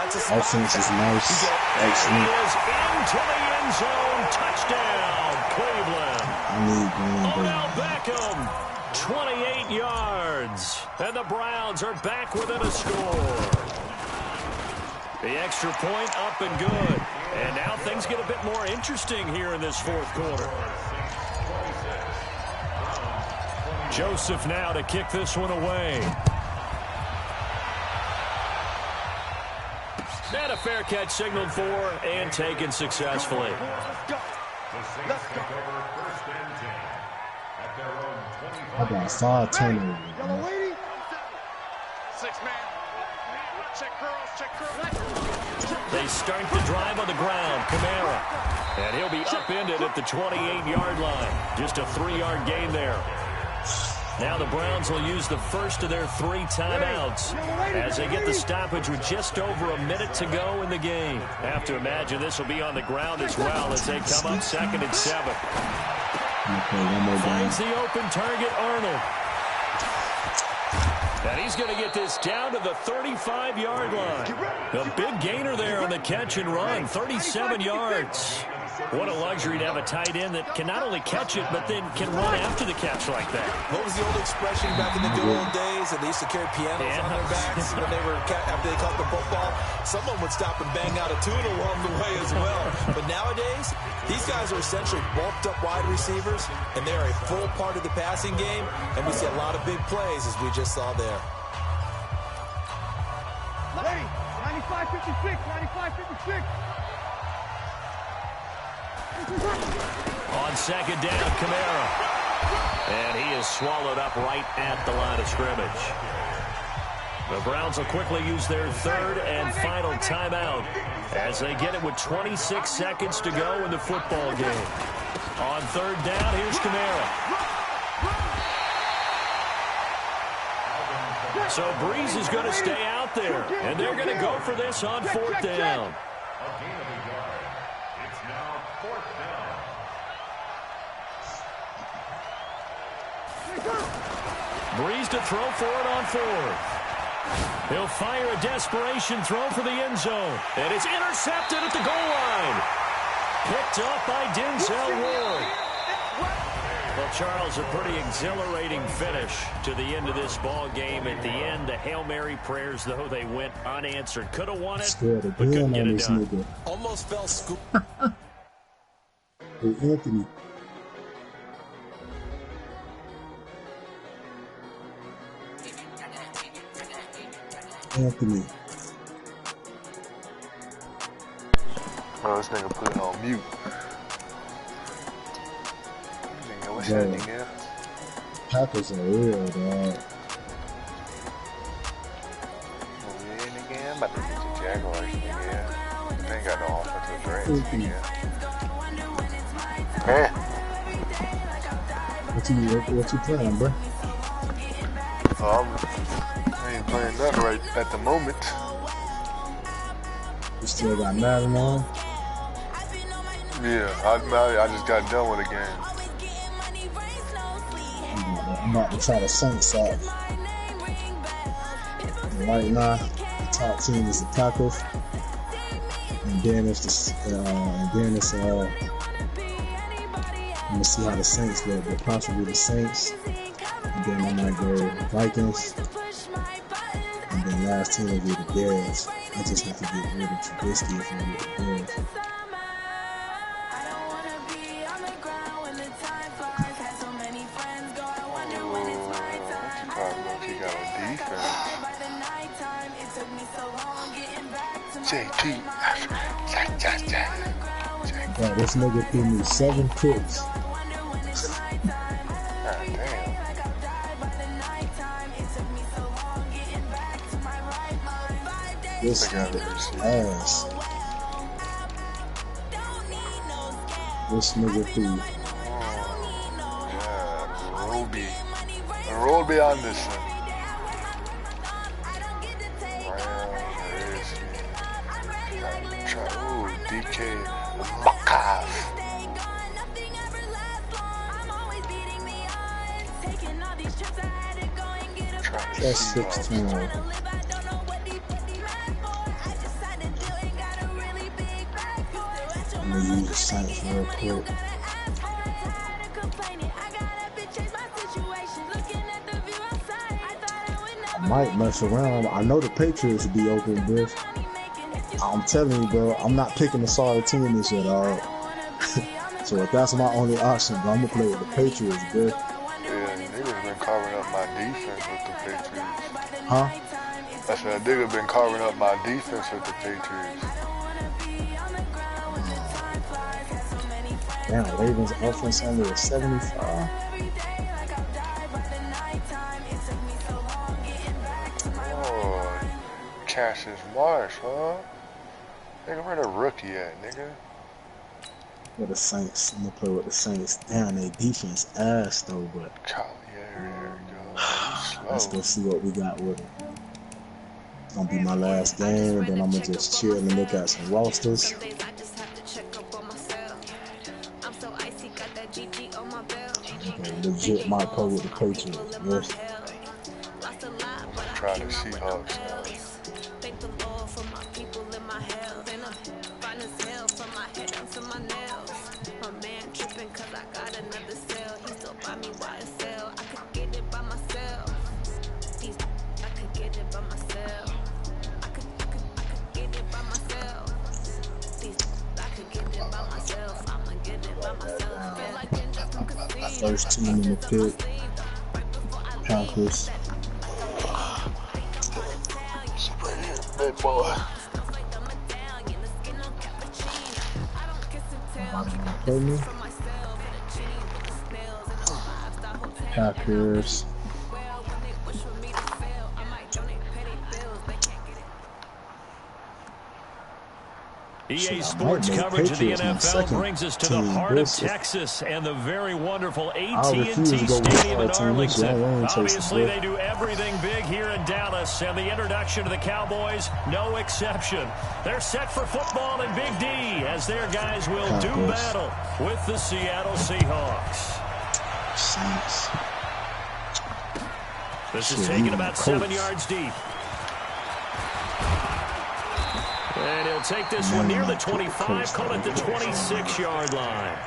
Offense is nice. Excellent. He is into the end zone. Touchdown, Cleveland. I need Green Bay. Odell Beckham, 28 yards. And the Browns are back within a score. The extra point up and good. And now things get a bit more interesting here in this fourth quarter. Joseph now to kick this one away. And a fair catch signaled for and taken successfully. I got 5 turnovers. They start the drive on the ground. Kamara. And he'll be upended at the 28-yard line. Just a 3-yard gain there. Now the Browns will use the first of their 3 timeouts as they get the stoppage with just over a minute to go in the game. Have to imagine this will be on the ground as well as they come up 2nd and 7. Finds the open target, Arnold. And he's going to get this down to the 35-yard line. A big gainer there on the catch and run, 37 yards. What a luxury to have a tight end that can not only catch it, but then can run after the catch like that. What was the old expression back in the good old days? And they used to carry pianos on their backs when they were after they caught the football. Someone would stop and bang out a tune along the way as well. But nowadays, these guys are essentially bulked up wide receivers, and they're a full part of the passing game. And we see a lot of big plays as we just saw there. Ready, 95-56, 95-56. On 2nd down, Kamara. And he is swallowed up right at the line of scrimmage. The Browns will quickly use their 3rd and final timeout as they get it with 26 seconds to go in the football game. On 3rd down, here's Kamara. So Breeze is going to stay out there, and they're going to go for this on 4th down. Breeze to throw for it on 4th. He'll fire a desperation throw for the end zone. And it's intercepted at the goal line. Picked up by Denzel Ward. Well, Charles, a pretty exhilarating finish to the end of this ball game. At the end, the Hail Mary prayers, though, they went unanswered. Could have won it, but couldn't get it done. Nigga. Almost fell scoop. Hey, Anthony. Anthony. Oh, this nigga put it on mute. Nigga, what's Bro, happening here? Packers are real, dog. We in again? About to get the Jaguars again. They ain't got no offensive threats again. Hey. What you playing, bro? I ain't playing nothing right at the moment. You still got Madden on? Yeah, I just got done with the game. I'm about to try the Saints out. And right now, the top team is the Packers, and then it's I'm gonna see how the Saints look. But possibly the Saints, and then I might go Vikings, and then last team will be the Bears. I just have to get rid of Trubisky if I get the Bears. JT. Yeah, this nigga threw me 7 picks. God damn. This nigga's ass. This nigga threw. Yeah, Roby Anderson. Ooh, DK Metcalf. That's 16. I'm gonna use the Saints real quick. Might mess around. I know the Patriots will be open, bro. I'm telling you, bro. I'm not picking a sorry team this year, dog. So if that's my only option, bro, I'm gonna play with the Patriots, bro. Yeah, niggas been carving up my defense with the Patriots. Huh? I said, nigga been carving up my defense with the Patriots. Damn, Ravens offense only at 75. Oh, Cassius Marsh, huh? Nigga, where the rookie at, nigga? With the Saints. I'm gonna play with the Saints. Damn, they defense ass though, but There we go. let's go see what we got with them. It's gonna be my last game, and then I'm gonna just chill and look at some rosters. Legit might play with the Patriots. Yes. Try the Seahawks now. First team in the pick, Packers. Big boy. Play me. Packers. EA Sports coverage of the NFL brings us to the heart of Texas and the very wonderful AT&T Stadium in Arlington. Obviously, they do everything big here in Dallas, and the introduction to the Cowboys, no exception. They're set for football in Big D as their guys will do battle with the Seattle Seahawks. This is taken about 7 yards deep. And he'll take this one near the 25, call it the 26-yard line.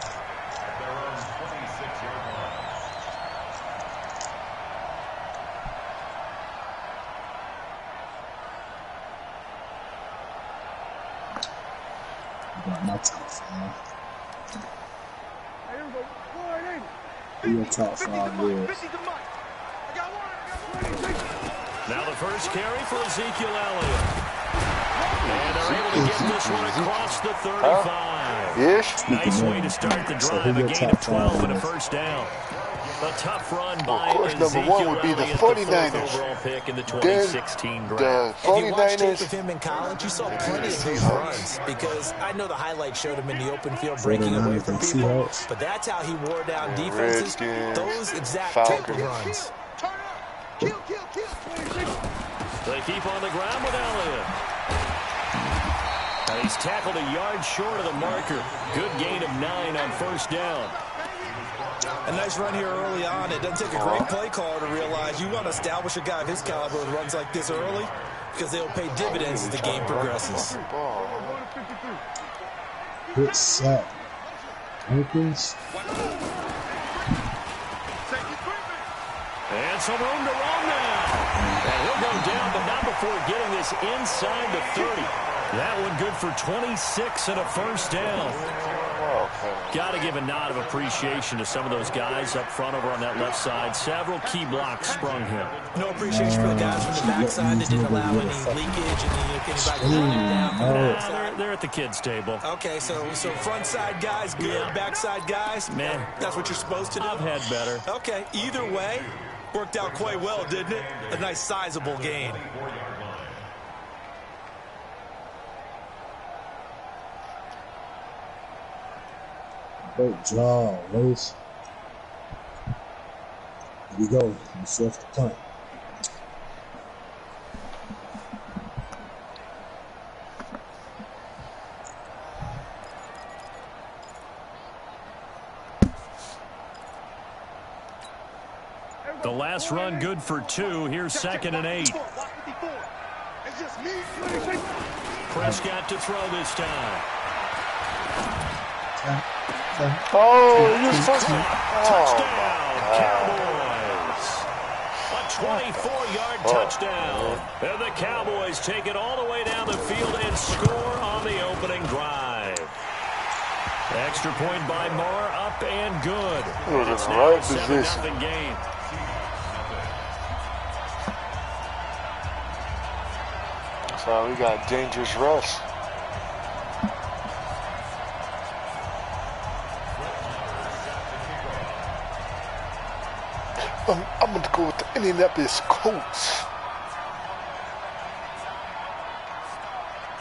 Got my top five. Your top five, yeah. Now the first carry for Ezekiel Elliott. And they're able to get this one across the 35. Yes. Nice way to start the drive, a gain of 12 and a first down. A tough run by Ezekiel number one would be the 49ers. Overall pick in the 2016 draft. The 49ers. If you watched tape of him in college, you saw plenty of those runs because I know the highlights showed him in the open field breaking away from people, but that's how he wore down defenses. Those exact type of runs. They keep on the ground with Elliott. And he's tackled a yard short of the marker. Good gain of 9 on first down. A nice run here early on. It doesn't take a great play caller to realize you want to establish a guy of his caliber with runs like this early because they'll pay dividends as the game progresses. Good sack. Opens. And some room to run now. And he'll go down, but not before getting this inside the 30. That one good for 26 and a first down. Got to give a nod of appreciation to some of those guys up front over on that left side. Several key blocks sprung him. No appreciation for the guys from the backside that didn't allow any leakage and anybody down. They're at the kids' table. Okay, so front side guys good, backside guys, man, that's what you're supposed to do. I've had better. Okay, either way, worked out quite well, didn't it? A nice sizable gain. Great job, Lewis. Here we go. Let's off the punt. The last run good for 2. Here's 2nd and 8. Prescott to throw this time. Oh, you touchdown, Cowboys. A 24-yard touchdown. And the Cowboys take it all the way down the field and score on the opening drive. Extra point by Moore, up and good. It's now a 7-0 game. So we got dangerous Russ. I'm going to go with the Indianapolis Colts.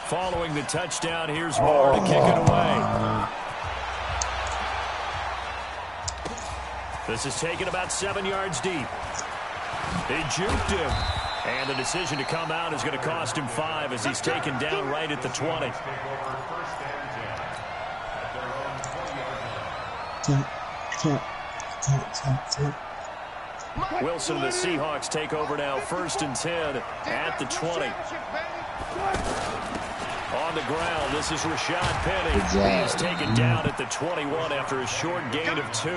Following the touchdown, here's Moore to kick it away. This is taken about 7 yards deep. They juked him. And the decision to come out is going to cost him 5 as he's taken down right at the 20. Wilson and the Seahawks take over now, 1st and 10 at the 20. On the ground, this is Rashad Penny. He is taken down at the 21 after a short gain of 2.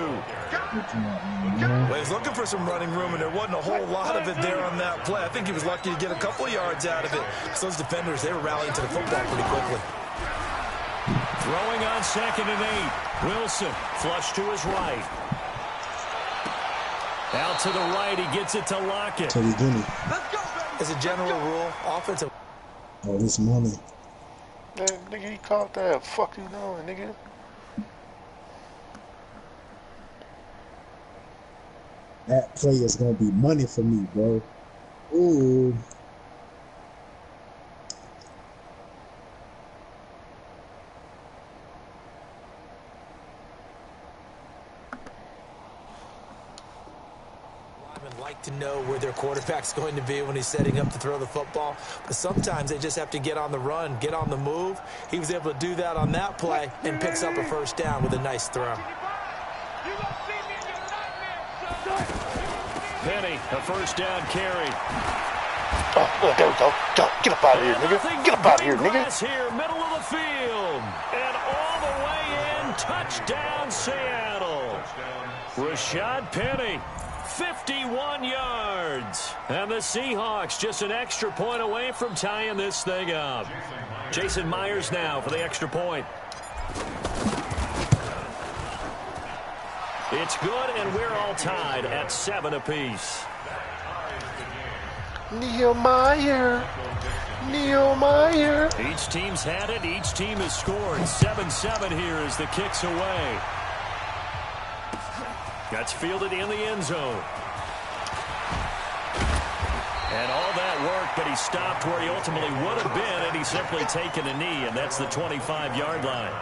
Well, he's looking for some running room, and there wasn't a whole lot of it there on that play. I think he was lucky to get a couple of yards out of it. So those defenders, they were rallying to the football pretty quickly. Throwing on 2nd and 8. Wilson, flush to his right. Out to the right, he gets it to Lockett. As a general rule, offensive. Oh, this money. Man, nigga, he caught that. Fuck you doing, nigga? That play is gonna be money for me, bro. Ooh. Like to know where their quarterback's going to be when he's setting up to throw the football, but sometimes they just have to get on the run, get on the move. He was able to do that on that play and picks up a 1st down with a nice throw. Penny, a 1st down carry. Oh, there we go. Get up out of here, nigga. Get up out of here, nigga. Here, middle of the field, and all the way in, touchdown Seattle. Rashad Penny. 51 yards. And the Seahawks just an extra point away from tying this thing up. Jason Myers now for the extra point. It's good, and we're all tied at 7 apiece. Nehemiah. Each team's had it. Each team has scored. 7-7 here as the kick's away. That's fielded in the end zone. And all that work, but he stopped where he ultimately would have been, and he's simply taken a knee, and that's the 25-yard line.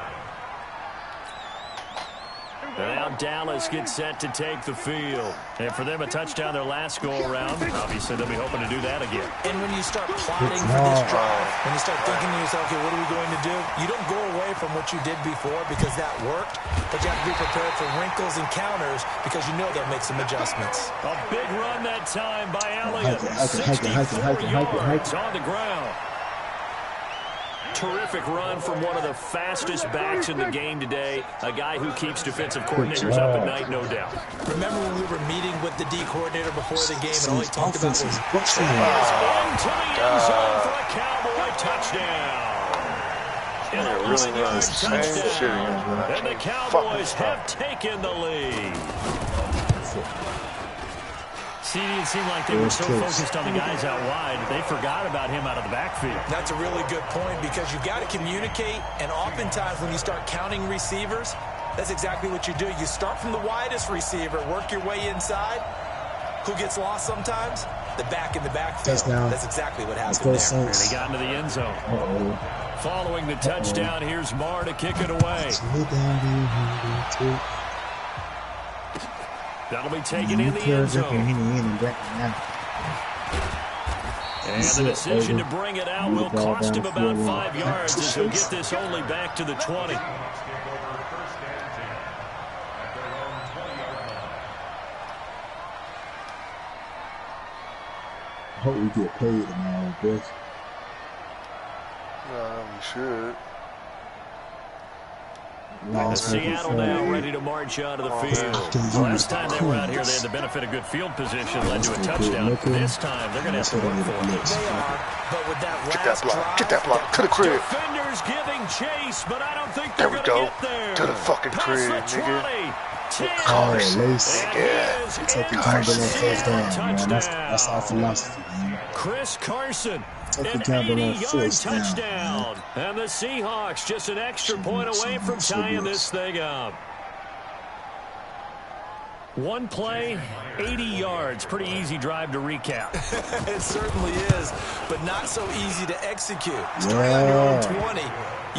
And now Dallas gets set to take the field. And for them, a touchdown their last go-around. Obviously, they'll be hoping to do that again. And when you start plotting for this drive, when you start thinking to yourself, okay, what are we going to do? You don't go away from what you did before because that worked, but you have to be prepared for wrinkles and counters because you know they'll make some adjustments. A big run that time by Elliott. 64 yards on the ground. Terrific run from one of the fastest backs in the game today. A guy who keeps defensive coordinators up at night, no doubt. Remember when we were meeting with the D coordinator before the game and all he talked about was into the end zone for a Cowboy touchdown. Yeah, really nice. And the Cowboys have taken the lead. See, it seemed like they were so focused on the guys out wide, they forgot about him out of the backfield. That's a really good point because you got to communicate, and oftentimes when you start counting receivers, that's exactly what you do. You start from the widest receiver, work your way inside. Who gets lost sometimes? The back in the backfield. That's exactly what happened there. And they got into the end zone. Following the touchdown, here's Marr to kick it away. That'll be taken in the end zone. And the decision to bring it out will cost him about 5 yards as he'll get this only back to the 20. I hope we get paid tomorrow, bitch. We should. Seattle now ready to march onto the field. Last time they were out here, they had the benefit of good field position, led to a touchdown. This time, they're going to have to work for it. They are, but with that last get that block to the crib. Defenders giving chase, but I don't think they're going to get there. To the fucking crib, nigga. Take your gamble on first down, man. That's our philosophy, man. Chris Carson, take an the gamble on 80-yard first touchdown. And the Seahawks just an extra point away from tying this thing up. One play, 80 yards. Pretty easy drive to recap. It certainly is, but not so easy to execute. Starting on your own 20,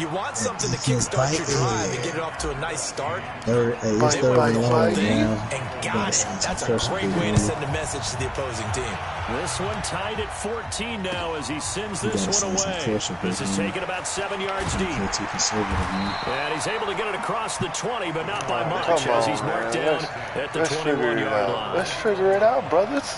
you want something to kickstart your drive and get it off to a nice start. It's third and long, man. And got it. That's a great way to send a message to the opposing team. This one tied at 14 now as he sends this one away. This is taken about 7 yards deep. And he's able to get it across the 20, but not by much as he's marked down at the 21-yard line. Let's figure it out, brothers.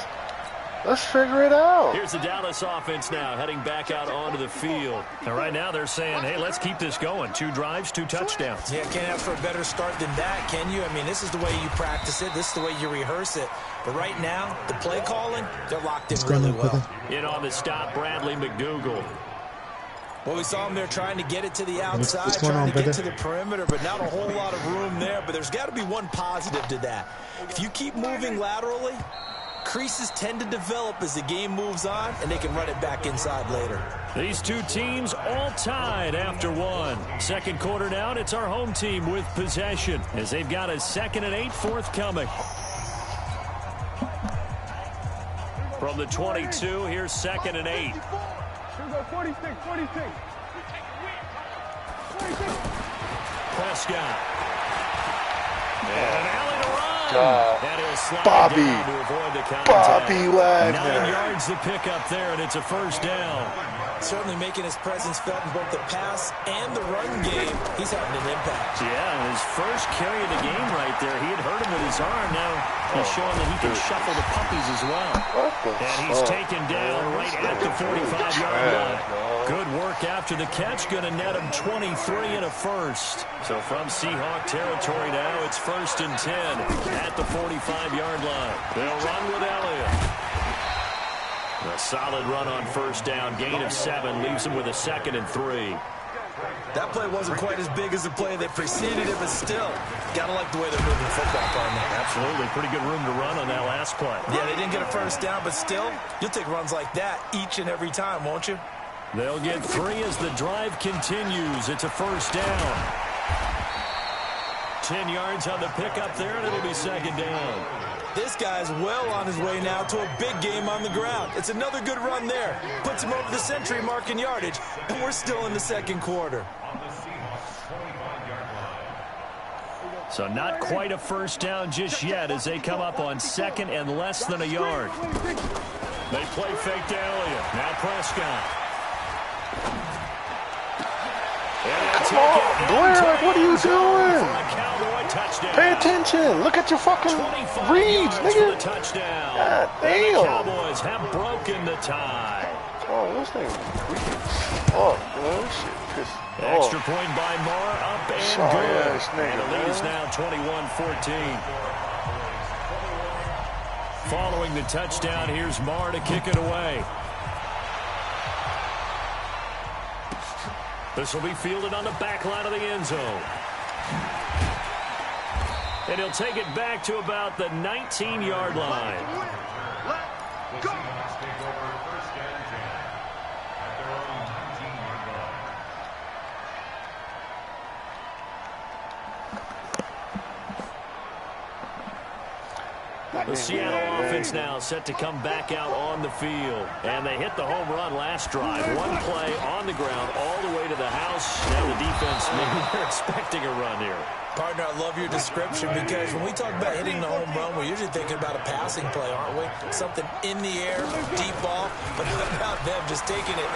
Let's figure it out. Here's the Dallas offense now heading back out onto the field. And right now they're saying, hey, let's keep this going. 2 drives, 2 touchdowns. Yeah, can't ask for a better start than that, can you? I mean, this is the way you practice it. This is the way you rehearse it. But right now, the play calling, they're locked in really well. In on the stop, Bradley McDougal. Well, we saw him there trying to get it to the outside, trying to get to the perimeter, but not a whole lot of room there. But there's got to be one positive to that. If you keep moving laterally, creases tend to develop as the game moves on, and they can run it back inside later. These two teams all tied after one. Second quarter now, and it's our home team with possession as they've got a 2nd and 8 forthcoming. From the 22, here's 2nd and 8. 46. Prescott. And an alley to run. And he'll slide Bobby. down to avoid the contact. Bobby Wagner. 9 yards the pick up there, and it's a first down. Certainly making his presence felt in both the pass and the run game. He's having an impact. Yeah, his first carry of the game right there. He had hurt him with his arm. Now he's showing that he can shuffle the puppies as well. And he's taken down right at the 45-yard line. Good work after the catch. Going to net him 23 and a first. So from Seahawk territory now, it's 1st and 10 at the 45-yard line. They'll run with Elliott. A solid run on first down. Gain of 7 leaves him with a 2nd and 3. That play wasn't quite as big as the play that preceded it, but still, gotta like the way they're moving the football, partner. Absolutely. Pretty good room to run on that last play. Yeah, they didn't get a first down, but still, you'll take runs like that each and every time, won't you? They'll get 3 as the drive continues. It's a first down. 10 yards on the pickup there, and it'll be 2nd down. This guy's well on his way now to a big game on the ground. It's another good run there. Puts him over the century mark in yardage, and we're still in the second quarter. So not quite a first down just yet as they come up on 2nd and less than a yard. They play fake to Elliott. Now Prescott. Come on, Blair, what are you doing? Pay attention. Look at your fucking reads, nigga. God damn. The Cowboys have broken the tie. Oh, this thing freaking fuck, man. This shit pissed me off. Extra point by Marr, up and Sorry, good. nigga, And the lead is now 21-14. Following the touchdown, here's Marr to kick it away. This will be fielded on the back line of the end zone. And he'll take it back to about the 19-yard line. Let's go. Take over 1st and 10 at their own 19-yard line. The Seattle offense now set to come back out on the field. And they hit the home run last drive. One play on the ground all the way to the house. Now the defense, maybe they're expecting a run here. Partner, I love your description because when we talk about hitting the home run, we're usually thinking about a passing play, aren't we? Something in the air, deep ball. But how about them just taking it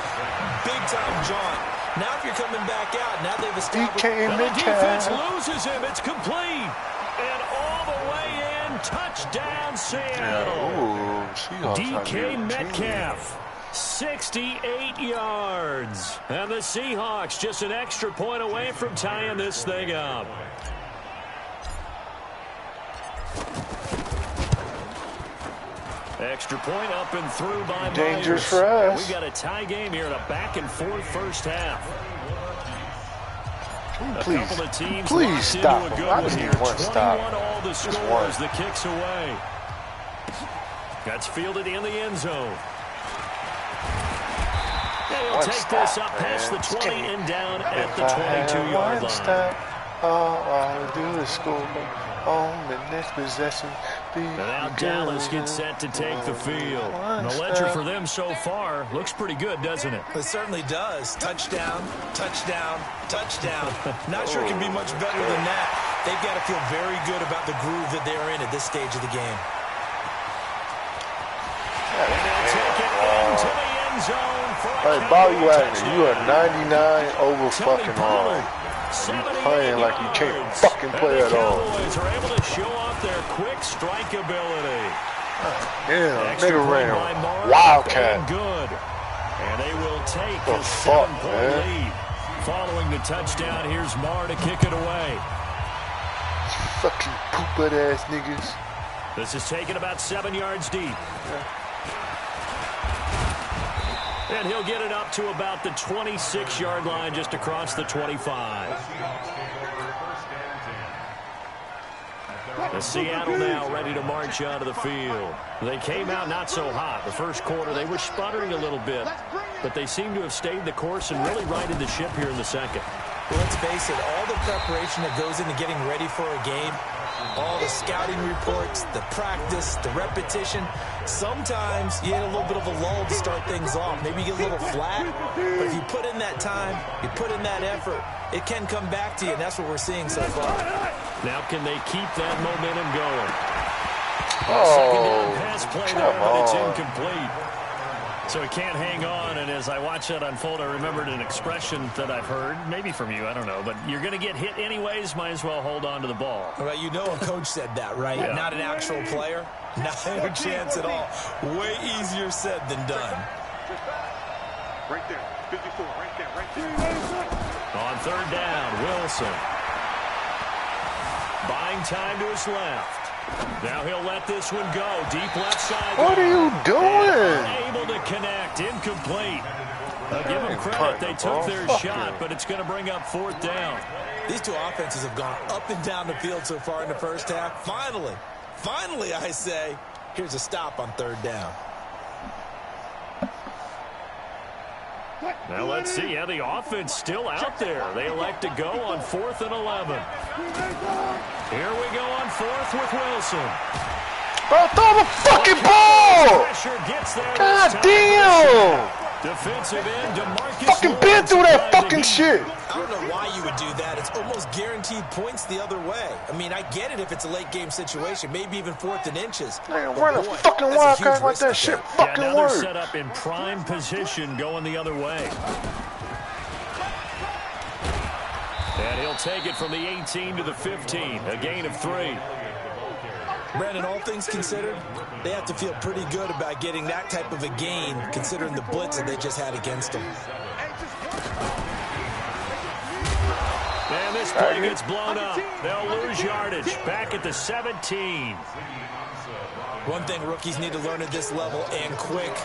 big-time jaunt? Now if you're coming back out, now they've established... The defense loses him. It's complete. And all the way in, touchdown Seattle. Ooh, DK Metcalf 68 yards. And the Seahawks just an extra point away from tying this thing up. Extra point up and through by Dangerous Myers. for us. We got a tie game here in a back-and-forth first half. Please, a couple of teams please stop into a him. good I one just here. need one 21 stop. all the Just scores. one. The kick's away. That's fielded in the end zone. He'll take this up past the 20 and down at the 22-yard line. Stop, all I do is score on the next possession. And now Dallas gets set to take the field. The ledger for them so far looks pretty good, doesn't it? It certainly does. Touchdown, touchdown, touchdown. Not sure it can be much better than that. They've got to feel very good about the groove that they're in at this stage of the game. And they'll take it into the end zone for a Hey, Bobby Wagner, you are 99 over fucking hard. You playing like you can't fucking play at all. The Cowboys are able to show off their quick strike ability. Yeah, nigga ran a wildcat. Good. And they will take the a fuck, 7-point man? lead. Following the touchdown, here's Marr to kick it away. Fucking poop ass niggas. This is taken about 7 yards deep. And he'll get it up to about the 26-yard line just across the 25. The Seattle now ready to march onto the field. They came out not so hot. The first quarter, they were sputtering a little bit, but they seem to have stayed the course and really righted the ship here in the second. Well, let's face it, all the preparation that goes into getting ready for a game, all the scouting reports, the practice, the repetition, sometimes you get a little bit of a lull to start things off. Maybe you get a little flat, but if you put in that time, you put in that effort, it can come back to you, and that's what we're seeing so far. Now can they keep that momentum going? Oh, second down pass play there, but it's incomplete. So he can't hang on, and as I watch that unfold, I remembered an expression that I've heard, maybe from you, I don't know, but you're going to get hit anyways, might as well hold on to the ball. Well, you know a coach said that, right? Yeah. Not an actual player. Not a chance at all. Way easier said than done. Right there, 54, right there. On third down, Wilson. Buying time to his left. Now he'll let this one go. Deep left side. What are you doing? Unable to connect. Incomplete. Give them credit. They took their shot, but it's going to bring up fourth down. These two offenses have gone up and down the field so far in the first half. Finally, I say, here's a stop on third down. Now let's see. Yeah, the offense still out there. They elect to go on 4th and 11. Here we go on 4th with Wilson. Bro, throw the fucking ball! Pressure gets there. God damn! Defensive end, DeMarcus. Fucking been through that fucking shit. I don't know why you would do that. It's almost guaranteed points the other way. I mean, I get it if it's a late game situation, maybe even 4th and inches. Man, run a fucking wildcat like that shit fucking now work. they're set up in prime position going the other way. And he'll take it from the 18 to the 15, a gain of 3. Brandon, all things considered, they have to feel pretty good about getting that type of a gain, considering the blitz that they just had against them. And this play gets blown up. They'll lose yardage. Back at the 17. One thing rookies need to learn at this level, and quick,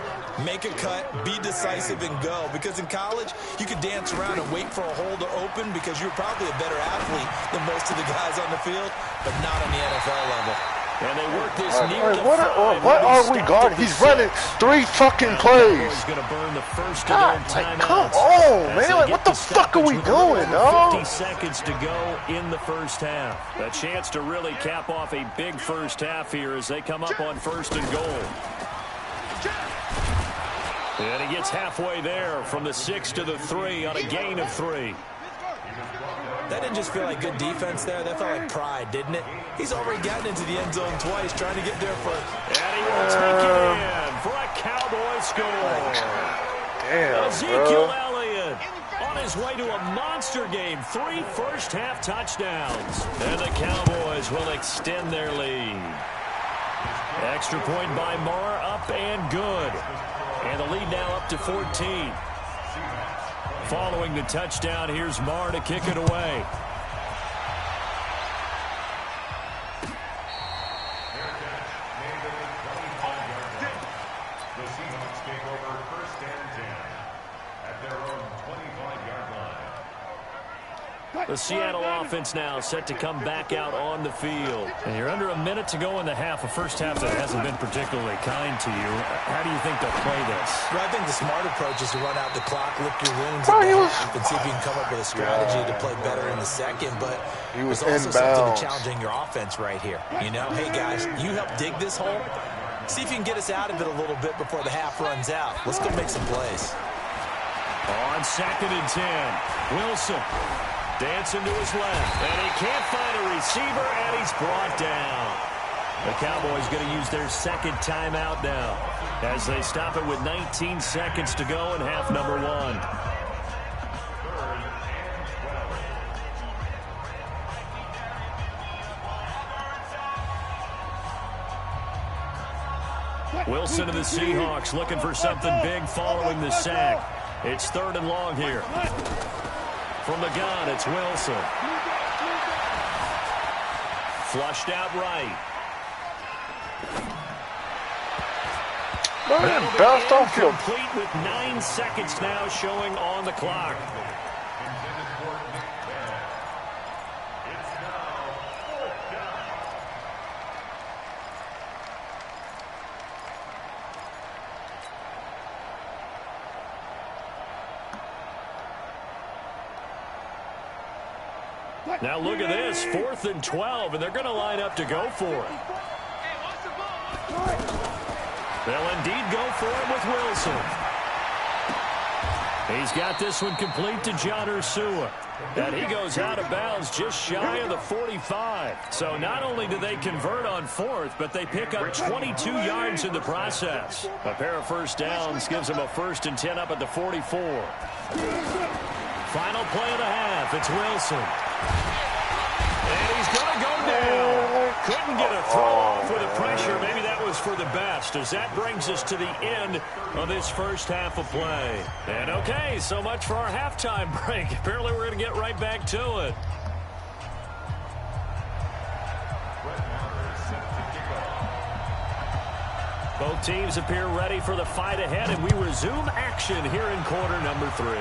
make a cut, be decisive, and go. Because in college, you could dance around and wait for a hole to open because you're probably a better athlete than most of the guys on the field, but not on the NFL level. And they work this What are we guarding? He's running 3 fucking plays. God, like, come on, man. Like, what the fuck are we doing, dog? 50 seconds to go in the first half. A chance to really cap off a big first half here as they come up on 1st and goal. And he gets halfway there from the 6 to the 3 on a gain of 3. That didn't just feel like good defense there. That felt like pride, didn't it? He's already gotten into the end zone twice, trying to get there first. And he will take it in for a Cowboy score. Damn, Ezekiel Elliott on his way to a monster game. 3 first-half touchdowns. And the Cowboys will extend their lead. Extra point by Marr, up and good. And the lead now up to 14. Following the touchdown, here's Marr to kick it away. The Seahawks take over first and 10 at their own 25-yard line. The Seattle offense now set to come back out on the field. And you're under a minute to go in the half, a first half that hasn't been particularly kind to you. How do you think they'll play this? Well, I think the smart approach is to run out the clock, lick your wounds in the half, and see if you can come up with a strategy to play better in the second. But there's also something to challenging your offense right here. You know, hey, guys, you help dig this hole. See if you can get us out of it a little bit before the half runs out. Let's go make some plays. On 2nd and 10, Wilson dancing to his left, and he can't find a receiver, and he's brought down. The Cowboys going to use their second timeout now as they stop it with 19 seconds to go in half number 1. Wilson and the Seahawks looking for something big following the sack. It's 3rd and long here. From the gun, it's Wilson. Flushed out right. Complete with 9 seconds now showing on the clock. Now look at this, 4th and 12, and they're going to line up to go for it. They'll indeed go for it with Wilson. He's got this one complete to John Ursua. And he goes out of bounds just shy of the 45. So not only do they convert on 4th, but they pick up 22 yards in the process. A pair of first downs gives them a 1st and 10 up at the 44. Final play of the half, it's Wilson. And he's going to go down. Couldn't get a throw off with the pressure. Maybe that was for the best, as that brings us to the end of this first half of play. And okay, so much for our halftime break. Apparently we're going to get right back to it. Both teams appear ready for the fight ahead, and we resume action here in quarter number 3.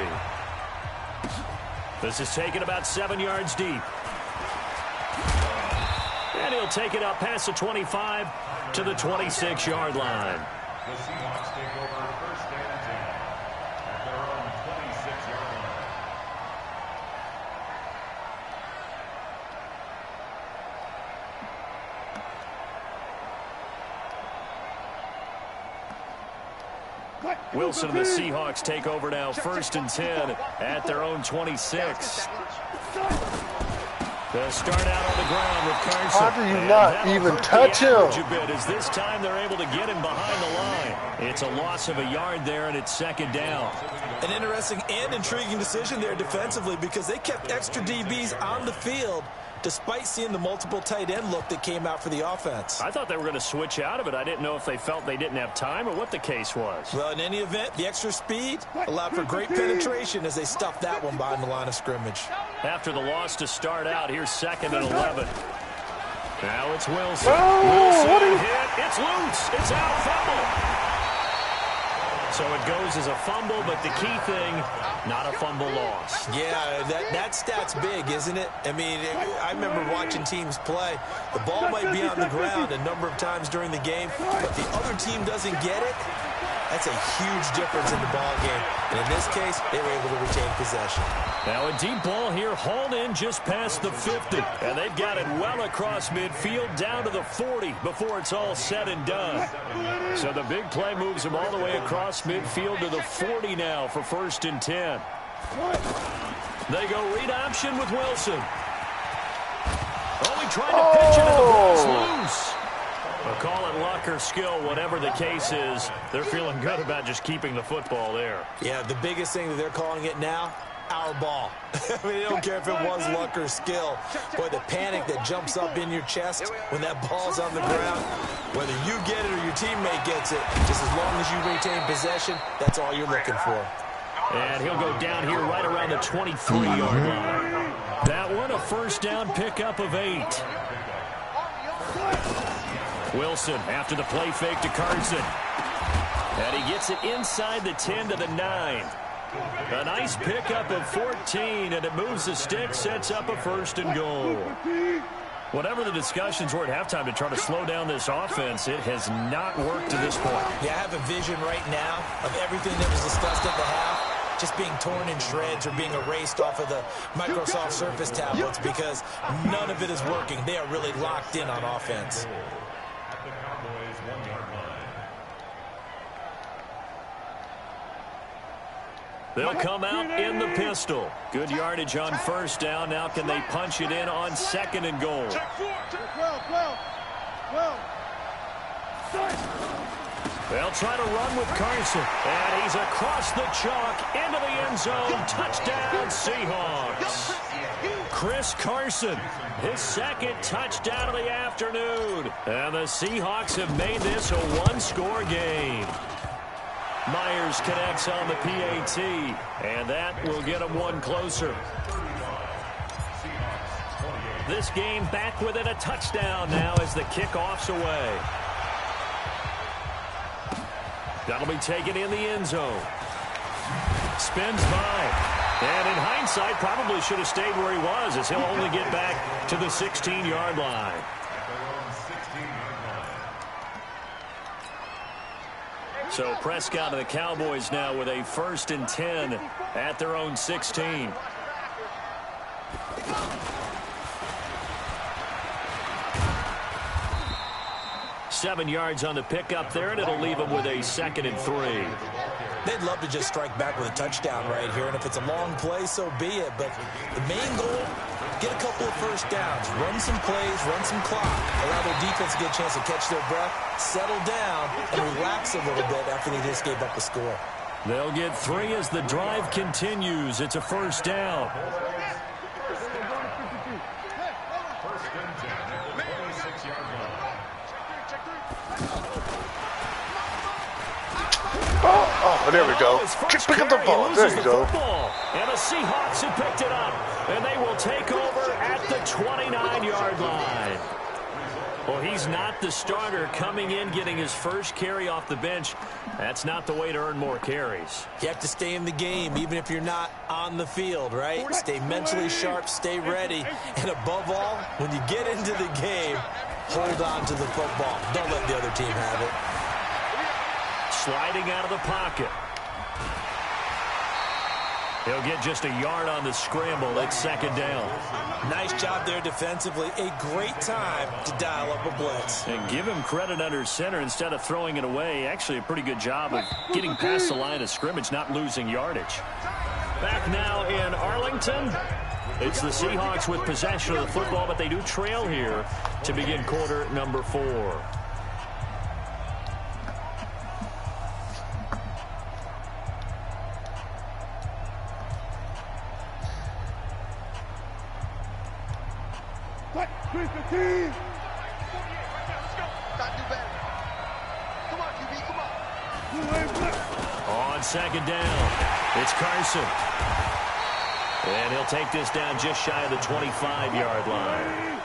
This is taken about 7 yards deep. And he'll take it up past the 25 to the 26-yard line. The Seahawks take over first and 10 at their own 26-yard line. Wilson and the Seahawks take over now, 1st and 10 at their own 26. They'll start out on the ground with Carson. How do you not even touch him? A bit, as this time they're able to get him behind the line. It's a loss of a yard there, and it's 2nd down. An interesting and intriguing decision there defensively, because they kept extra DBs on the field despite seeing the multiple tight end look that came out for the offense. I thought they were going to switch out of it. I didn't know if they felt they didn't have time or what the case was. Well, in any event, the extra speed allowed for great penetration as they stuffed that one behind the line of scrimmage. After the loss to start out, here's 2nd and 11. Now it's Wilson. Wilson hit. It's loose. It's out. Fumble. So it goes as a fumble, but the key thing, not a fumble loss. Yeah, that stat's big, isn't it? I mean, I remember watching teams play. The ball might be on the ground a number of times during the game, but the other team doesn't get it. That's a huge difference in the ball game. And in this case, they were able to retain possession. Now a deep ball here, hauled in just past the 50. And they've got it well across midfield down to the 40 before it's all said and done. So the big play moves them all the way across midfield to the 40 now for 1st and 10. They go read option with Wilson. Oh, he tried to pitch it and the ball's loose. Well, call it luck or skill, whatever the case is, they're feeling good about just keeping the football there. Yeah, the biggest thing that they're calling it now, our ball. I mean, I don't care if it was luck or skill. Boy, the panic that jumps up in your chest when that ball's on the ground, whether you get it or your teammate gets it, just as long as you retain possession, that's all you're looking for. And he'll go down here right around the 23-yard line. That one, a first down pickup of 8. Wilson after the play fake to Carson. And he gets it inside the 10 to the 9. A nice pickup of 14, and it moves the stick, sets up a first and goal. Whatever the discussions were at halftime to try to slow down this offense, it has not worked to this point. Yeah, I have a vision right now of everything that was discussed at the half just being torn in shreds or being erased off of the Microsoft Surface tablets because none of it is working. They are really locked in on offense. They'll come out in the pistol. Good yardage on first down. Now can they punch it in on second and goal? They'll try to run with Carson. And he's across the chalk into the end zone. Touchdown, Seahawks. Chris Carson, his second touchdown of the afternoon. And the Seahawks have made this a one-score game. Myers connects on the PAT, and that will get him one closer. This game back within a touchdown now as the kickoff's away. That'll be taken in the end zone. Spins by. And in hindsight, probably should have stayed where he was as he'll only get back to the 16-yard line. So Prescott and the Cowboys now with a 1st and 10 at their own 16. Seven yards on the pickup there, and it'll leave them with a 2nd and 3. They'd love to just strike back with a touchdown right here, and if it's a long play, so be it. But the main goal, get a couple of first downs, run some plays, run some clock, allow their defense to get a chance to catch their breath, settle down, and relax a little bit after they just gave up the score. They'll get 3 as the drive continues. It's a first down. Oh, there we go. Pick up the ball. There you go. And the Seahawks have picked it up. And they will take over at the 29-yard line. Well, he's not the starter coming in, getting his first carry off the bench. That's not the way to earn more carries. You have to stay in the game, even if you're not on the field, right? Stay mentally sharp, stay ready. And above all, when you get into the game, hold on to the football. Don't let the other team have it. Sliding out of the pocket. He'll get just a yard on the scramble. It's 2nd down. Nice job there defensively. A great time to dial up a blitz. And give him credit under center instead of throwing it away. Actually, a pretty good job of getting past the line of scrimmage, not losing yardage. Back now in Arlington. It's the Seahawks with possession of the football, but they do trail here to begin quarter number 4. On 2nd down, it's Carson. And he'll take this down just shy of the 25-yard line.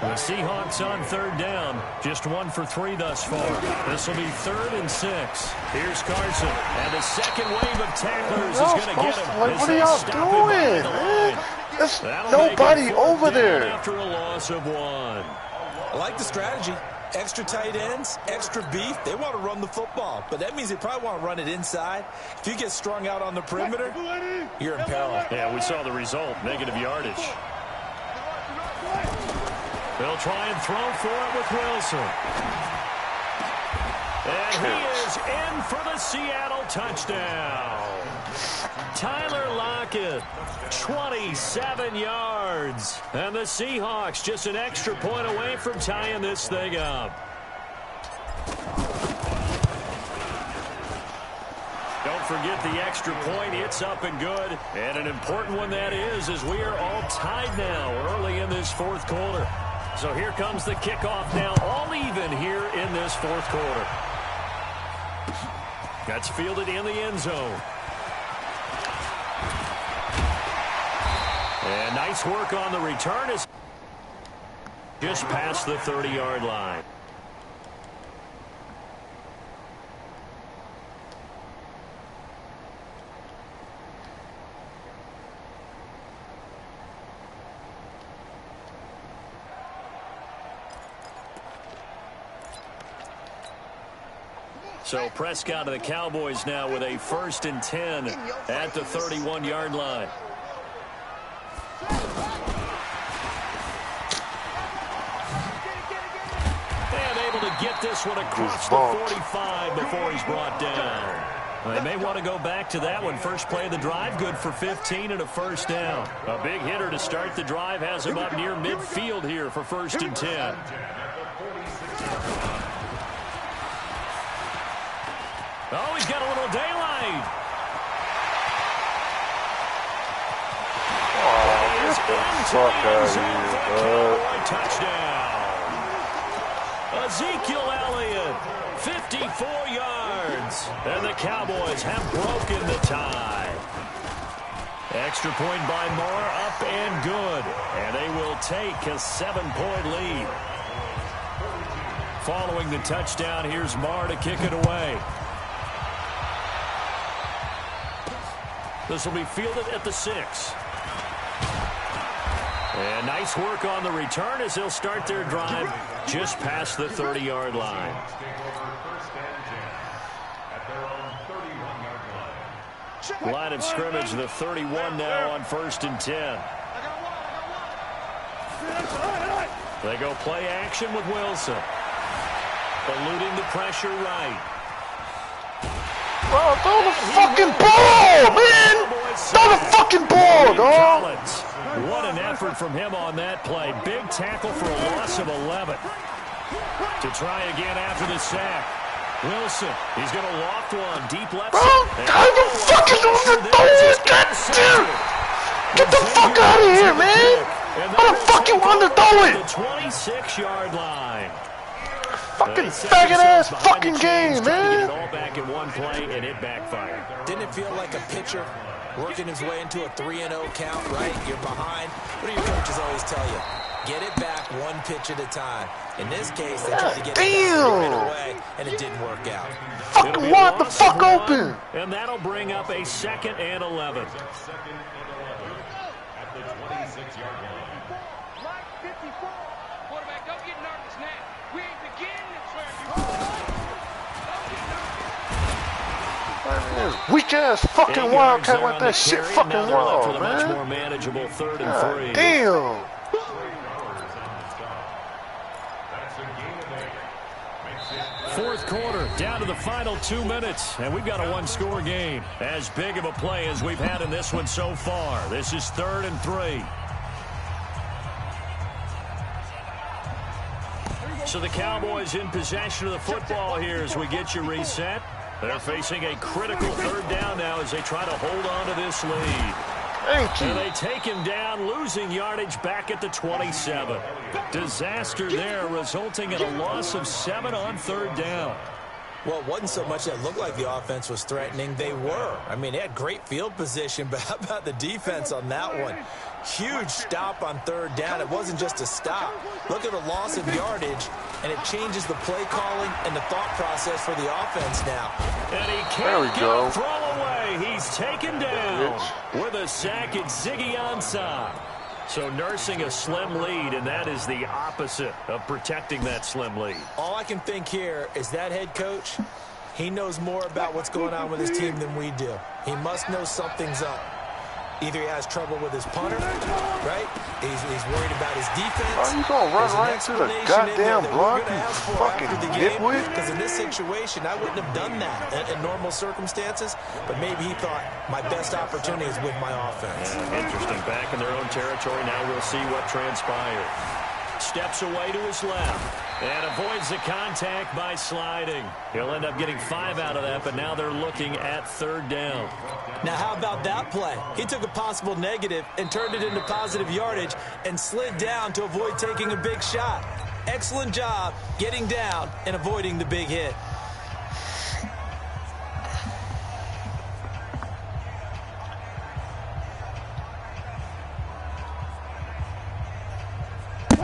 The Seahawks on 3rd down, just 1 for 3 thus far. This will be 3rd and 6. Here's Carson, and the second wave of tacklers is going to get him. What are y'all doing, man? There's nobody over there. After a loss of 1. I like the strategy. Extra tight ends, extra beef. They want to run the football, but that means they probably want to run it inside. If you get strung out on the perimeter, you're in peril. Yeah, we saw the result, negative yardage. They'll try and throw for it with Wilson. And he is in for the Seattle touchdown. Tyler Lockett, 27 yards. And the Seahawks just an extra point away from tying this thing up. Don't forget the extra point. It's up and good. And an important one that is, as we are all tied now early in this fourth quarter. So here comes the kickoff now, all even here in this fourth quarter. That's fielded in the end zone. And nice work on the return. Is just past the 30-yard line. So Prescott of the Cowboys now with a 1st and 10 at the 31-yard line. And able to get this one across the 45 before he's brought down. Well, they may want to go back to that one. First play of the drive, good for 15 and a 1st down. A big hitter to start the drive has him up near midfield here for 1st and 10. Oh, he's got a little daylight. Oh, get the fuck out of here, touchdown. Ezekiel Elliott, 54 yards. And the Cowboys have broken the tie. Extra point by Moore, up and good. And they will take a 7-point lead. Following the touchdown, here's Marr to kick it away. This will be fielded at the 6. And nice work on the return as they'll start their drive just past the 30-yard line. Line of scrimmage, the 31 now on 1st and 10. They go play action with Wilson. Eluding the pressure right. Bro, throw the fucking ball, man! Throw the fucking ball, dog! What an effort from him on that play. Big tackle for a loss of 11. To try again after the sack. Wilson, he's going to loft one. Deep left. Bro, how the fuck is underthrowing? God damn! Get the fuck out of here, man! How the fuck you underthrowing? The 26-yard line. Fucking faggot-ass fucking game, man! Get it all back in one play, and it backfired. Didn't it feel like a pitcher working his way into a 3-0 count, right? You're behind. What do your coaches always tell you? Get it back one pitch at a time. In this case, they tried to get it right away, and it didn't work out. Fucking wide the fuck open! And that'll bring up a 2nd and 11. At the 26-yard line. Line 54. Quarterback, don't get nervous now. We ain't beginning to swear. Weak ass fucking Wildcat like that shit fucking wild, man. Much more manageable 3rd and 3. Damn. Fourth quarter, down to the final 2 minutes, and we've got a 1-score game. As big of a play as we've had in this one so far. This is 3rd and 3. So the Cowboys in possession of the football here as we get you reset. They're facing a critical 3rd down now as they try to hold on to this lead. Thank you. And they take him down, losing yardage back at the 27. Disaster there, resulting in a loss of 7 on 3rd down. Well, it wasn't so much that it looked like the offense was threatening. They were. I mean, they had great field position, but how about the defense on that one? Huge stop on 3rd down. It wasn't just a stop. Look at the loss of yardage, and it changes the play calling and the thought process for the offense now. And he can't get a throw away. He's taken down with a sack at Ziggy Ansah. So nursing a slim lead, and that is the opposite of protecting that slim lead. All I can think here is that head coach, he knows more about what's going on with his team than we do. He must know something's up. Either he has trouble with his punter, right? He's worried about his defense. Are you going to run right into the goddamn block, you fucking nitwit? Because in this situation, I wouldn't have done that in normal circumstances, but maybe he thought my best opportunity is with my offense. Yeah, interesting. Back in their own territory. Now we'll see what transpired. Steps away to his left. And avoids the contact by sliding. He'll end up getting 5 out of that, but now they're looking at 3rd down. Now, how about that play? He took a possible negative and turned it into positive yardage and slid down to avoid taking a big shot. Excellent job getting down and avoiding the big hit.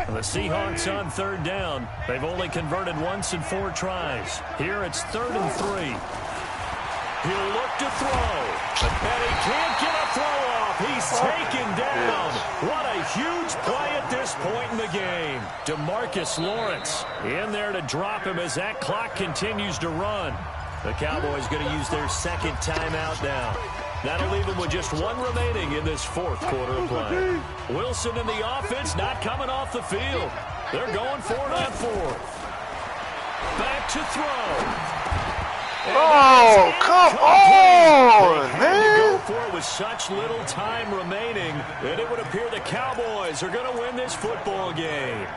The Seahawks on 3rd down. They've only converted once in 4 tries. Here it's 3rd and 3. He'll look to throw. And he can't get a throw off. He's taken down. What a huge play at this point in the game. DeMarcus Lawrence in there to drop him as that clock continues to run. The Cowboys going to use their 2nd timeout now. That'll leave them with just 1 remaining in this 4th quarter of play. Wilson in the offense not coming off the field. They're going for it on 4th. Back to throw. Oh, come on, man. Go for it with such little time remaining that it would appear the Cowboys are going to win this football game.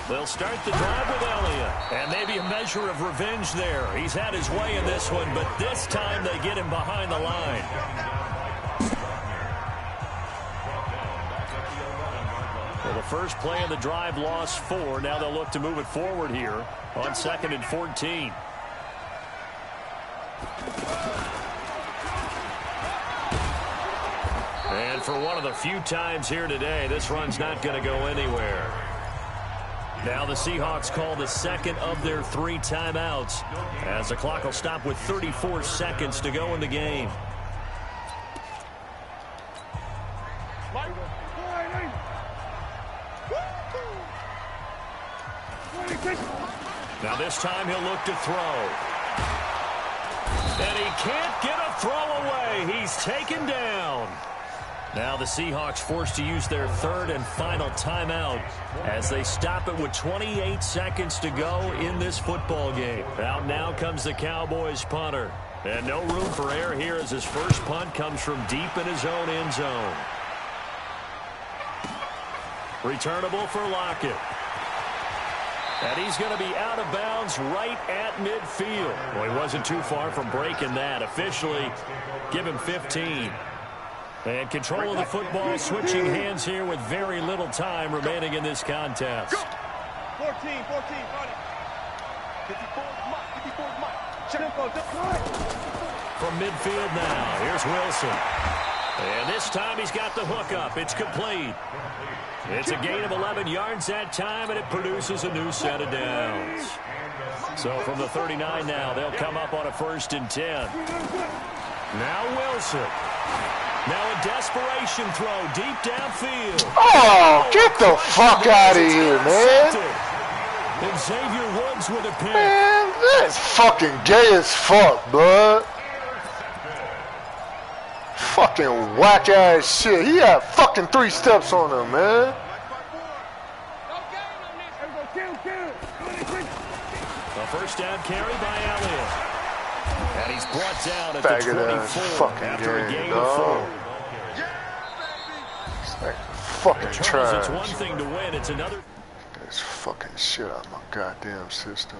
They'll start the drive with Elliott. And maybe a measure of revenge there. He's had his way in this one, but this time they get him behind the line. Well, the first play of the drive lost 4. Now they'll look to move it forward here on 2nd and 14. And for one of the few times here today, this run's not going to go anywhere. Now the Seahawks call the 2nd of their 3 timeouts as the clock will stop with 34 seconds to go in the game. Now this time he'll look to throw. And he can't get a throw away. He's taken down. Now the Seahawks forced to use their 3rd and final timeout as they stop it with 28 seconds to go in this football game. Out now comes the Cowboys punter. And no room for error here as his first punt comes from deep in his own end zone. Returnable for Lockett. And he's going to be out of bounds right at midfield. Well, he wasn't too far from breaking that. Officially, give him 15. And control of the football switching hands here with very little time remaining in this contest. 14, 14, got it. 54 Mike. From midfield now, here's Wilson. And this time he's got the hook up. It's complete. It's a gain of 11 yards that time, and it produces a new set of downs. So from the 39 now, they'll come up on a 1st and 10. Now Wilson. Now a desperation throw deep downfield. Oh, get the fuck out of here, man. And Xavier Woods with a pick. Man, that's fucking gay as fuck, bud. Fucking whack ass shit. He had fucking 3 steps on him, man. A 1st down carry by Elliott. And he's brought down at the 24 after a gain of 4. It's like fucking trash. It's one thing to win, it's another. That's fucking shit out of my goddamn system.